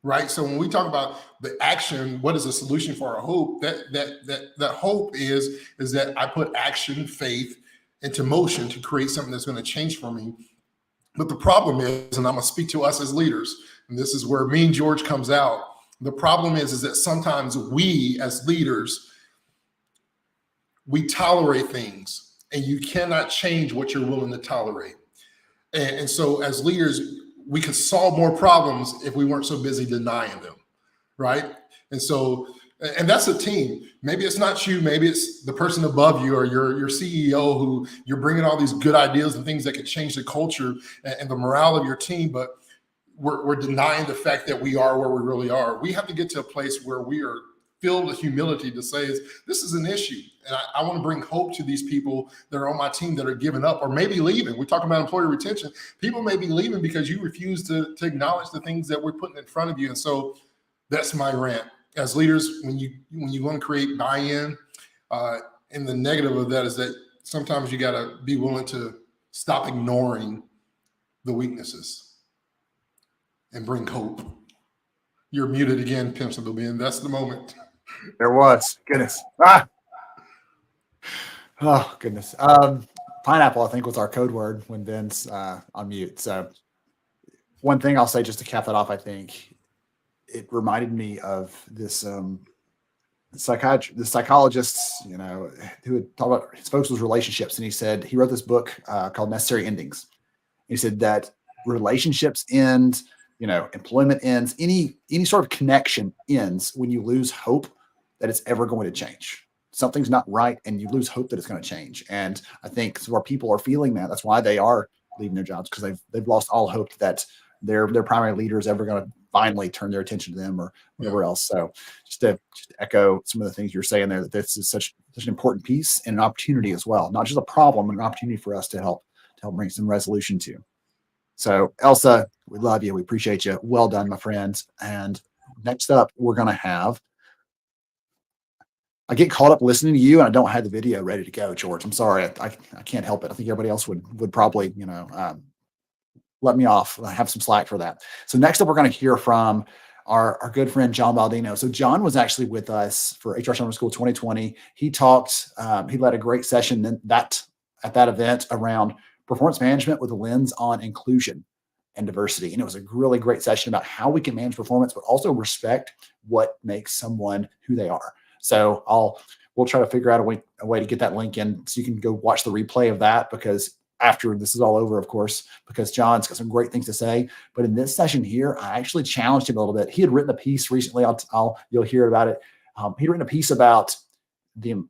right? So when we talk about the action, what is the solution for our hope? That hope is that I put action, faith into motion to create something that's going to change for me. But the problem is, and I'm going to speak to us as leaders, and this is where me and George comes out. The problem is that sometimes we as leaders, we tolerate things, and you cannot change what you're willing to tolerate. And so as leaders, we could solve more problems if we weren't so busy denying them, right? And so, and that's a team. Maybe it's not you, maybe it's the person above you or your CEO, who you're bringing all these good ideas and things that could change the culture and the morale of your team, but we're denying the fact that we are where we really are. We have to get to a place where we are filled with humility to say, this is an issue. And I want to bring hope to these people that are on my team that are giving up or maybe leaving. We're talking about employee retention. People may be leaving because you refuse to acknowledge the things that we're putting in front of you. And so that's my rant. As leaders, when you want to create buy-in, and the negative of that is that sometimes you got to be willing to stop ignoring the weaknesses and bring hope. You're muted again, Principal Ben. That's the moment. There was. Goodness. Oh, goodness. Pineapple, I think, was our code word when Ben's on mute. So one thing I'll say just to cap that off, I think it reminded me of this the psychologists, who had talked about his folks' relationships. And he said, he wrote this book called Necessary Endings. He said that relationships end, employment ends, any sort of connection ends when you lose hope that it's ever going to change. Something's not right, and you lose hope that it's going to change. And I think where people are feeling that, that's why they are leaving their jobs, because they've lost all hope that their primary leader is ever going to finally turn their attention to them or whatever else. So just to echo some of the things you're saying there, that this is such an important piece and an opportunity as well, not just a problem, but an opportunity for us to help bring some resolution to. So Elsa, we love you. We appreciate you. Well done, my friends. And next up, we're going to have, I get caught up listening to you and I don't have the video ready to go, George. I'm sorry. I can't help it. I think everybody else would probably, let me off. I have some slack for that. So next up, we're going to hear from our good friend, John Baldino. So John was actually with us for HR Summer School 2020. He talked, he led a great session at that event around performance management with a lens on inclusion and diversity. And it was a really great session about how we can manage performance, but also respect what makes someone who they are. So we'll try to figure out a way to get that link in so you can go watch the replay of that, because after this is all over, of course, because John's got some great things to say. But in this session here, I actually challenged him a little bit. He had written a piece recently. You'll hear about it. He'd written a piece about the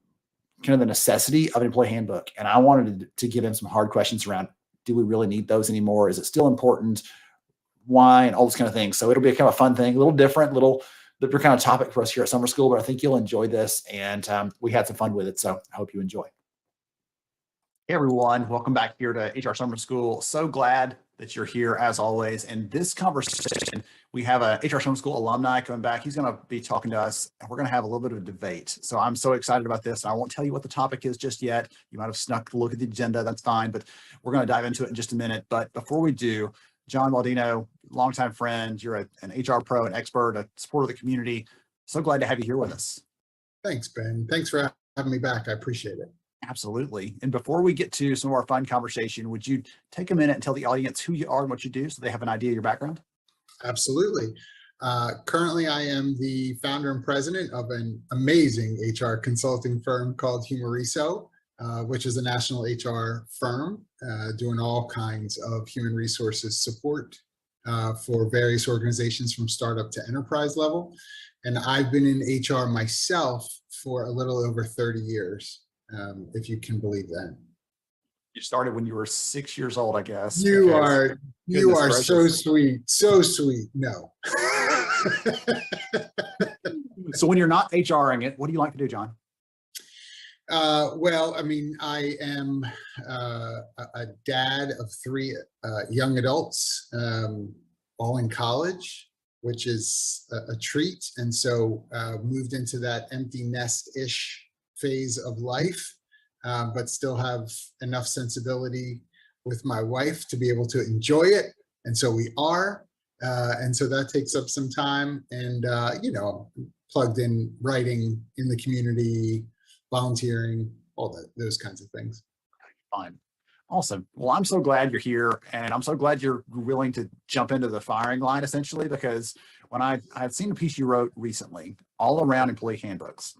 necessity of an employee handbook. And I wanted to give him some hard questions around, do we really need those anymore? Is it still important? wine, all those kind of things. So it'll be a kind of a fun thing, a little different, little different kind of topic for us here at Summer School, but I think you'll enjoy this. And we had some fun with it. So I hope you enjoy. Hey everyone, welcome back here to HR Summer School. So glad that you're here as always. And this conversation, we have a HR Summer School alumni coming back. He's going to be talking to us and we're going to have a little bit of a debate. So I'm so excited about this. I won't tell you what the topic is just yet. You might have snuck a look at the agenda. That's fine, but we're going to dive into it in just a minute. But before we do, John Baldino, longtime friend, you're an HR pro, an expert, a supporter of the community. So glad to have you here with us. Thanks, Ben. Thanks for having me back. I appreciate it. Absolutely. And before we get to some of our fun conversation, would you take a minute and tell the audience who you are and what you do so they have an idea of your background? Absolutely. Currently, I am the founder and president of an amazing HR consulting firm called Humoriso, which is a national HR firm doing all kinds of human resources support for various organizations from startup to enterprise level. And I've been in HR myself for a little over 30 years. If you can believe that. You started when you were 6 years old, I guess. You are gracious. so sweet. So sweet. No. So when you're not HRing it, what do you like to do, John? Well, I mean, I am a dad of 3 young adults, all in college, which is a treat. And so moved into that empty nest-ish phase of life, but still have enough sensibility with my wife to be able to enjoy it. And so we are. And so that takes up some time. And, you know, plugged in writing in the community, volunteering, all those kinds of things. Fine. Awesome. Well, I'm so glad you're here. And I'm so glad you're willing to jump into the firing line, essentially, because when I had seen a piece you wrote recently all around employee handbooks.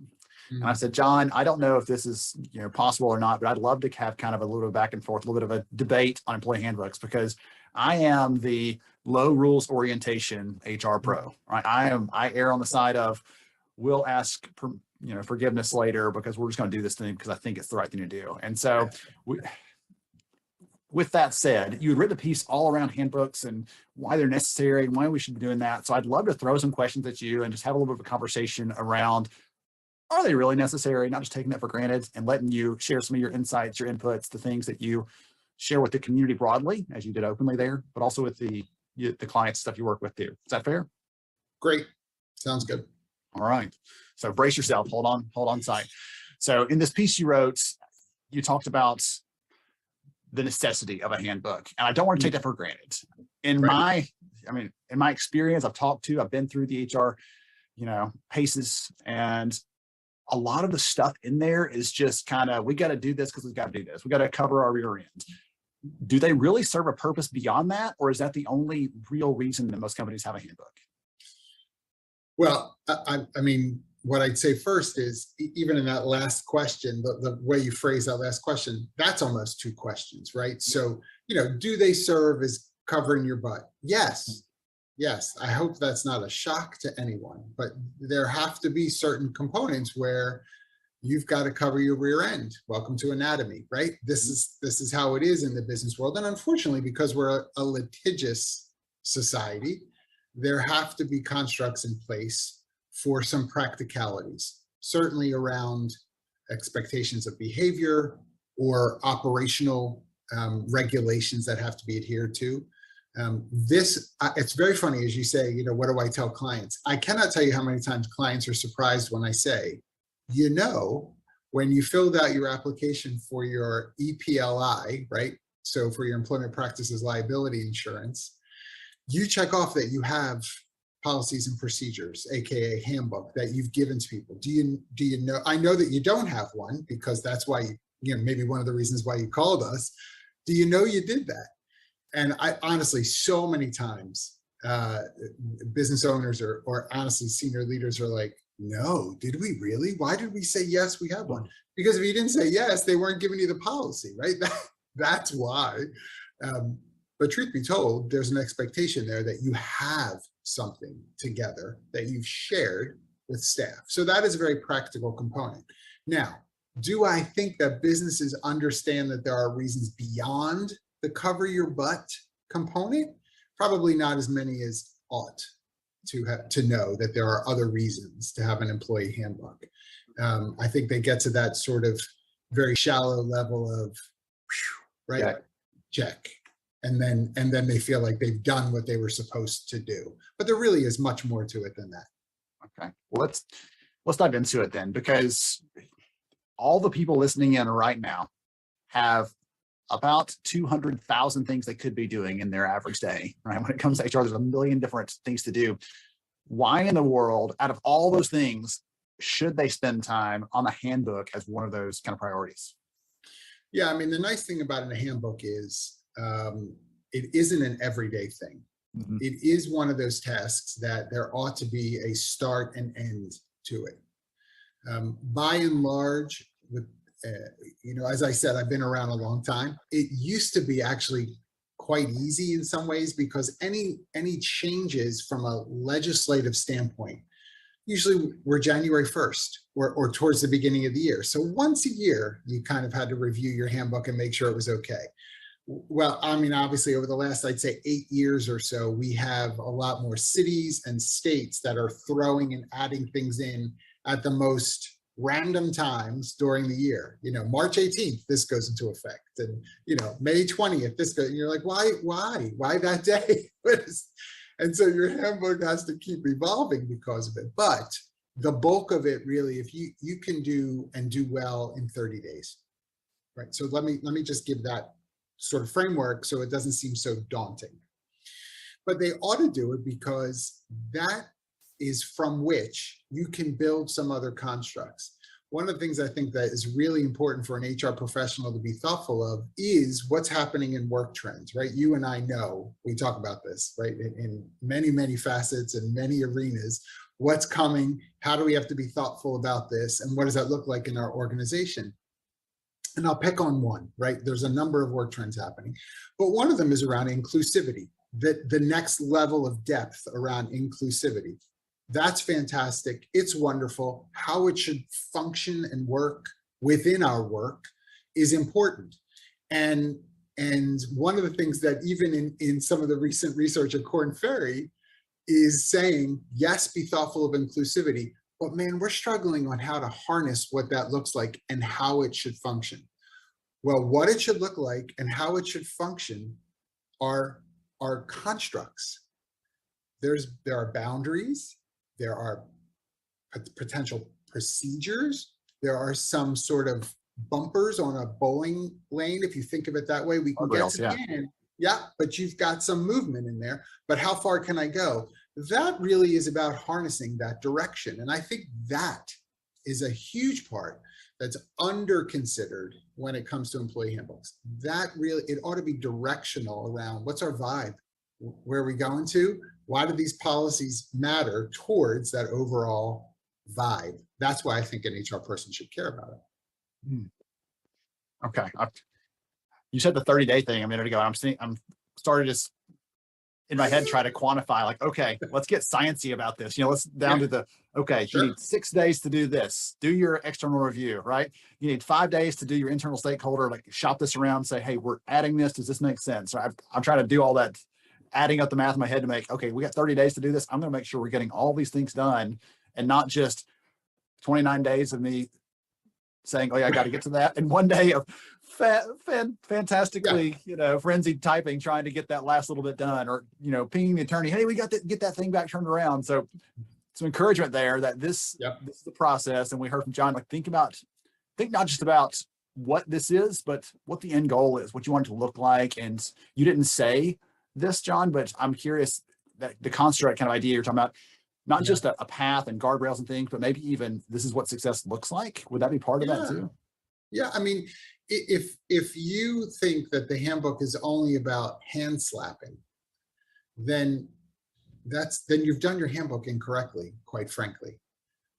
And I said, John, I don't know if this is possible or not, but I'd love to have kind of a little bit of back and forth, a little bit of a debate on employee handbooks, because I am the low rules orientation HR pro. Right? I err on the side of we'll ask forgiveness later because we're just going to do this thing because I think it's the right thing to do. And so with that said, you had written a piece all around handbooks and why they're necessary and why we should be doing that. So I'd love to throw some questions at you and just have a little bit of a conversation around, are they really necessary? Not just taking that for granted and letting you share some of your insights, your inputs, the things that you share with the community broadly, as you did openly there, but also with the clients stuff you work with too. Is that fair? Great. Sounds good. All right. So brace yourself. Hold on tight. So in this piece you wrote, you talked about the necessity of a handbook. And I don't want to take that for granted. In my experience, I've been through the HR, paces, and a lot of the stuff in there is just kind of, we got to do this because we've got to do this. We got to cover our rear end. Do they really serve a purpose beyond that? Or is that the only real reason that most companies have a handbook? Well, I mean, what I'd say first is, even in that last question, the way you phrase that last question, that's almost 2 questions, right? So, do they serve as covering your butt? Yes. Yes, I hope that's not a shock to anyone, but there have to be certain components where you've got to cover your rear end. Welcome to anatomy, right? This is how it is in the business world. And unfortunately, because we're a litigious society, there have to be constructs in place for some practicalities, certainly around expectations of behavior or operational regulations that have to be adhered to. It's very funny, as you say, what do I tell clients? I cannot tell you how many times clients are surprised when I say, when you filled out your application for your EPLI, right? So for your employment practices liability insurance, you check off that you have policies and procedures, AKA handbook, that you've given to people. Do you know? I know that you don't have one because that's why maybe one of the reasons why you called us. Do you know you did that? And I honestly, so many times, business owners or honestly senior leaders are like, no, did we really? Why did we say yes, we have one? Because if you didn't say yes, they weren't giving you the policy, right? That's why. But truth be told, there's an expectation there that you have something together that you've shared with staff. So that is a very practical component. Now, do I think that businesses understand that there are reasons beyond the cover your butt component? probably not as many as ought to know that there are other reasons to have an employee handbook. I think they get to that sort of very shallow level of, right, Yeah. check. And then they feel like they've done what they were supposed to do. But there really is much more to it than that. Okay, well, let's dive into it then, because all the people listening in right now have about 200,000 things they could be doing in their average day, right? When it comes to HR, there's a million different things to do. Why in the world, out of all those things, should they spend time on the handbook as one of those kind of priorities? Yeah, I mean, the nice thing about a handbook is it isn't an everyday thing. Mhm. It is one of those tasks that there ought to be a start and end to it. By and large, with as I said, I've been around a long time. It used to be actually quite easy in some ways, because any changes from a legislative standpoint usually were January 1st or towards the beginning of the year. So once a year, you kind of had to review your handbook and make sure it was okay. Well, I mean, obviously over the last, I'd say 8 years or so, we have a lot more cities and states that are throwing and adding things in at the most random times during the year. March 18th, this goes into effect. And, May 20th, this goes, and you're like, why that day? And so your handbook has to keep evolving because of it. But the bulk of it really, if you can do well in 30 days, right? So let me just give that sort of framework so it doesn't seem so daunting. But they ought to do it because that is from which you can build some other constructs. One of the things I think that is really important for an HR professional to be thoughtful of is what's happening in work trends, right? You and I know, we talk about this, right? In many, many facets and many arenas, what's coming, how do we have to be thoughtful about this, and what does that look like in our organization? And I'll pick on one, right? There's a number of work trends happening, but one of them is around inclusivity, the next level of depth around inclusivity. That's fantastic. It's wonderful. How it should function and work within our work is important. And one of the things that even in some of the recent research at Korn Ferry is saying, yes, be thoughtful of inclusivity, but man, we're struggling on how to harness what that looks like and how it should function. Well, what it should look like and how it should function are constructs. There are boundaries, there are potential procedures, there are some sort of bumpers on a bowling lane, if you think of it that way. We can get to the end. Yeah, but you've got some movement in there, but how far can I go? That really is about harnessing that direction. And I think that is a huge part that's under considered when it comes to employee handbooks. That really, it ought to be directional around what's our vibe, where are we going to, why do these policies matter towards that overall vibe? That's why I think an HR person should care about it. Okay. You said the 30-day thing a minute ago. I'm started just in my head try to quantify, like, okay, let's get sciencey about this. Let's down to the, okay, Sure. You need 6 days to do this, do your external review, right? You need 5 days to do your internal stakeholder, like shop this around, say, hey, we're adding this. Does this make sense? So I'm trying to do all that, adding up the math in my head to make, okay, we got 30 days to do this. I'm going to make sure we're getting all these things done and not just 29 days of me saying, oh yeah, I got to get to that. And 1 day of fantastically, frenzied typing, trying to get that last little bit done, or, pinging the attorney, hey, we got to get that thing back turned around. So some encouragement there that this is the process. And we heard from John, like, think not just about what this is, but what the end goal is, what you want it to look like. And you didn't say this, John, but I'm curious that the construct kind of idea you're talking about, not just a path and guardrails and things, but maybe even this is what success looks like. Would that be part of that too? Yeah, I mean, if you think that the handbook is only about hand slapping, then you've done your handbook incorrectly, quite frankly.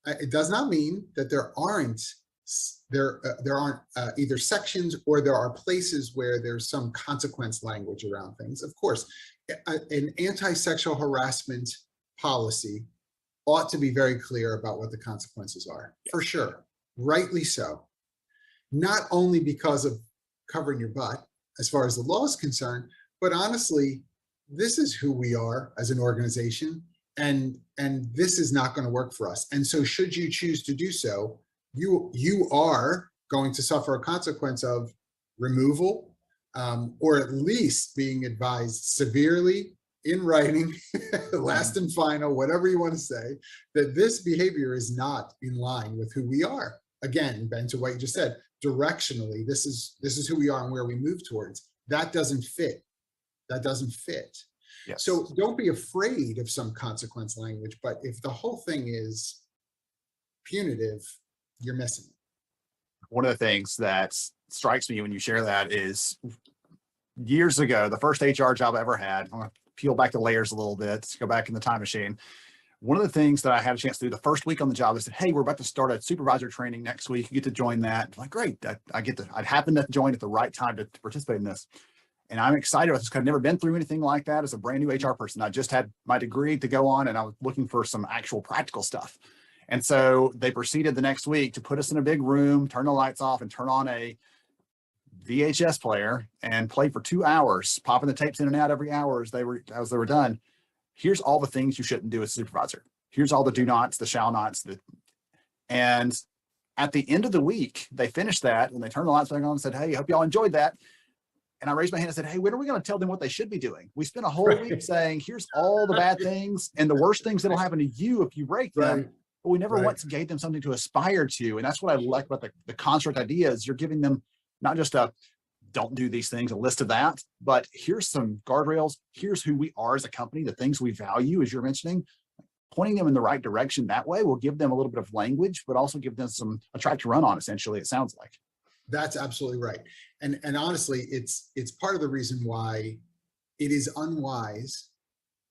It does not mean that there aren't either sections or there are places where there's some consequence language around things. Of course, an anti-sexual harassment policy ought to be very clear about what the consequences are, for sure, rightly so. Not only because of covering your butt, as far as the law is concerned, but honestly, this is who we are as an organization, and this is not going to work for us. And so should you choose to do so, you are going to suffer a consequence of removal, or at least being advised severely in writing, last and final, whatever you want to say, that this behavior is not in line with who we are. Again, Ben, to what you just said, directionally, this is who we are and where we move towards. That doesn't fit. That doesn't fit. Yes. So don't be afraid of some consequence language, but if the whole thing is punitive, you're missing it. One of the things that strikes me when you share that is years ago, the first HR job I ever had, I'm going to peel back the layers a little bit, go back in the time machine. One of the things that I had a chance to do the first week on the job, I said, hey, we're about to start a supervisor training next week. You get to join that. I'm like, great. I'd happened to join at the right time to participate in this. And I'm excited about this because I've never been through anything like that as a brand new HR person. I just had my degree to go on and I was looking for some actual practical stuff. And so they proceeded the next week to put us in a big room, turn the lights off and turn on a VHS player and play for 2 hours, popping the tapes in and out every hour as they were done. Here's all the things you shouldn't do as supervisor. Here's all the do nots, the shall nots. And at the end of the week, they finished that and they turned the lights back on and said, hey, hope y'all enjoyed that. And I raised my hand and said, hey, when are we going to tell them what they should be doing? We spent a whole week saying, here's all the bad things and the worst things that'll happen to you if you break them. But we never once gave them something to aspire to. And that's what I like about the construct idea is you're giving them not just a don't do these things, a list of that, but here's some guardrails. Here's who we are as a company, the things we value, as you're mentioning, pointing them in the right direction. That way will give them a little bit of language, but also give them a track to run on, essentially, it sounds like. That's absolutely right. And honestly, it's part of the reason why it is unwise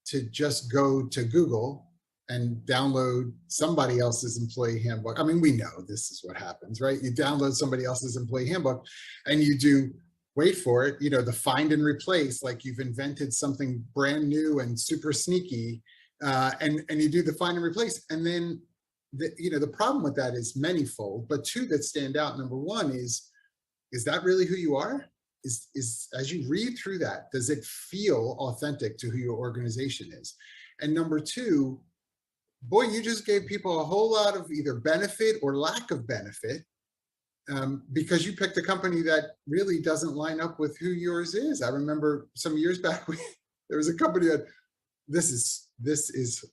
to just go to Google and download somebody else's employee handbook. I mean, we know this is what happens, right? You download somebody else's employee handbook and you do, wait for it, the find and replace, like you've invented something brand new and super sneaky, and you do the find and replace. And then, the problem with that is manyfold, but two that stand out. Number one is that really who you are? Is as you read through that, does it feel authentic to who your organization is? And number two, boy, you just gave people a whole lot of either benefit or lack of benefit because you picked a company that really doesn't line up with who yours is. I remember some years back, there was a company that this is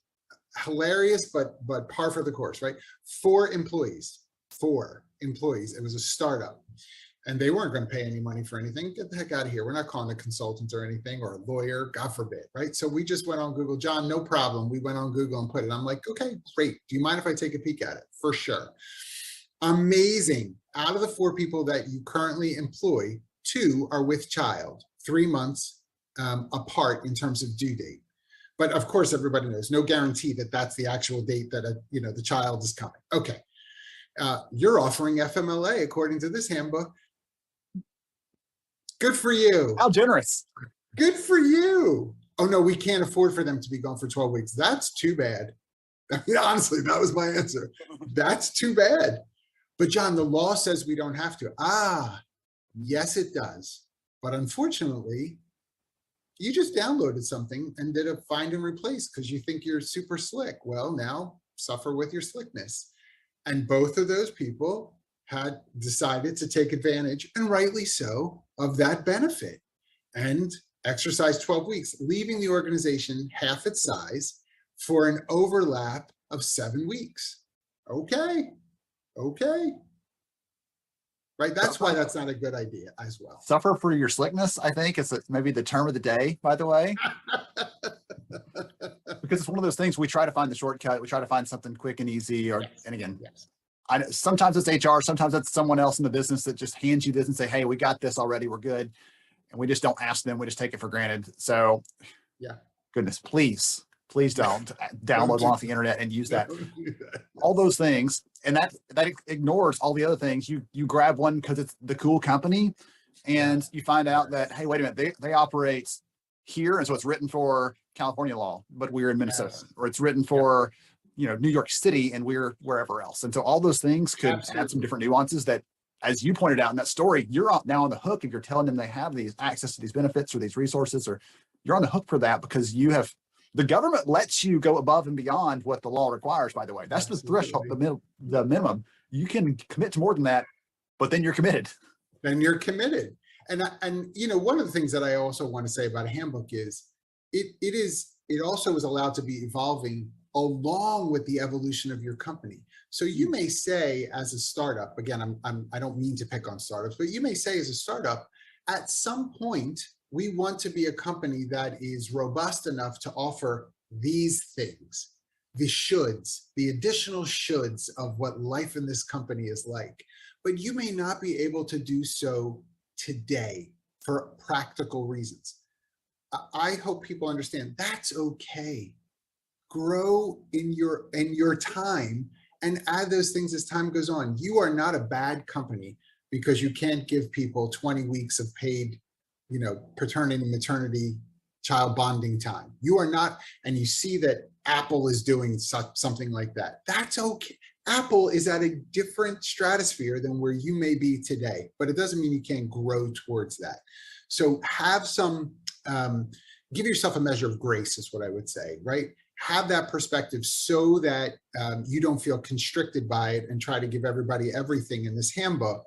hilarious, but par for the course, right? 4 employees. It was a startup. And they weren't going to pay any money for anything. Get the heck out of here. We're not calling a consultant or anything or a lawyer, God forbid, right? So we just went on Google. John, no problem. We went on Google and put it. I'm like, okay, great. Do you mind if I take a peek at it? For sure. Amazing. Out of the 4 people that you currently employ, 2 are with child, 3 months apart in terms of due date. But of course, everybody knows, no guarantee that that's the actual date that the child is coming. Okay. You're offering FMLA according to this handbook. Good for you. How generous. Good for you. Oh no, we can't afford for them to be gone for 12 weeks. That's too bad. I mean, honestly, that was my answer. That's too bad. But John, the law says we don't have to. Yes, it does. But unfortunately, you just downloaded something and did a find and replace because you think you're super slick. Well, now suffer with your slickness. And both of those people had decided to take advantage, and rightly so, of that benefit and exercise 12 weeks, leaving the organization half its size for an overlap of 7 weeks. Okay. Right. That's why that's not a good idea as well. Suffer for your slickness, I think, is maybe the term of the day, by the way. Because it's one of those things we try to find the shortcut. We try to find something quick and easy. And again, I know sometimes it's HR, sometimes it's someone else in the business that just hands you this and say, hey, we got this already. We're good. And we just don't ask them. We just take it for granted. So goodness, please don't download one off the internet and use that. All those things. And that ignores all the other things. You grab one because it's the cool company and you find out that, hey, wait a minute, they operate here. And so it's written for California law, but we're in Minnesota, or it's written for, New York City and we're wherever else. And so all those things could add some different nuances that, as you pointed out in that story, you're now on the hook if you're telling them they have these access to these benefits or these resources, or you're on the hook for that because the government lets you go above and beyond what the law requires, by the way. That's the threshold, the minimum. You can commit to more than that, but then you're committed. Then you're committed. And one of the things that I also want to say about a handbook is it also is allowed to be evolving along with the evolution of your company. So you may say as a startup, again, I don't mean to pick on startups, but you may say as a startup, at some point, we want to be a company that is robust enough to offer these things, the shoulds, the additional shoulds of what life in this company is like. But you may not be able to do so today for practical reasons. I hope people understand that's okay. Grow in your time and add those things as time goes on. You are not a bad company because you can't give people 20 weeks of paid, paternity, maternity, child bonding time. You are not, and you see that Apple is doing something like that. That's okay. Apple is at a different stratosphere than where you may be today, but it doesn't mean you can't grow towards that. So have some, give yourself a measure of grace is what I would say, right? Have that perspective so that you don't feel constricted by it and try to give everybody everything in this handbook.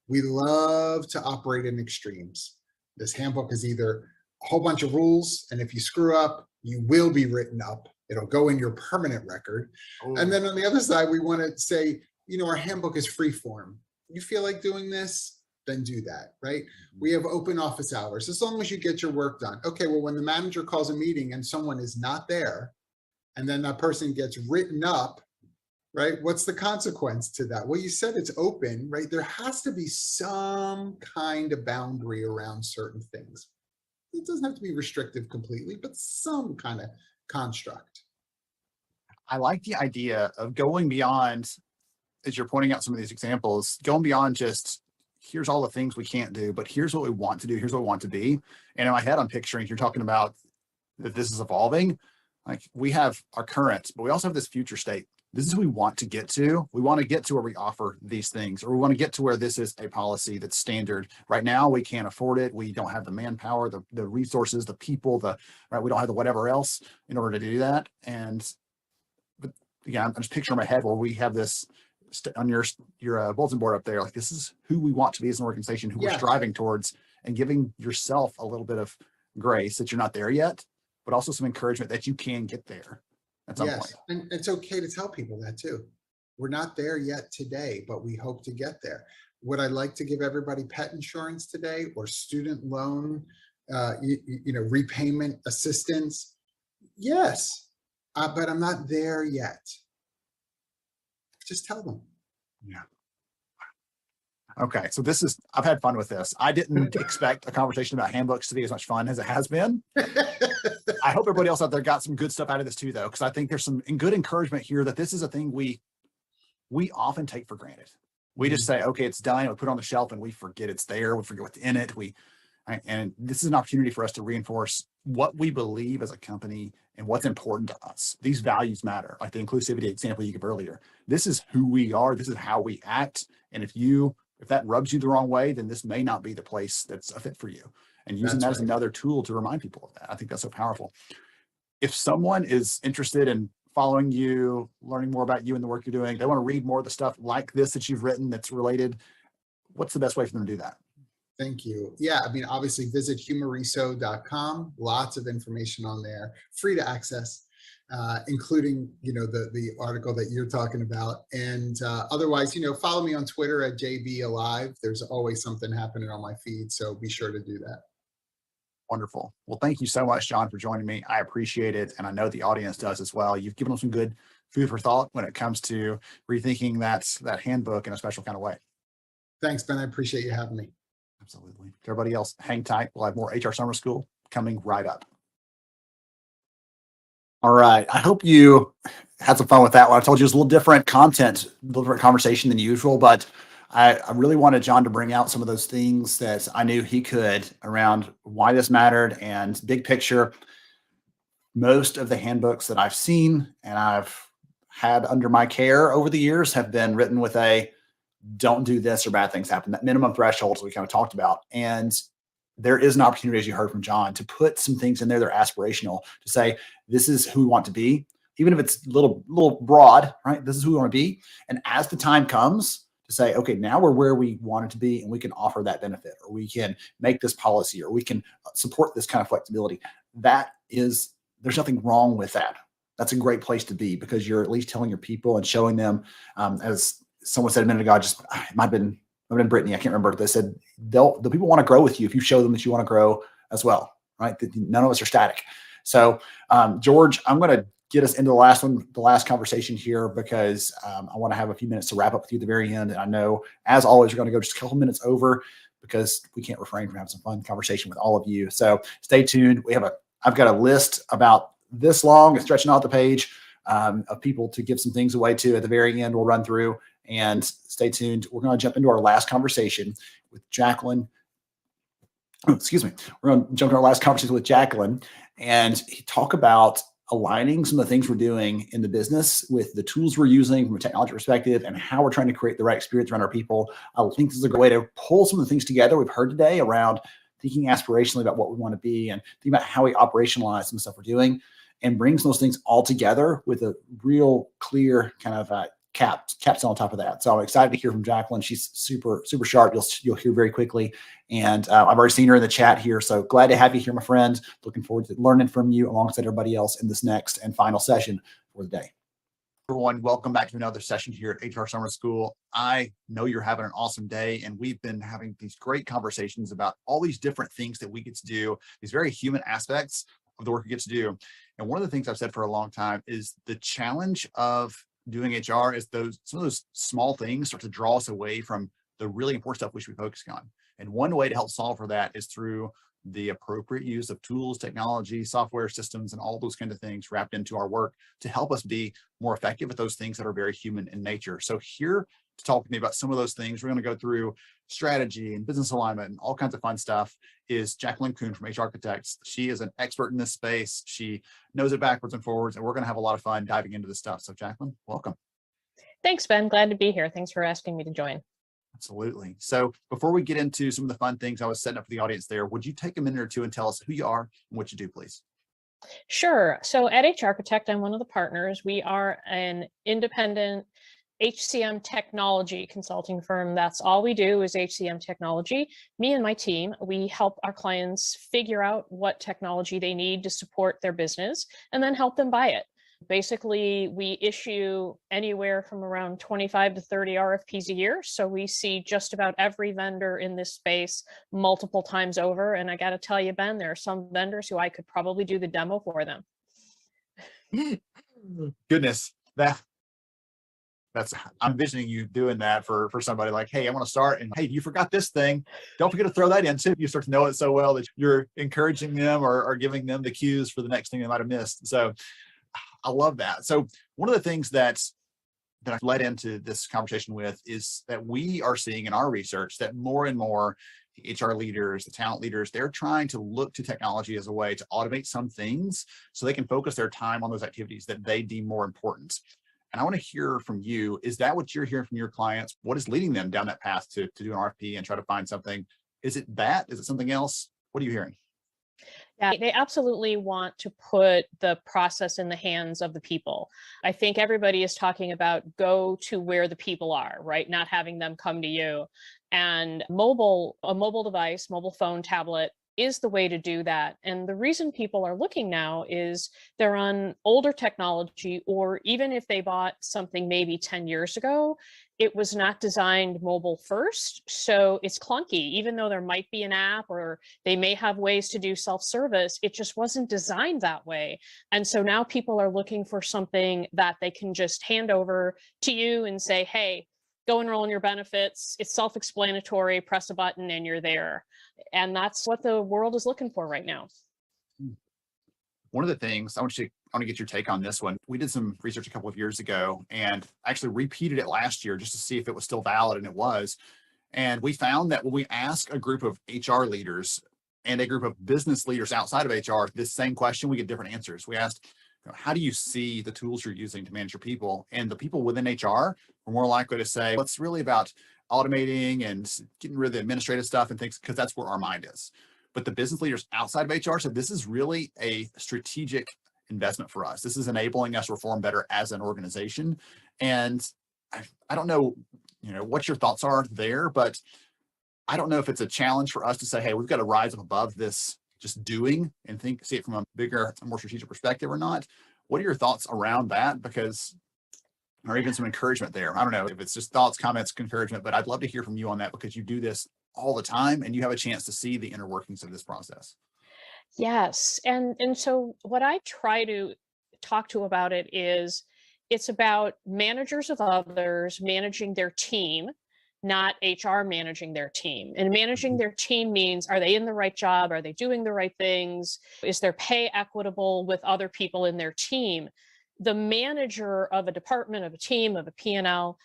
We love to operate in extremes. This handbook is either a whole bunch of rules, and if you screw up, you will be written up. It'll go in your permanent record. Ooh. And then on the other side, we want to say, our handbook is free form. You feel like doing this, then do that, right? We have open office hours, as long as you get your work done. Okay, well, when the manager calls a meeting and someone is not there, and then that person gets written up, right? What's the consequence to that? Well, you said it's open, right? There has to be some kind of boundary around certain things. It doesn't have to be restrictive completely, but some kind of construct. I like the idea of going beyond, as you're pointing out some of these examples, going beyond just here's all the things we can't do, but here's what we want to do. Here's what we want to be. And in my head, I'm picturing, you're talking about that this is evolving. Like we have our current, but we also have this future state. This is who we want to get to. We want to get to where we offer these things, or we want to get to where this is a policy that's standard. Right now, we can't afford it. We don't have the manpower, the resources, the people, we don't have the whatever else in order to do that. But again, I'm just picturing in my head where we have this on your bulletin board up there. Like this is who we want to be as an organization, who we're striving towards, and giving yourself a little bit of grace that you're not there yet, but also some encouragement that you can get there at some point. And it's okay to tell people that too. We're not there yet today, but we hope to get there. Would I like to give everybody pet insurance today or student loan, repayment assistance? Yes, but I'm not there yet. Just tell them. Yeah. Okay. So I've had fun with this. I didn't expect a conversation about handbooks to be as much fun as it has been. I hope everybody else out there got some good stuff out of this too, though, because I think there's some good encouragement here that this is a thing we often take for granted. We just say, okay, it's done. We put it on the shelf and we forget it's there. We forget what's in it. And this is an opportunity for us to reinforce what we believe as a company and what's important to us. These values matter, like the inclusivity example you gave earlier. This is who we are. This is how we act. And if that rubs you the wrong way, then this may not be the place that's a fit for you. And using that as another tool to remind people of that. I think that's so powerful. If someone is interested in following you, learning more about you and the work you're doing, they want to read more of the stuff like this that you've written that's related, what's the best way for them to do that? Thank you. Yeah, obviously visit humoriso.com. Lots of information on there, free to access, including, the article that you're talking about. And otherwise, follow me on Twitter at JBAlive. There's always something happening on my feed, so be sure to do that. Wonderful. Well, thank you so much, John, for joining me. I appreciate it. And I know the audience does as well. You've given them some good food for thought when it comes to rethinking that handbook in a special kind of way. Thanks, Ben. I appreciate you having me. Absolutely. To everybody else, hang tight. We'll have more HR Summer School coming right up. All right. I hope you had some fun with that one. I told you it was a little different content, a little different conversation than usual, but I really wanted John to bring out some of those things that I knew he could around why this mattered and big picture. Most of the handbooks that I've seen and I've had under my care over the years have been written with don't do this or bad things happen, that minimum thresholds we kind of talked about. And there is an opportunity, as you heard from John, to put some things in there that are aspirational, to say, this is who we want to be, even if it's a little broad, right? This is who we want to be. And as the time comes to say, okay, now we're where we want it to be, and we can offer that benefit, or we can make this policy, or we can support this kind of flexibility. There's nothing wrong with that. That's a great place to be, because you're at least telling your people and showing them, as someone said a minute ago, it might have been Brittany, I can't remember. They said the people want to grow with you if you show them that you want to grow as well, right? That none of us are static. So, George, I'm going to get us into the last conversation here, because I want to have a few minutes to wrap up with you at the very end. And I know, as always, we're going to go just a couple minutes over, because we can't refrain from having some fun conversation with all of you. So stay tuned. I've got a list about this long, stretching out the page, of people to give some things away to at the very end. We'll run through, and stay tuned. We're going to jump into our last conversation with Jacqueline. Oh, excuse me. We're going to jump into our last conversation with Jacqueline and talk about aligning some of the things we're doing in the business with the tools we're using from a technology perspective, and how we're trying to create the right experience around our people. I think this is a great way to pull some of the things together we've heard today around thinking aspirationally about what we want to be, and thinking about how we operationalize some stuff we're doing, and bring some of those things all together with a real clear kind of capstone on top of that. So I'm excited to hear from Jacqueline. She's super, super sharp. You'll hear very quickly. And I've already seen her in the chat here. So glad to have you here, my friend. Looking forward to learning from you alongside everybody else in this next and final session for the day. Everyone, welcome back to another session here at HR Summer School. I know you're having an awesome day, and we've been having these great conversations about all these different things that we get to do, these very human aspects of the work we get to do. And one of the things I've said for a long time is the challenge of doing HR is some of those small things start to draw us away from the really important stuff we should be focusing on. And one way to help solve for that is through the appropriate use of tools, technology, software systems, and all those kinds of things wrapped into our work to help us be more effective at those things that are very human in nature. So here to talk with me about some of those things, we're going to go through strategy and business alignment and all kinds of fun stuff, is Jacqueline Kuhn from HR Architects. She is an expert in this space. She knows it backwards and forwards, and we're going to have a lot of fun diving into this stuff. So Jacqueline, welcome. Thanks, Ben. Glad to be here. Thanks for asking me to join. Absolutely. So before we get into some of the fun things I was setting up for the audience there, would you take a minute or two and tell us who you are and what you do, please? Sure. So at HR Architect, I'm one of the partners. We are an independent HCM technology consulting firm. That's all we do is HCM technology. Me and my team, we help our clients figure out what technology they need to support their business and then help them buy it. Basically, we issue anywhere from around 25 to 30 RFPs a year. So we see just about every vendor in this space multiple times over. And I got to tell you, Ben, there are some vendors who I could probably do the demo for them. Goodness, I'm envisioning you doing that for somebody like, hey, I want to start, and hey, you forgot this thing. Don't forget to throw that in too. You start to know it so well that you're encouraging them or giving them the cues for the next thing they might have missed. So I love that. So one of the things that I've led into this conversation with is that we are seeing in our research that more and more the HR leaders, the talent leaders, they're trying to look to technology as a way to automate some things so they can focus their time on those activities that they deem more important. And I want to hear from you. Is that what you're hearing from your clients? What is leading them down that path to do an RFP and try to find something? Is it that? Is it something else? What are you hearing? Yeah, they absolutely want to put the process in the hands of the people. I think everybody is talking about go to where the people are, right? Not having them come to you. And a mobile device, mobile phone, tablet is the way to do that. And the reason people are looking now is they're on older technology, or even if they bought something maybe 10 years ago, it was not designed mobile first. So it's clunky, even though there might be an app or they may have ways to do self-service, it just wasn't designed that way. And so now people are looking for something that they can just hand over to you and say, hey, go enroll in your benefits. It's self-explanatory, press a button and you're there. And that's what the world is looking for right now. One of the things I want to get your take on this one. We did some research a couple of years ago and actually repeated it last year just to see if it was still valid, and it was. And we found that when we ask a group of HR leaders and a group of business leaders outside of HR this same question, we get different answers. We asked, how do you see the tools you're using to manage your people? And the people within HR are more likely to say, well, it's really about automating and getting rid of the administrative stuff and things, because that's where our mind is. but the business leaders outside of HR said, this is really a strategic investment for us. This is enabling us to perform better as an organization. And I don't know, what your thoughts are there, but I don't know if it's a challenge for us to say, hey, we've got to rise up above this just doing and see it from a bigger, more strategic perspective or not. What are your thoughts around that? Because, or even some encouragement there. I don't know if it's just thoughts, comments, encouragement, but I'd love to hear from you on that because you do this all the time and you have a chance to see the inner workings of this process. Yes. And so what I try to talk to about it is it's about managers of others managing their team, not HR managing their team. And managing their team means, are they in the right job? Are they doing the right things? Is their pay equitable with other people in their team? The manager of a department, of a team, of a P&L,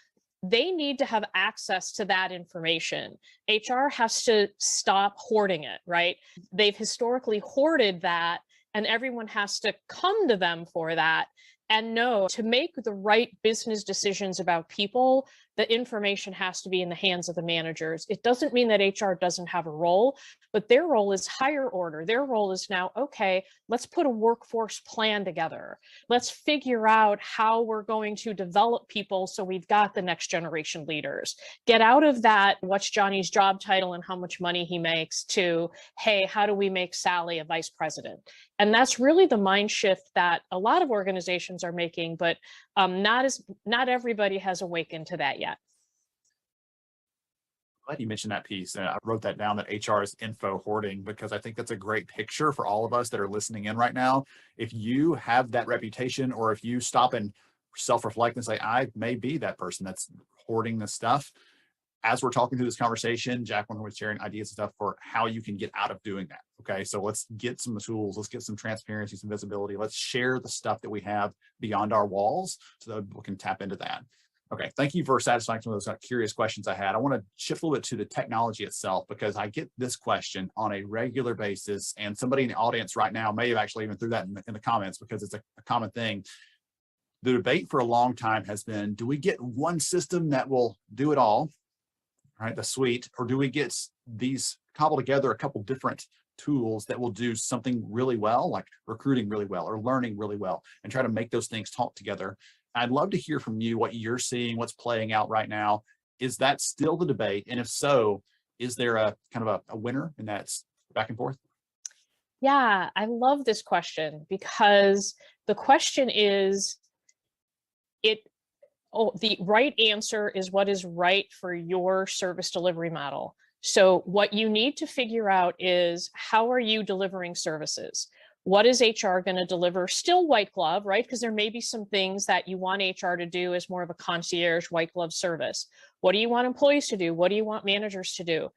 they need to have access to that information. HR has to stop hoarding it, right? They've historically hoarded that, and everyone has to come to them for that. And know to make the right business decisions about people, the information has to be in the hands of the managers. It doesn't mean that HR doesn't have a role, but their role is higher order. Their role is now, okay, let's put a workforce plan together. Let's figure out how we're going to develop people so we've got the next generation leaders. Get out of that, what's Johnny's job title and how much money he makes, to, hey, how do we make Sally a vice president? And that's really the mind shift that a lot of organizations are making, but not everybody has awakened to that yet. Glad you mentioned that piece. And I wrote that down, that HR is info hoarding, because I think that's a great picture for all of us that are listening in right now. If you have that reputation, or if you stop and self-reflect and say, I may be that person that's hoarding this stuff. As we're talking through this conversation, Jacqueline was sharing ideas and stuff for how you can get out of doing that. Okay, so let's get some tools, let's get some transparency, some visibility. Let's share the stuff that we have beyond our walls so that people can tap into that. Okay, thank you for satisfying some of those curious questions I had. I want to shift a little bit to the technology itself, because I get this question on a regular basis, and somebody in the audience right now may have actually even threw that in the comments, because it's a common thing. The debate for a long time has been, do we get one system that will do it all, right, the suite, or do we get these cobbled together a couple different tools that will do something really well, like recruiting really well or learning really well, and try to make those things talk together? I'd love to hear from you what you're seeing, what's playing out right now. Is that still the debate? And if so, is there a kind of a winner in that back and forth? Yeah, I love this question, because the question is, the right answer is what is right for your service delivery model. So what you need to figure out is, how are you delivering services? What is HR going to deliver? Still white glove, right? Because there may be some things that you want HR to do as more of a concierge white glove service. What do you want employees to do? What do you want managers to do?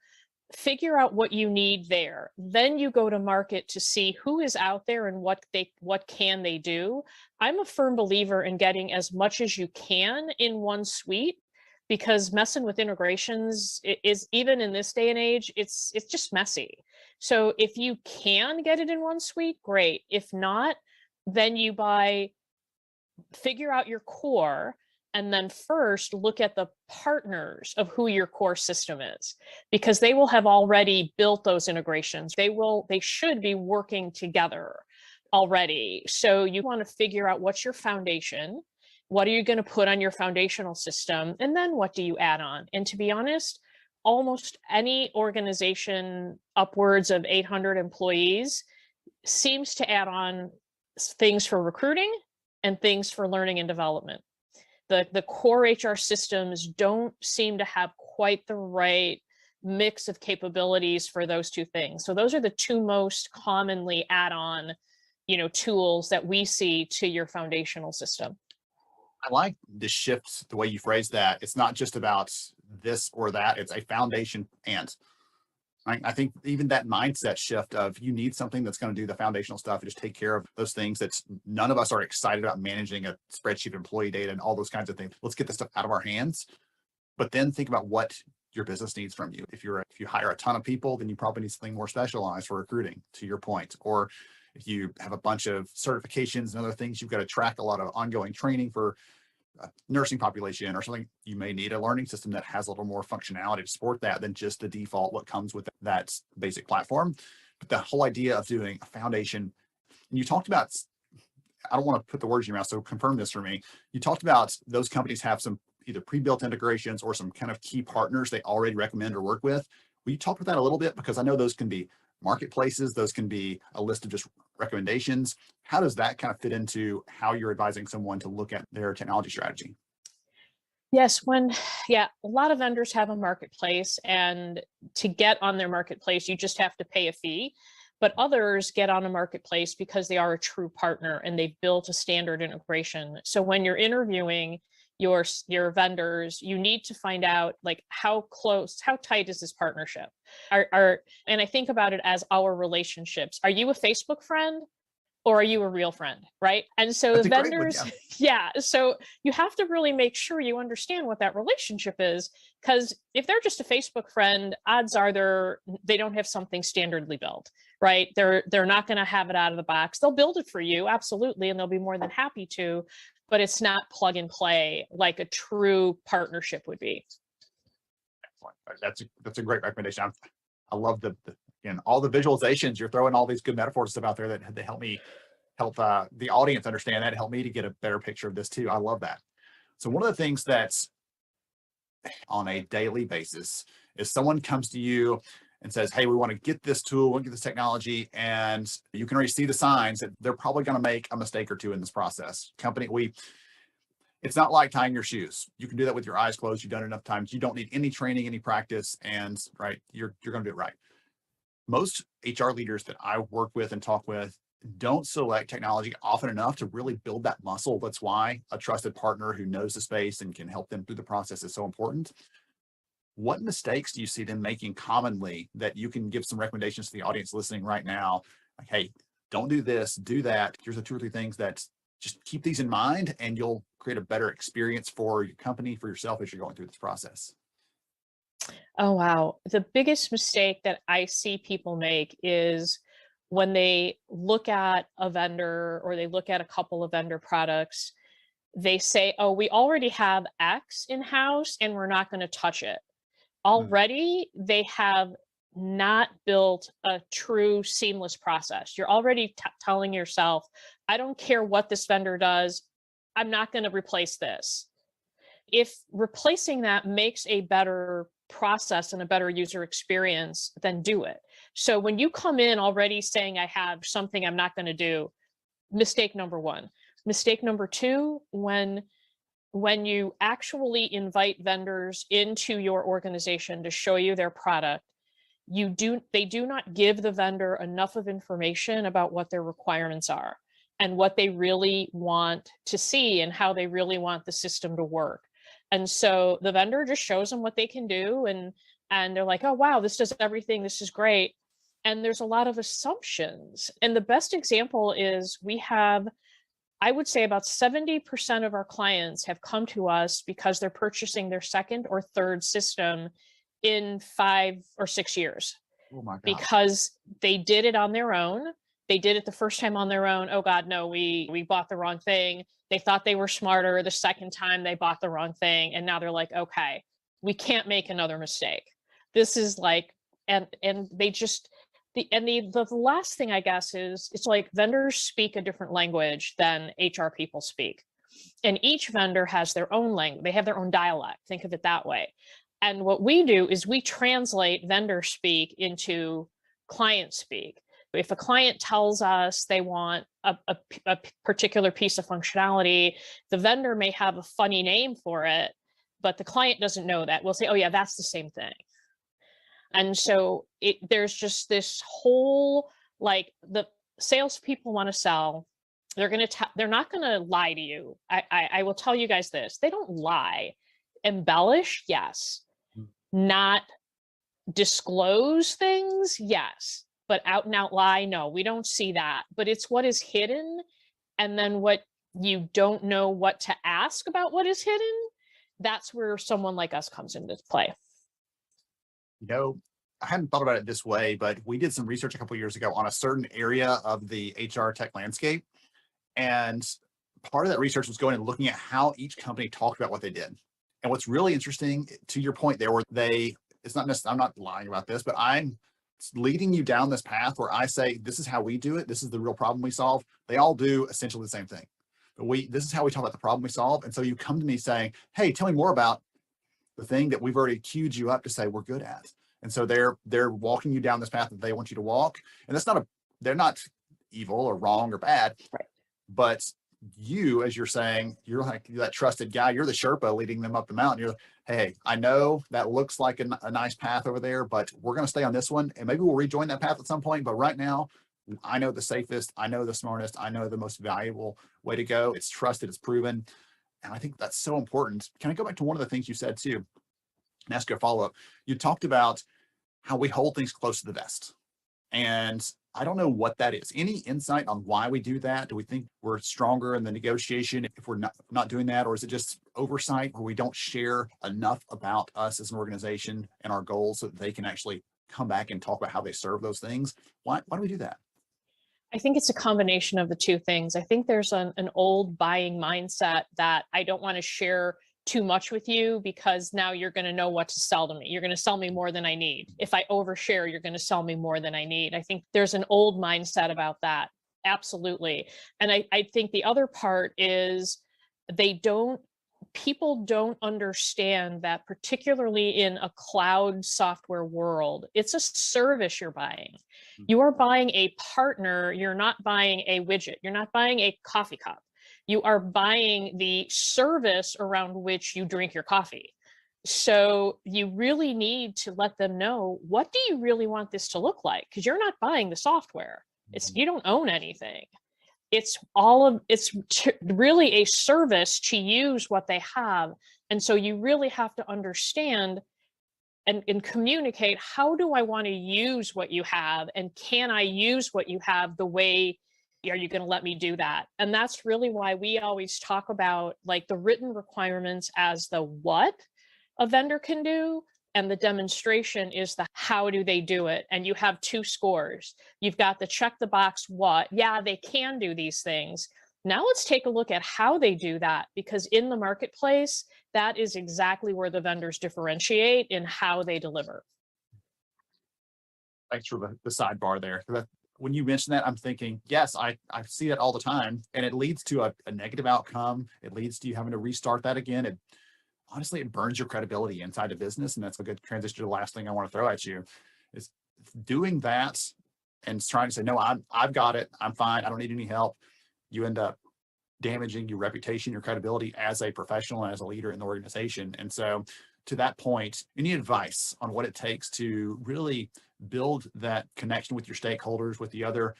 Figure out what you need there. Then you go to market to see who is out there and what can they do. I'm a firm believer in getting as much as you can in one suite, because messing with integrations is, even in this day and age, it's just messy. So if you can get it in one suite, great. If not, then you figure out your core, and then first look at the partners of who your core system is, because they will have already built those integrations. They should be working together already. So you want to figure out what's your foundation, what are you going to put on your foundational system, and then what do you add on? And to be honest, almost any organization upwards of 800 employees seems to add on things for recruiting and things for learning and development. The core HR systems don't seem to have quite the right mix of capabilities for those two things. So those are the two most commonly add-on, tools that we see to your foundational system. I like the shift, the way you phrase that. It's not just about this or that, it's a foundation. And I think even that mindset shift of, you need something that's going to do the foundational stuff and just take care of those things that none of us are excited about, managing a spreadsheet of employee data and all those kinds of things. Let's get this stuff out of our hands, but then think about what your business needs from you. If you hire a ton of people, then you probably need something more specialized for recruiting, to your point. Or if you have a bunch of certifications and other things, you've got to track a lot of ongoing training for nursing population or something. You may need a learning system that has a little more functionality to support that than just the default, what comes with that basic platform. But the whole idea of doing a foundation, and you talked about, I don't want to put the words in your mouth, so confirm this for me. You talked about those companies have some either pre-built integrations or some kind of key partners they already recommend or work with. Will you talk about that a little bit? Because I know those can be marketplaces, those can be a list of just recommendations. How does that kind of fit into how you're advising someone to look at their technology strategy? Yes, a lot of vendors have a marketplace, and to get on their marketplace, you just have to pay a fee. But others get on a marketplace because they are a true partner and they've built a standard integration. So when you're interviewing your vendors, you need to find out like how tight is this partnership? And I think about it as our relationships. Are you a Facebook friend? Or are you a real friend, right? And so That's the a great one, vendors, so you have to really make sure you understand what that relationship is, because if they're just a Facebook friend, odds are they don't have something standardly built, right? They're not going to have it out of the box. They'll build it for you, absolutely, and they'll be more than happy to, but it's not plug and play like a true partnership would be. That's a great recommendation. I love and all the visualizations. You're throwing all these good metaphors and stuff out there that they help the audience understand that, help me to get a better picture of this too. I love that. So one of the things that's on a daily basis is someone comes to you and says, hey, we want to get this tool, we want to get this technology, and you can already see the signs that they're probably going to make a mistake or two in this process. It's not like tying your shoes. You can do that with your eyes closed. You've done it enough times. You don't need any training, any practice, and right, you're going to do it right. Most HR leaders that I work with and talk with don't select technology often enough to really build that muscle. That's why a trusted partner who knows the space and can help them through the process is so important. What mistakes do you see them making commonly that you can give some recommendations to the audience listening right now? Like, hey, don't do this, do that. Here's the 2 or 3 things that just keep these in mind, and you'll create a better experience for your company, for yourself as you're going through this process. Oh, wow. The biggest mistake that I see people make is when they look at a vendor or they look at a couple of vendor products, they say, oh, we already have X in-house and we're not going to touch it. Already, they have not built a true seamless process. You're already telling yourself, I don't care what this vendor does, I'm not going to replace this. If replacing that makes a better process and a better user experience, then do it. So when you come in already saying I have something I'm not going to do, mistake number 1. Mistake number 2, when you actually invite vendors into your organization to show you their product, they do not give the vendor enough of information about what their requirements are and what they really want to see and how they really want the system to work. And so the vendor just shows them what they can do, and they're like, oh, wow, this does everything. This is great. And there's a lot of assumptions. And the best example is I would say about 70% of our clients have come to us because they're purchasing their 2nd or 3rd system in 5 or 6 years. Oh my God. Because they did it on their own. They did it the first time on their own. Oh God, no, we bought the wrong thing. They thought they were smarter. The second time they bought the wrong thing. And now they're like, okay, we can't make another mistake. This is like, and they just, the last thing I guess is, it's like vendors speak a different language than HR people speak. And each vendor has their own language. They have their own dialect. Think of it that way. And what we do is we translate vendor speak into client speak. If a client tells us they want a particular piece of functionality, the vendor may have a funny name for it, but the client doesn't know that. We'll say, oh yeah, that's the same thing. And so there's just this whole, like, the salespeople want to sell. They're not going to lie to you. I will tell you guys this. They don't lie. Embellish, yes. Not disclose things, yes. But out and out lie, no, we don't see that. But it's what is hidden, and then what you don't know what to ask about what is hidden. That's where someone like us comes into play. You know, I hadn't thought about it this way, but we did some research a couple of years ago on a certain area of the HR tech landscape. And part of that research was going and looking at how each company talked about what they did. And what's really interesting, to your point there, it's not necessarily, I'm not lying about this, but I'm leading you down this path where I say, this is how we do it. This is the real problem we solve. They all do essentially the same thing. But this is how we talk about the problem we solve. And so you come to me saying, hey, tell me more about the thing that we've already queued you up to say we're good at. And so they're walking you down this path that they want you to walk. And they're not evil or wrong or bad, Right. But you, as you're saying, you're like that trusted guy, you're the Sherpa leading them up the mountain. You're like, hey, I know that looks like a nice path over there, but we're going to stay on this one. And maybe we'll rejoin that path at some point. But right now, I know the safest, I know the smartest, I know the most valuable way to go. It's trusted, it's proven. And I think that's so important. Can I go back to one of the things you said too and ask you a follow-up? You talked about how we hold things close to the vest. And I don't know what that is. Any insight on why we do that? Do we think we're stronger in the negotiation if we're not doing that? Or is it just oversight where we don't share enough about us as an organization and our goals so that they can actually come back and talk about how they serve those things? Why do we do that? I think it's a combination of the two things. I think there's an old buying mindset that I don't want to share too much with you because now you're going to know what to sell to me. You're going to sell me more than I need. If I overshare, you're going to sell me more than I need. I think there's an old mindset about that. Absolutely. And I think the other part is people don't understand that, particularly in a cloud software world, it's a service you're buying. You are buying a partner. You're not buying a widget. You're not buying a coffee cup. You are buying the service around which you drink your coffee. So you really need to let them know, what do you really want this to look like? Because you're not buying the software. You don't own anything. It's really a service to use what they have. And so you really have to understand and communicate, how do I want to use what you have? And can I use what you have the way, are you going to let me do that? And that's really why we always talk about like the written requirements as the what a vendor can do, and the demonstration is the how do they do it. And you have two scores. You've got the check the box what, yeah, they can do these things. Now let's take a look at how they do that, because in the marketplace, that is exactly where the vendors differentiate in how they deliver. Thanks for the sidebar there. When you mention that, I'm thinking, yes, I see that all the time, and it leads to a negative outcome. It leads to you having to restart that again. Honestly, it burns your credibility inside the business. And that's a good transition to the last thing I want to throw at you is doing that and trying to say, no, I've got it. I'm fine. I don't need any help. You end up damaging your reputation, your credibility as a professional and as a leader in the organization. And so to that point, any advice on what it takes to really build that connection with your stakeholders, with the other,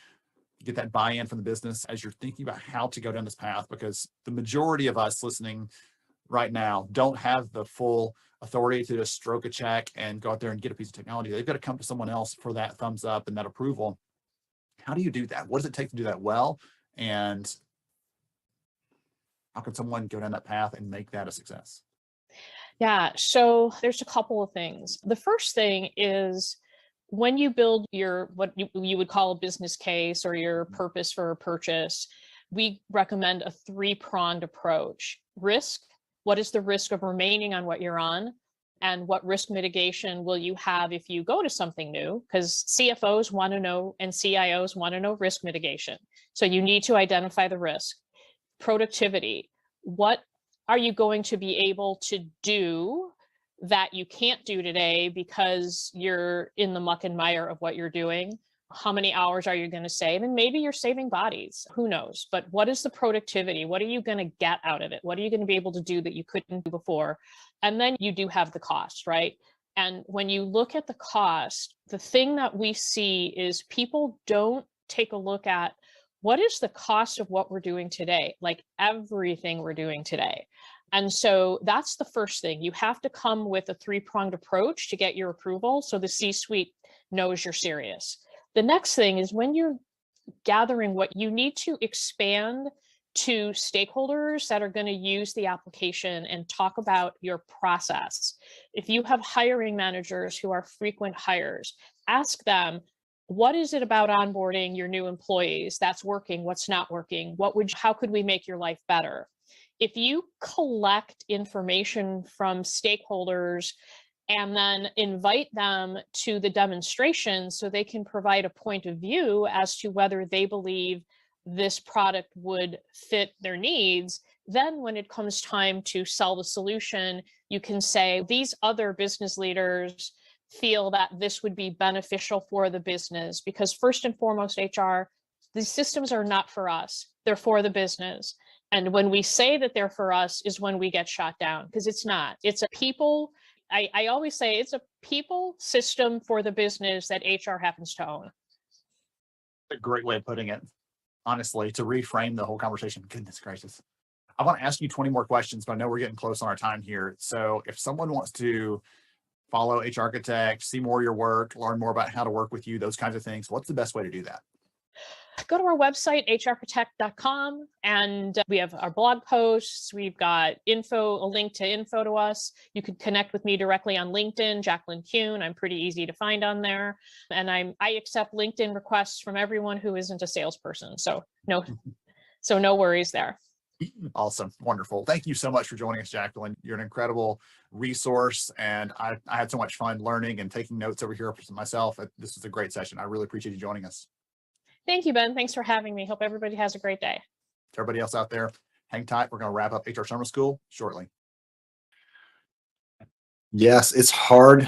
get that buy-in from the business as you're thinking about how to go down this path? Because the majority of us listening right now don't have the full authority to just stroke a check and go out there and get a piece of technology. They've got to come to someone else for that thumbs up and that approval. How do you do that? What does it take to do that well? And how can someone go down that path and make that a success? Yeah, so there's a couple of things. The first thing is when you build what you would call a business case or your purpose for a purchase, we recommend a three-pronged approach. Risk. What is the risk of remaining on what you're on? And what risk mitigation will you have if you go to something new? Because CFOs want to know and CIOs want to know risk mitigation. So you need to identify the risk. Productivity. What are you going to be able to do that you can't do today because you're in the muck and mire of what you're doing? How many hours are you going to save? And maybe you're saving bodies, who knows? But what is the productivity? What are you going to get out of it? What are you going to be able to do that you couldn't do before? And then you do have the cost, right? And when you look at the cost, the thing that we see is people don't take a look at what is the cost of what we're doing today, like everything we're doing today. And so that's the first thing. You have to come with a three-pronged approach to get your approval so the C-suite knows you're serious. The next thing is when you're gathering what you need to expand to stakeholders that are going to use the application and talk about your process. If you have hiring managers who are frequent hires, ask them, what is it about onboarding your new employees that's working, what's not working? How could we make your life better? If you collect information from stakeholders and then invite them to the demonstration so they can provide a point of view as to whether they believe this product would fit their needs. Then when it comes time to sell the solution, you can say, these other business leaders feel that this would be beneficial for the business, because first and foremost, HR, these systems are not for us, they're for the business. And when we say that they're for us is when we get shot down, because it's not. It's a people, I always say it's a people system for the business that HR happens to own. A great way of putting it, honestly, to reframe the whole conversation. Goodness gracious. I want to ask you 20 more questions, but I know we're getting close on our time here. So if someone wants to follow H Architect, see more of your work, learn more about how to work with you, those kinds of things, what's the best way to do that? Go to our website, hrarchitect.com, and we have our blog posts. We've got a link to info to us. You could connect with me directly on LinkedIn, Jacqueline Kuhn. I'm pretty easy to find on there. And I accept LinkedIn requests from everyone who isn't a salesperson. So no worries there. Awesome. Wonderful. Thank you so much for joining us, Jacqueline. You're an incredible resource, and I had so much fun learning and taking notes over here for myself. This was a great session. I really appreciate you joining us. Thank you, Ben. Thanks for having me. Hope everybody has a great day. To everybody else out there, hang tight. We're going to wrap up HR Summer School shortly. Yes, it's hard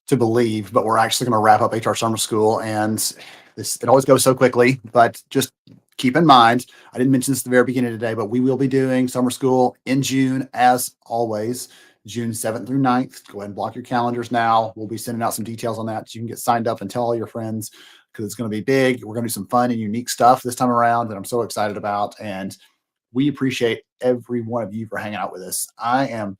to believe, but we're actually going to wrap up HR Summer School, and it always goes so quickly, but just keep in mind, I didn't mention this at the very beginning today, but we will be doing summer school in June, as always, June 7th through 9th. Go ahead and block your calendars now. We'll be sending out some details on that so you can get signed up and tell all your friends, because it's going to be big. We're going to do some fun and unique stuff this time around that I'm so excited about. And we appreciate every one of you for hanging out with us. I am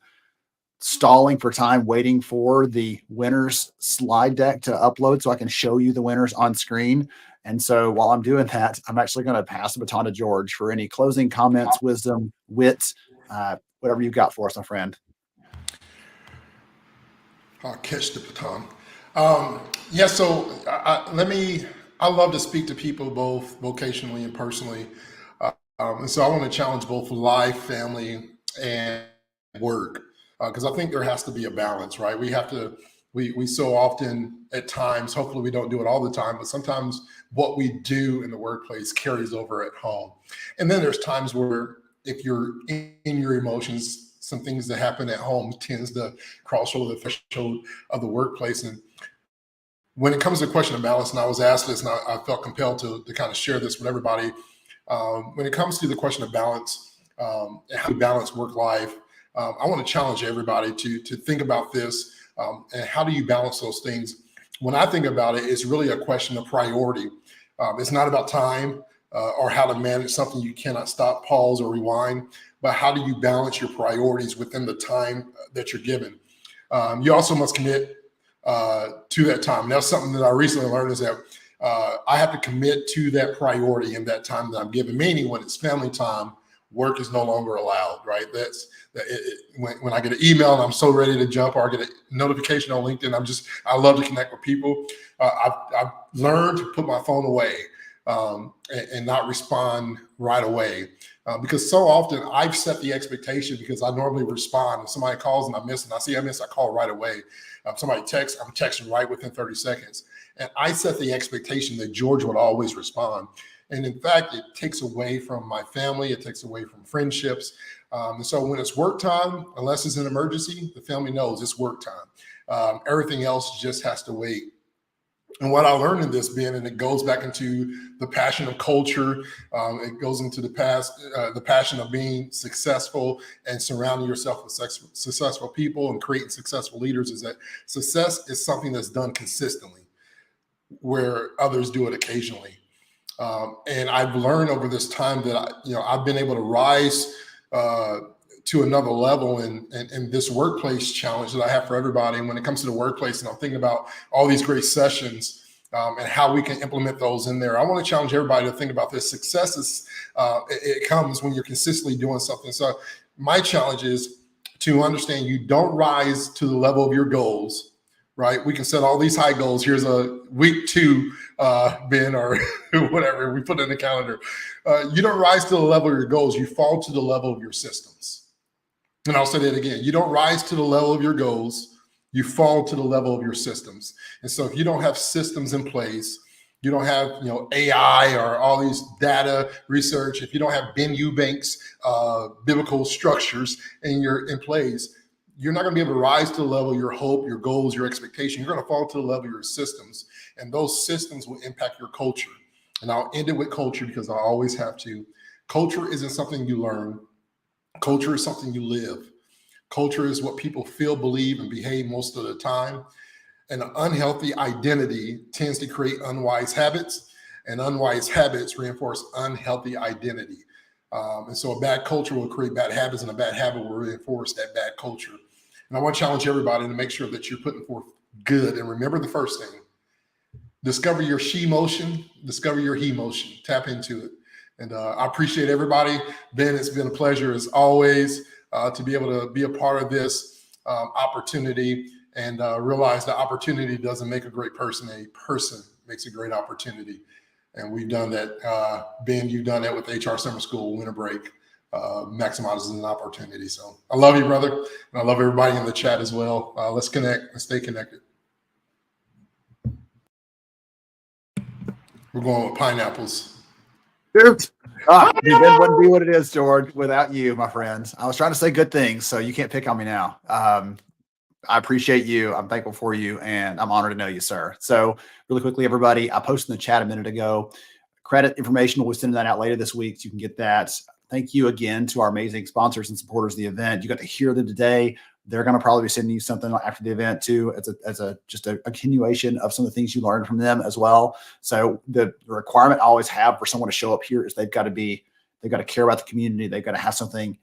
stalling for time, waiting for the winners slide deck to upload so I can show you the winners on screen. And so while I'm doing that, I'm actually going to pass the baton to George for any closing comments, wisdom, wit, whatever you've got for us, my friend. I'll catch the baton. So I love to speak to people both vocationally and personally. And so I want to challenge both life, family, and work, because I think there has to be a balance, right? We so often at times, hopefully we don't do it all the time, but sometimes what we do in the workplace carries over at home. And then there's times where if you're in your emotions, some things that happen at home tends to cross over the threshold of the workplace. And when it comes to the question of balance, and I was asked this, and I felt compelled to kind of share this with everybody. When it comes to the question of balance, and how to balance work life, I want to challenge everybody to think about this. And how do you balance those things? When I think about it, it's really a question of priority. It's not about time or how to manage something you cannot stop, pause, or rewind, but how do you balance your priorities within the time that you're given? You also must commit to that time. And that's something that I recently learned, is that I have to commit to that priority in that time that I'm given, meaning when it's family time, work is no longer allowed, right? When I get an email and I'm so ready to jump, or I get a notification on LinkedIn, I love to connect with people. I've learned to put my phone away and not respond right away. Because so often I've set the expectation, because I normally respond. If somebody calls and I miss, and I call right away. Somebody texts, I'm texting right within 30 seconds. And I set the expectation that George would always respond. And in fact, it takes away from my family. It takes away from friendships. And so when it's work time, unless it's an emergency, the family knows it's work time. Everything else just has to wait. And what I learned in this, Ben, and it goes back into the passion of culture. It goes into the passion of being successful and surrounding yourself with successful people and creating successful leaders, is that success is something that's done consistently, where others do it occasionally. And I've learned over this time that I've been able to rise to another level in this workplace challenge that I have for everybody. And when it comes to the workplace, and I'm thinking about all these great sessions and how we can implement those in there, I want to challenge everybody to think about this. Success is it comes when you're consistently doing something. So my challenge is to understand you don't rise to the level of your goals. Right? We can set all these high goals. Here's a week 2, Ben, or whatever we put in the calendar. You don't rise to the level of your goals. You fall to the level of your systems. And I'll say that again. You don't rise to the level of your goals. you fall to the level of your systems. And so if you don't have systems in place, you don't have, AI or all these data research, if you don't have Ben Eubanks, biblical structures in place, you're not going to be able to rise to the level of your hope, your goals, your expectation. You're going to fall to the level of your systems, and those systems will impact your culture. And I'll end it with culture because I always have to. Culture isn't something you learn. Culture is something you live. Culture is what people feel, believe, and behave most of the time. And an unhealthy identity tends to create unwise habits, and unwise habits reinforce unhealthy identity. And so a bad culture will create bad habits, and a bad habit will reinforce that bad culture. And I want to challenge everybody to make sure that you're putting forth good. And remember the first thing, discover your she motion, discover your he motion, tap into it. And I appreciate everybody. Ben, it's been a pleasure as always to be able to be a part of this opportunity, and realize that opportunity doesn't make a great person. A person makes a great opportunity. And we've done that. Ben, you've done that with HR Summer School, Winter Break, maximizes an opportunity. So I love you, brother. And I love everybody in the chat as well. Let's connect and stay connected. We're going with pineapples. Dude, it wouldn't be what it is, George, without you, my friends. I was trying to say good things, so you can't pick on me now. I appreciate you. I'm thankful for you, and I'm honored to know you, sir. So really quickly, everybody, I posted in the chat a minute ago. Credit information, we'll send that out later this week, so you can get that. Thank you again to our amazing sponsors and supporters of the event. You got to hear them today. They're going to probably be sending you something after the event too. As a continuation of some of the things you learned from them as well. So the requirement I always have for someone to show up here is they've got to care about the community. They've got to have something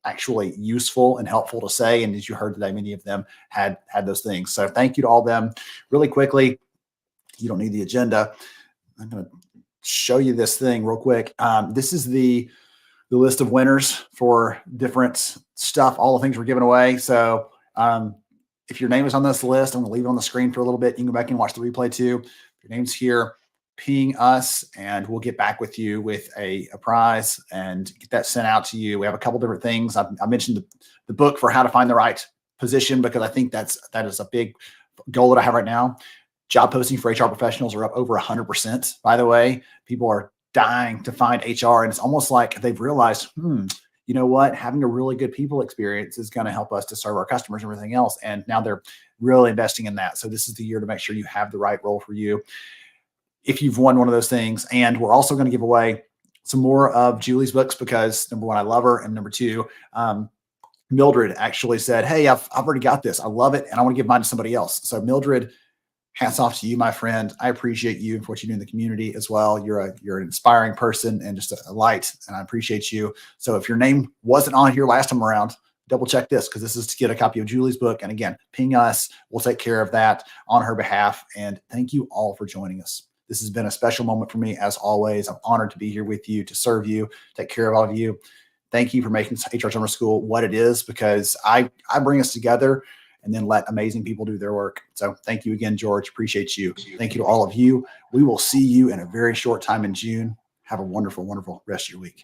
actually useful and helpful to say. And as you heard today, many of them had those things. So thank you to all of them. Really quickly, you don't need the agenda. I'm going to show you this thing real quick. This is the list of winners for different stuff, all the things we're giving away. So if your name is on this list, I'm going to leave it on the screen for a little bit. You can go back and watch the replay too. If your name's here, ping us and we'll get back with you with a prize and get that sent out to you. We have a couple different things. I mentioned the book for how to find the right position, because I think that is a big goal that I have right now. Job postings for HR professionals are up over 100%. By the way, people are dying to find HR, and it's almost like they've realized, you know what, having a really good people experience is going to help us to serve our customers and everything else. And now they're really investing in that. So this is the year to make sure you have the right role for you if you've won one of those things. And we're also going to give away some more of Julie's books, because number one, I love her. And number two, Mildred actually said, hey, I've already got this. I love it. And I want to give mine to somebody else. So Mildred, hats off to you, my friend. I appreciate you for what you do in the community as well. You're an inspiring person and just a light, and I appreciate you. So if your name wasn't on here last time around, double check this, because this is to get a copy of Julie's book. And again, ping us. We'll take care of that on her behalf. And thank you all for joining us. This has been a special moment for me, as always. I'm honored to be here with you, to serve you, take care of all of you. Thank you for making HR Summer School what it is, because I bring us together and then let amazing people do their work. So thank you again, George. Appreciate you. Thank you to all of you. We will see you in a very short time in June. Have a wonderful, wonderful rest of your week.